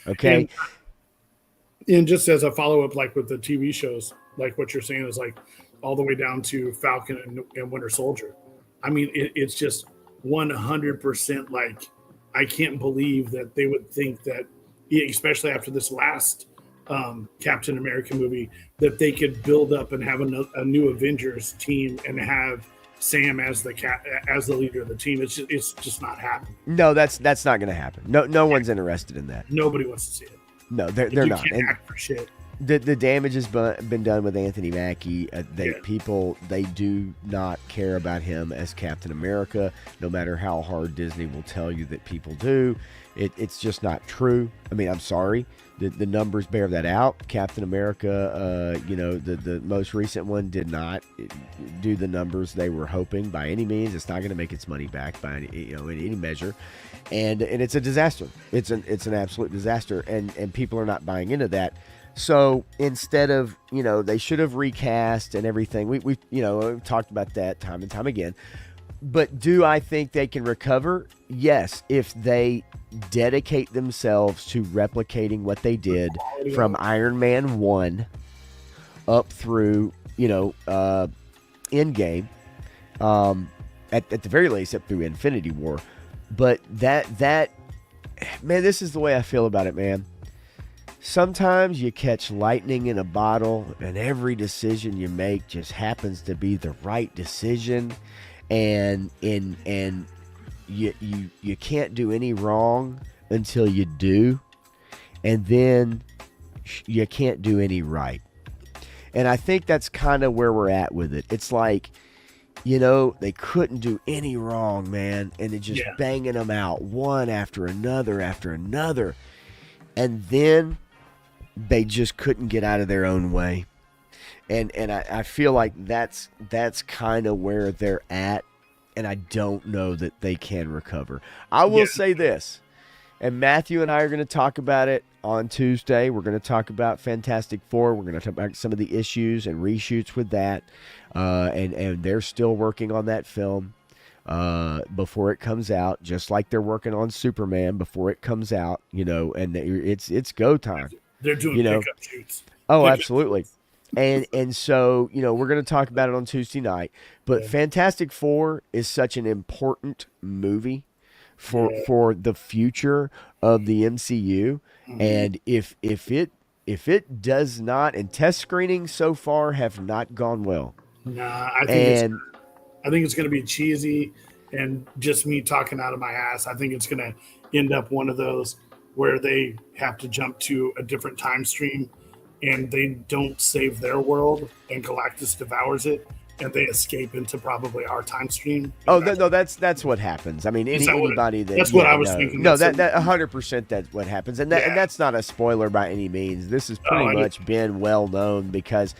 Okay? And just as a follow-up, like with the TV shows, like what you're saying is like all the way down to Falcon and Winter Soldier. I mean, it's just 100% like, I can't believe that they would think that, especially after this last Captain America movie, that they could build up and have a new Avengers team and have Sam as the leader of the team. It's just not happening. No, that's not going to happen. No one's interested in that. Nobody wants to see it. No, they're not. Can't act for shit. The damage has been done with Anthony Mackie. People, they do not care about him as Captain America, no matter how hard Disney will tell you that people do. It's just not true. I mean, I'm sorry. The numbers bear that out. Captain America, the most recent one did not do the numbers they were hoping by any means. It's not going to make its money back by any measure, and it's a disaster. It's an absolute disaster, and people are not buying into that. So instead of, they should have recast and everything. We've talked about that time and time again. But do I think they can recover? Yes, if they dedicate themselves to replicating what they did from Iron Man 1 up through, Endgame, at the very least, up through Infinity War. But that man, this is the way I feel about it, man. Sometimes you catch lightning in a bottle, and every decision you make just happens to be the right decision, and you can't do any wrong until you do, and then you can't do any right. And I think that's kind of where we're at with it. It's like, they couldn't do any wrong, man, and they're just banging them out one after another after another, and then they just couldn't get out of their own way. And I feel like that's kind of where they're at, and I don't know that they can recover. I will say this, and Matthew and I are going to talk about it on Tuesday. We're going to talk about Fantastic Four. We're going to talk about some of the issues and reshoots with that, and they're still working on that film before it comes out, just like they're working on Superman before it comes out, and it's go time. They're doing pickup shoots. Oh, absolutely. And so, we're going to talk about it on Tuesday night. But Fantastic Four is such an important movie for the future of the MCU. Mm-hmm. And if it does not, and test screenings so far have not gone well. Nah, I think it's going to be cheesy, and just me talking out of my ass. I think it's going to end up one of those where they have to jump to a different time stream, and they don't save their world, and Galactus devours it, and they escape into probably our time stream. Oh, no, that's what happens. I mean, anybody that... That's what I was thinking. No, that 100% that's what happens. And that's not a spoiler by any means. This has pretty much been well known because,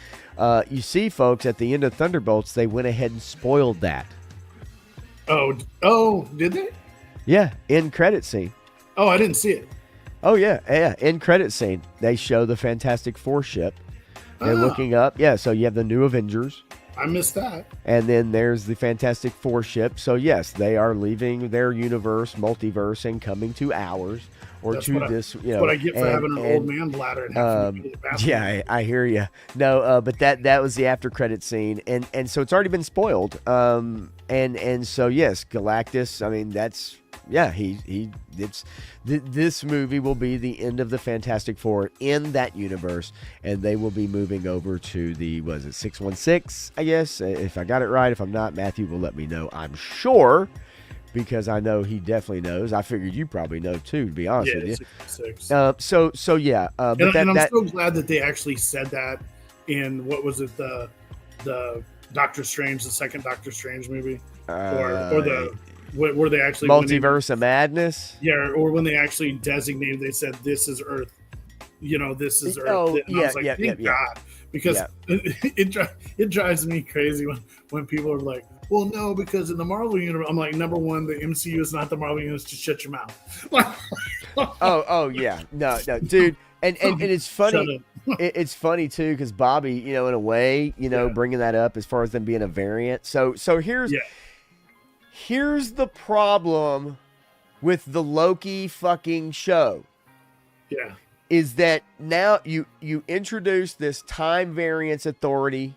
you see, folks, at the end of Thunderbolts, they went ahead and spoiled that. Oh, did they? Yeah, end credit scene. Oh, I didn't see it. Oh, yeah. End credit scene. They show the Fantastic Four ship. They're looking up. Yeah, so you have the new Avengers. I missed that. And then there's the Fantastic Four ship. So, yes, they are leaving their universe, multiverse, and coming to ours. Or that's to this, That's what I get for having an old man bladder and having to go to the bathroom. Yeah, I hear you. No, but that was the after credit scene, and so it's already been spoiled. And so yes, Galactus. I mean, that's this movie will be the end of the Fantastic Four in that universe, and they will be moving over to the 616, I guess, if I got it right. If I'm not, Matthew will let me know, I'm sure, because I know he definitely knows. I figured you probably know too, to be honest with you. 616. So yeah. But I'm so glad that they actually said that in, what was it, the Doctor Strange, the second Doctor Strange movie, or the where they actually Multiverse of Madness. Yeah, or when they actually designated, they said this is Earth. This is Earth. Oh, and I was like, thank God, because it drives me crazy when people are like, well, no, because in the Marvel universe, I'm like, number one, the MCU is not the Marvel universe. Just shut your mouth. oh yeah, no, dude, and it's funny. It's funny too, because Bobby, in a way, bringing that up as far as them being a variant. So here's the problem with the Loki fucking show. Yeah, is that now you introduce this time variance authority.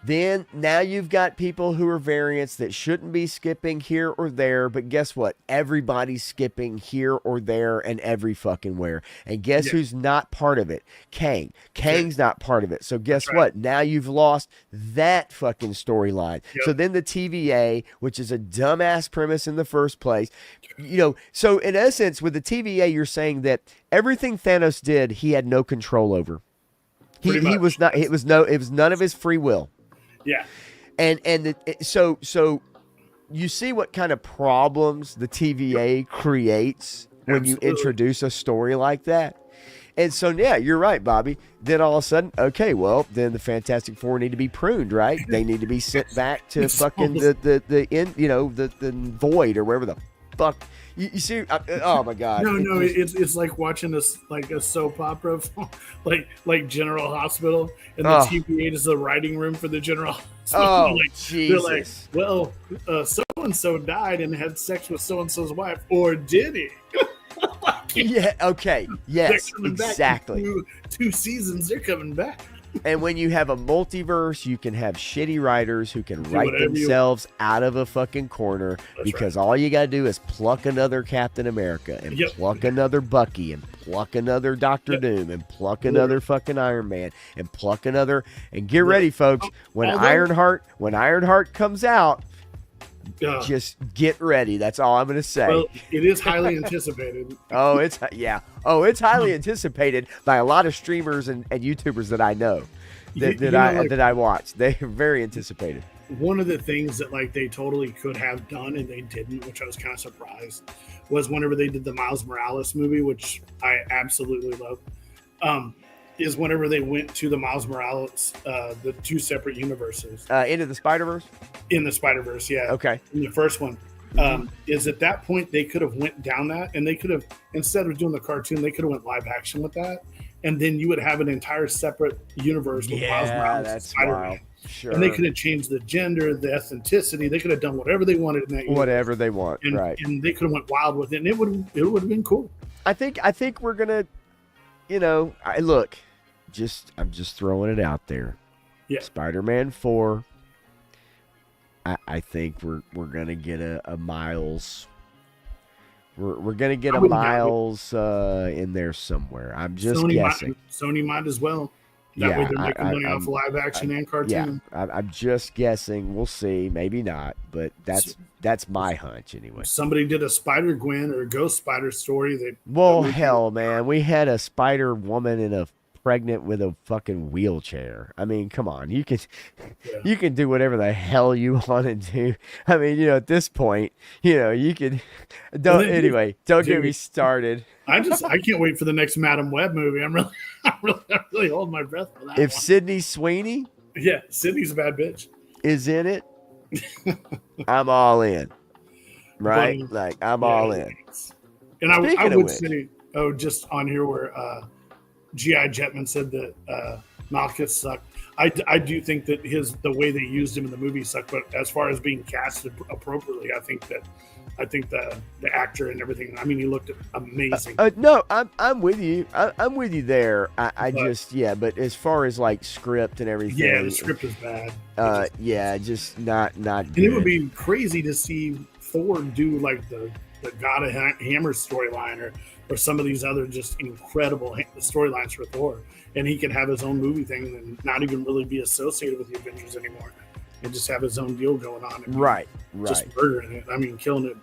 Then now you've got people who are variants that shouldn't be skipping here or there, but guess what? Everybody's skipping here or there and every fucking where. And guess who's not part of it? Kang. Kang's not part of it. So guess what? Now you've lost that fucking storyline. Yep. So then the TVA, which is a dumbass premise in the first place, so in essence with the TVA, you're saying that everything Thanos did, he had no control over. He was not. It was none of his free will. Yeah, so you see what kind of problems the TVA creates when you introduce a story like that. And so, yeah, you're right, Bobby. Then all of a sudden, okay, well, then the Fantastic Four need to be pruned, right? They need to be sent back to fucking the void or wherever the fuck. You see, oh my God! No, it's like watching a soap opera, like General Hospital, and the TVA is the writing room for the General Hospital. Oh, Jesus! They're like, well, so and so died and had sex with so and so's wife, or did he? Yeah. Okay. Yes. Exactly. Two seasons, they're coming back. And when you have a multiverse, you can have shitty writers who can write whatever you themselves out of a fucking corner because all you got to do is pluck another Captain America and pluck another Bucky and pluck another Doctor Doom and pluck another fucking Iron Man and pluck another. And get ready, folks. When Ironheart comes out, just get ready. That's all I'm going to say. Well, it is highly anticipated. It's highly anticipated by a lot of streamers and YouTubers that I know that I watch. They're very anticipated. One of the things that like they totally could have done and they didn't, which I was kind of surprised, was whenever they did the Miles Morales movie, which I absolutely love. Is whenever they went to the Miles Morales, the two separate universes. Into the Spider-Verse? In the Spider-Verse, yeah. Okay. In the first one. Is at that point they could have went down that and they could have, instead of doing the cartoon, they could have went live action with that. And then you would have an entire separate universe with Miles Morales and Spider-Man. Sure. And they could have changed the gender, the ethnicity. They could have done whatever they wanted in that universe. Whatever they want, right. And they could have went wild with it, and it would have been cool. I think we're going to, I'm just throwing it out there. Yeah. Spider-Man 4. I think we're gonna get a Miles. We're gonna get a Miles in there somewhere. I'm just guessing. Sony might as well. That way they're making money off live action and cartoon. Yeah, I'm just guessing. We'll see. Maybe not, but that's my hunch anyway. Somebody did a Spider-Gwen or a Ghost Spider story. Hell, man, we had a Spider Woman pregnant with a fucking wheelchair. I mean, come on, you can do whatever the hell you want to do. I mean, at this point, you can don't get me started. I can't wait for the next Madam Web movie. I'm really holding my breath for that. If Sydney Sweeney, Sydney's a bad bitch, is in it, I'm all in. Right? I'm all in. And I would say, just on here where G.I. Jetman said that Malkus sucked. I do think that the way they used him in the movie sucked, but as far as being casted appropriately, I think the actor and everything. I mean, he looked amazing. No, I'm with you. I'm with you there. But as far as like script and everything, the script is bad. Just not good. And it would be crazy to see Thor do like the God of Hammer storyline or some of these other just incredible storylines for Thor, and he can have his own movie thing and not even really be associated with the Avengers anymore, and just have his own deal going on. And right. Just murdering it. I mean, killing it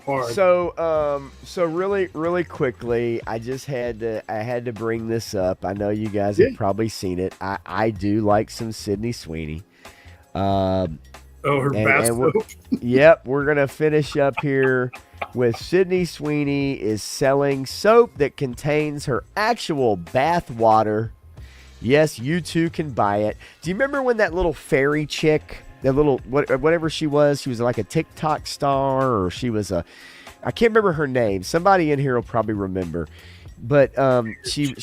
hard. So really quickly, I had to bring this up. I know you guys have probably seen it. I do like some Sydney Sweeney. Her bath soap. Yep, we're gonna finish up here with Sydney Sweeney is selling soap that contains her actual bath water. Yes, you too can buy it. Do you remember when that little fairy chick, that little whatever she was like a TikTok star, or she was I can't remember her name. Somebody in here will probably remember. But she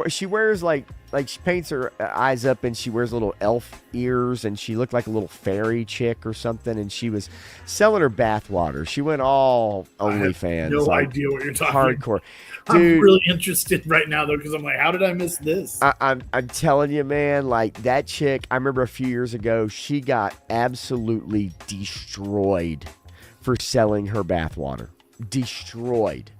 wears like she paints her eyes up and she wears little elf ears and she looked like a little fairy chick or something, and she was selling her bath water. She went all OnlyFans. No idea what you're talking hardcore. Dude, I'm really interested right now though, because I'm like, how did I miss this? I'm telling you, man, like that chick, I remember a few years ago, she got absolutely destroyed for selling her bath water. Destroyed.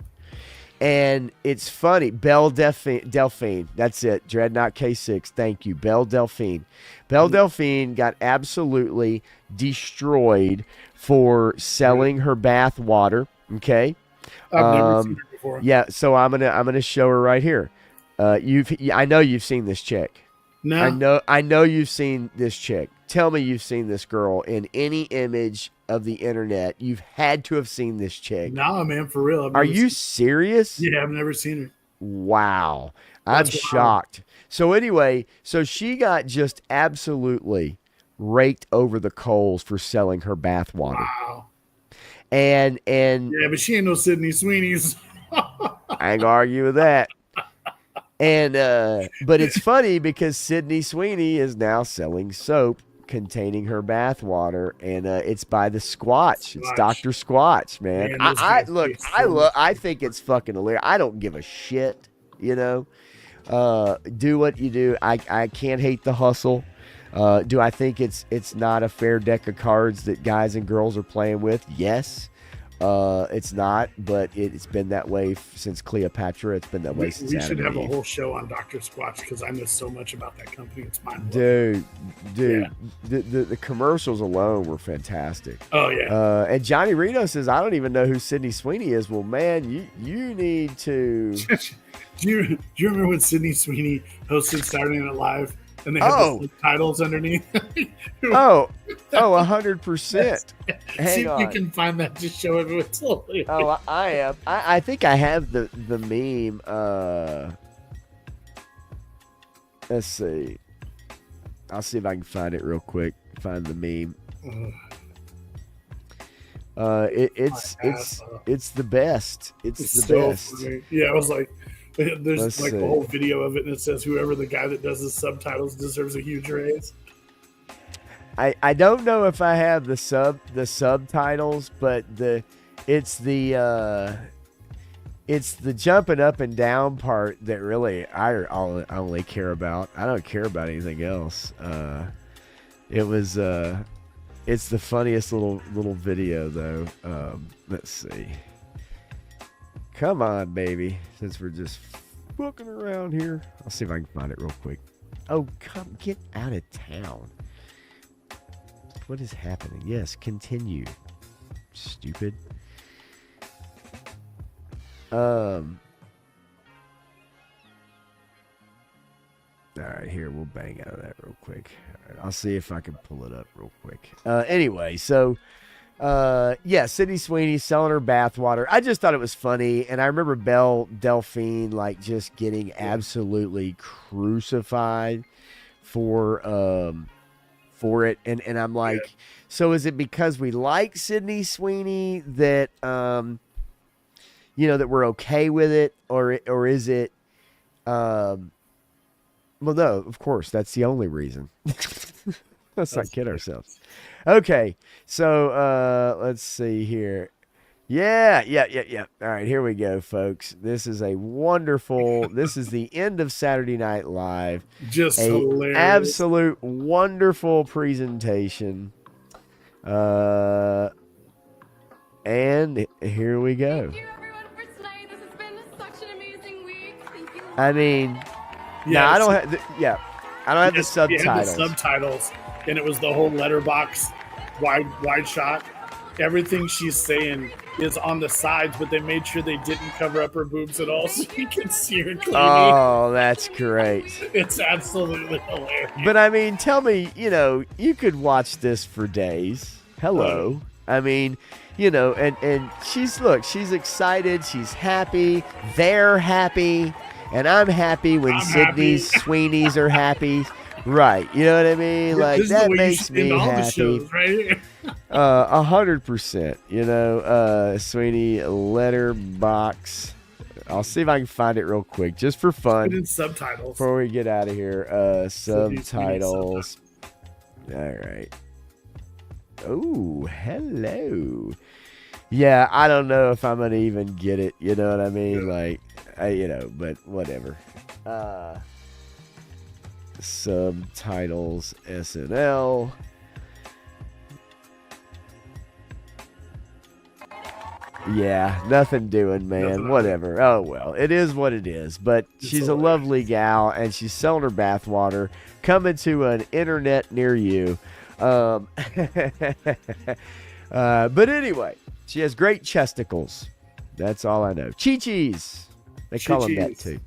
And it's funny, Belle Delphine, that's it, Dreadnought K6, thank you, Belle Delphine. Belle Delphine got absolutely destroyed for selling her bath water, okay? I've never seen her before. Yeah, so I'm gonna show her right here. I know you've seen this chick. No. I know you've seen this chick. Tell me you've seen this girl in any image of the internet. You've had to have seen this chick. Nah, man, for real. Are you serious? Yeah, I've never seen her. Wow. I'm shocked. So anyway, she got just absolutely raked over the coals for selling her bath water. Wow. And yeah, but she ain't no Sydney Sweeney's. I ain't gonna argue with that. And but it's funny because Sydney Sweeney is now selling soap containing her bath water, and it's by the Squatch. It's Dr. Squatch, man. I think it's fucking hilarious. I don't give a shit, Do what you do. I can't hate the hustle. Do I think it's not a fair deck of cards that guys and girls are playing with? Yes. It's not, but it's been that way since Cleopatra. It's been that way since We Adam should and have a Eve. whole show on Dr. Squatch because I miss so much about that company. It's mind-blowing. Dude, the commercials alone were fantastic. Oh, yeah. And Johnny Reno says, I don't even know who Sydney Sweeney is. Well, man, you need to. Do you remember when Sydney Sweeney hosted Saturday Night Live and they had the subtitles underneath? 100%. See if you can find that to show everyone slowly. Oh, I am. I think I have the meme. Let's see. I'll see if I can find it real quick. Find the meme. It's the best. It's the so best. funny. Yeah, I was like, there's Let's like see. a whole video of it, and it says whoever the guy that does the subtitles deserves a huge raise. I don't know if I have the subtitles, but it's the jumping up and down part that really I only care about. I don't care about anything else. It's the funniest little video though. Let's see. Come on, baby. Since we're just fucking around here, I'll see if I can find it real quick. Oh, come get out of town. What is happening? Yes, continue. Stupid. All right, here, we'll bang out of that real quick. All right, I'll see if I can pull it up real quick. Anyway, so Sydney Sweeney selling her bathwater. I just thought it was funny, and I remember Belle Delphine like just getting absolutely crucified for it, and I'm like, so is it because we like Sydney Sweeney that that we're okay with it, or is it well, no, of course, that's the only reason. Let's not kid ourselves. Okay, so let's see here. Yeah. All right, here we go, folks. This is a wonderful. This is the end of Saturday Night Live. Just hilarious. Absolute wonderful presentation. And here we go. Thank you, everyone, for tonight. This has been such an amazing week. Thank you. I mean, I don't have. I don't have the subtitles. You had the subtitles, and it was the whole letterbox, wide shot. Everything she's saying is on the sides, but they made sure they didn't cover up her boobs at all, so you can see her clearly. Oh, that's great. It's absolutely hilarious. But I mean, tell me, you could watch this for days. Hello. I mean, and she's excited. She's happy. They're happy. And I'm happy when Sydney Sweeney's are happy. Right. You know what I mean? Like, that makes me happy. Right? 100%. Sweeney letterbox. I'll see if I can find it real quick, just for fun. Put in subtitles. Before we get out of here. Subtitles. All right. Oh, hello. Yeah, I don't know if I'm going to even get it. You know what I mean? Like, but whatever. Subtitles SNL. Yeah, nothing doing, man. Whatever. Oh, well, it is what it is. But she's a lovely gal, and she's selling her bathwater. Coming to an internet near you. But anyway, she has great chesticles. That's all I know. Chi-Chis. They call them that too.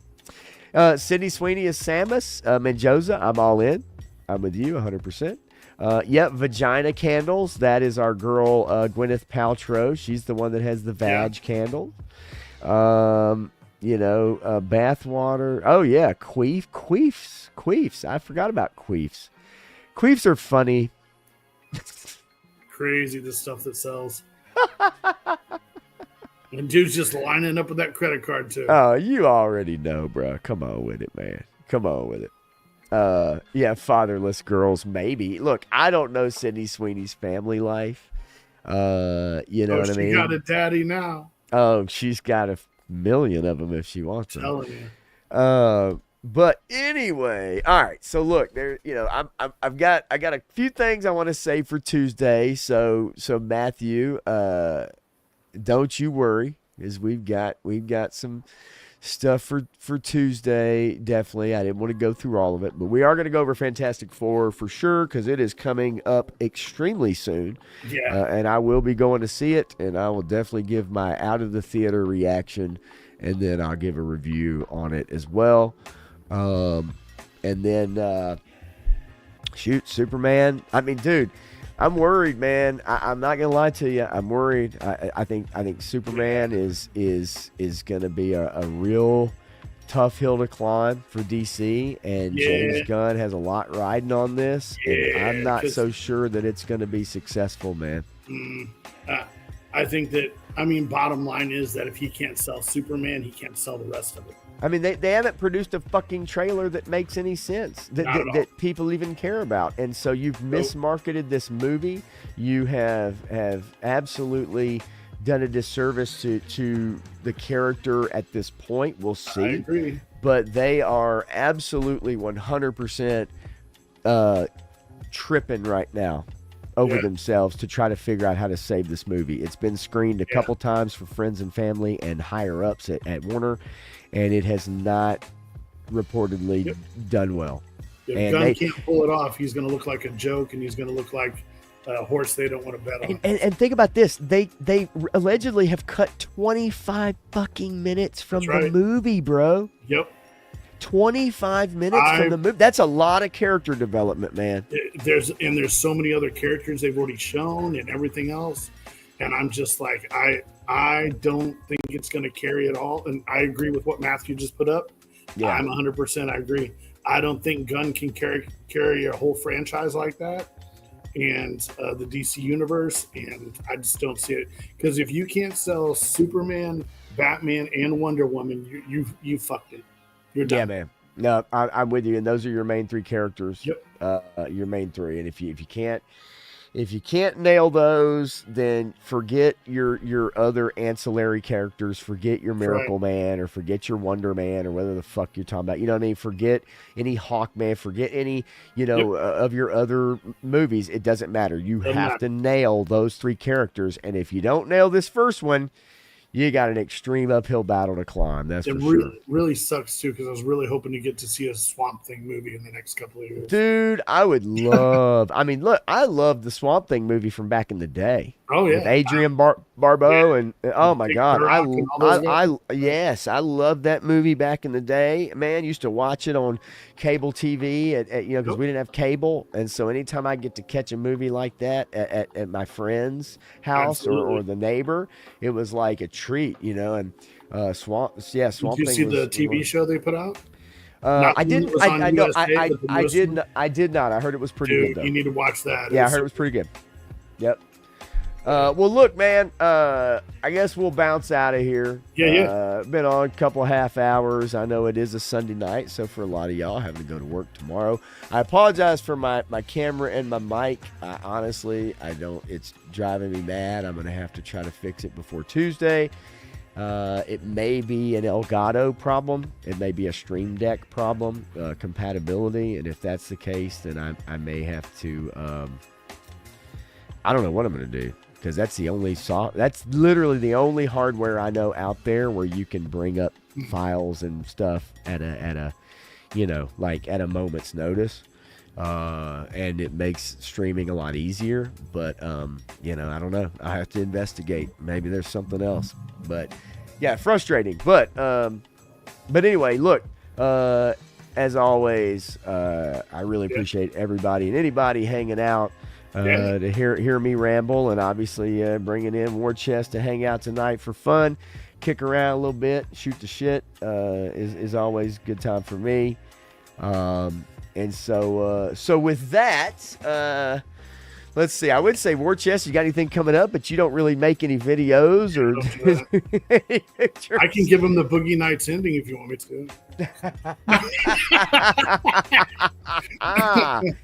Sydney Sweeney is Samus. Menjoza, I'm all in. I'm with you 100%. Vagina candles. That is our girl, Gwyneth Paltrow. She's the one that has the vag candle. Bathwater. Oh, yeah. Queefs. I forgot about queefs. Queefs are funny. Crazy, the stuff that sells. And dude's just lining up with that credit card, too. Oh, you already know, bro. Come on with it, man. Come on with it. Fatherless girls, maybe. Look, I don't know Sydney Sweeney's family life. You know what I mean? She got a daddy now. Oh, she's got a million of them if she wants them. Telling you. But anyway, all right. So look, there. I got a few things I want to say for Tuesday. So Matthew, don't you worry, because we've got some stuff for Tuesday. Definitely, I didn't want to go through all of it, but we are going to go over Fantastic Four for sure because it is coming up extremely soon. Yeah. And I will be going to see it, and I will definitely give my out of the theater reaction, and then I'll give a review on it as well. And then shoot, Superman. I mean, dude, I'm worried, man. I'm not gonna lie to you. I'm worried. I think Superman is gonna be a real tough hill to climb for DC, and James Gunn has a lot riding on this, and I'm not so sure that it's gonna be successful, man. I think that, bottom line is that if he can't sell Superman, he can't sell the rest of it. I mean, they haven't produced a fucking trailer that makes any sense, that people even care about. And so you've mismarketed this movie. You have absolutely done a disservice to the character at this point. We'll see. I agree. But they are absolutely 100% tripping right now over themselves to try to figure out how to save this movie. It's been screened a couple times for friends and family and higher ups at Warner, and it has not reportedly done well. If Gunn can't pull it off, he's going to look like a joke, and he's going to look like a horse they don't want to bet on. And think about this. They allegedly have cut 25 fucking minutes from the movie, bro. Yep. 25 minutes from the movie. That's a lot of character development, man. There's so many other characters they've already shown and everything else. And I'm just like, I don't think it's going to carry at all. And I agree with what Matthew just put up. Yeah. I'm 100%. I agree. I don't think Gunn can carry a whole franchise like that and the DC universe. And I just don't see it. Because if you can't sell Superman, Batman, and Wonder Woman, you fucked it. You're done. Yeah, man. No, I'm with you. And those are your main three characters. Yep. Your main three. And if you can't nail those, then forget your other ancillary characters. Forget your Miracle Man, or forget your Wonder Man, or whatever the fuck you're talking about. You know what I mean? Forget any Hawkman. Forget any of your other movies. It doesn't matter. You have to nail those three characters. And if you don't nail this first one, you got an extreme uphill battle to climb. That's for sure. It really sucks, too, because I was really hoping to get to see a Swamp Thing movie in the next couple of years. Dude, I would love... look, I love the Swamp Thing movie from back in the day. Oh, yeah. With Adrian Barbeau and... Oh, my God. I love that movie back in the day. Man, used to watch it on cable TV, because we didn't have cable. And so anytime I get to catch a movie like that at my friend's house or the neighbor, it was like a treat, and Swamp Thing. Did you see the TV show they put out? I didn't. I did not. I heard it was pretty good, though. You need to watch that. Yeah, I heard it was pretty good. Yep. Well, look, man. I guess we'll bounce out of here. Yeah. Been on a couple half hours. I know it is a Sunday night, so for a lot of y'all having to go to work tomorrow, I apologize for my camera and my mic. Honestly, I don't. It's driving me mad. I'm gonna have to try to fix it before Tuesday. It may be an Elgato problem. It may be a Stream Deck problem, compatibility. And if that's the case, then I may have to. I don't know what I'm gonna do. Because that's literally the only hardware I know out there where you can bring up files and stuff at a moment's notice, and it makes streaming a lot easier. But I don't know. I have to investigate. Maybe there's something else. But yeah, frustrating. But anyway, look. As always, I really appreciate everybody and anybody hanging out. To hear me ramble, and obviously bringing in War Chest to hang out tonight for fun, kick around a little bit, shoot the shit is always a good time for me. And so with that, let's see. I would say War Chest, you got anything coming up, but you don't really make any videos or. I can give them the Boogie Nights ending if you want me to.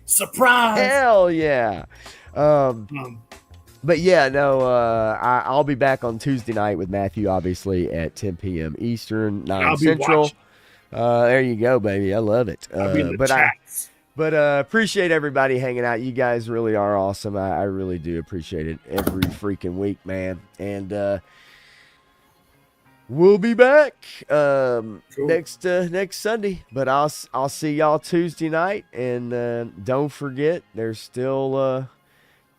Surprise! Hell yeah! But yeah, no. I'll be back on Tuesday night with Matthew, obviously at 10 p.m. Eastern, 9 Central. There you go, baby. I love it. I'll be in the But chats. appreciate everybody hanging out. You guys really are awesome. I really do appreciate it every freaking week, man. And we'll be back next Sunday. But I'll see y'all Tuesday night. And don't forget, there's still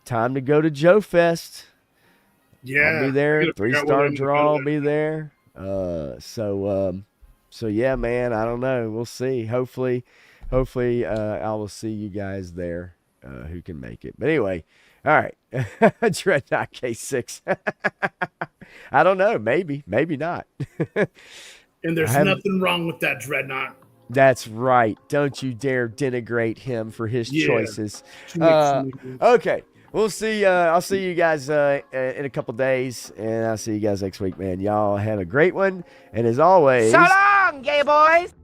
time to go to Joe Fest. Yeah. I'll be there. I gotta figure out 3-star what I'm draw. gonna I'll do. be there. So yeah, man. I don't know. We'll see. Hopefully, I will see you guys there who can make it. But anyway, all right. Dreadnought K6. I don't know. Maybe not. And there's nothing wrong with that Dreadnought. That's right. Don't you dare denigrate him for his Yeah. choices. Choices. Okay. We'll see. I'll see you guys in a couple days, and I'll see you guys next week, man. Y'all have a great one. And as always, So long, gay boys.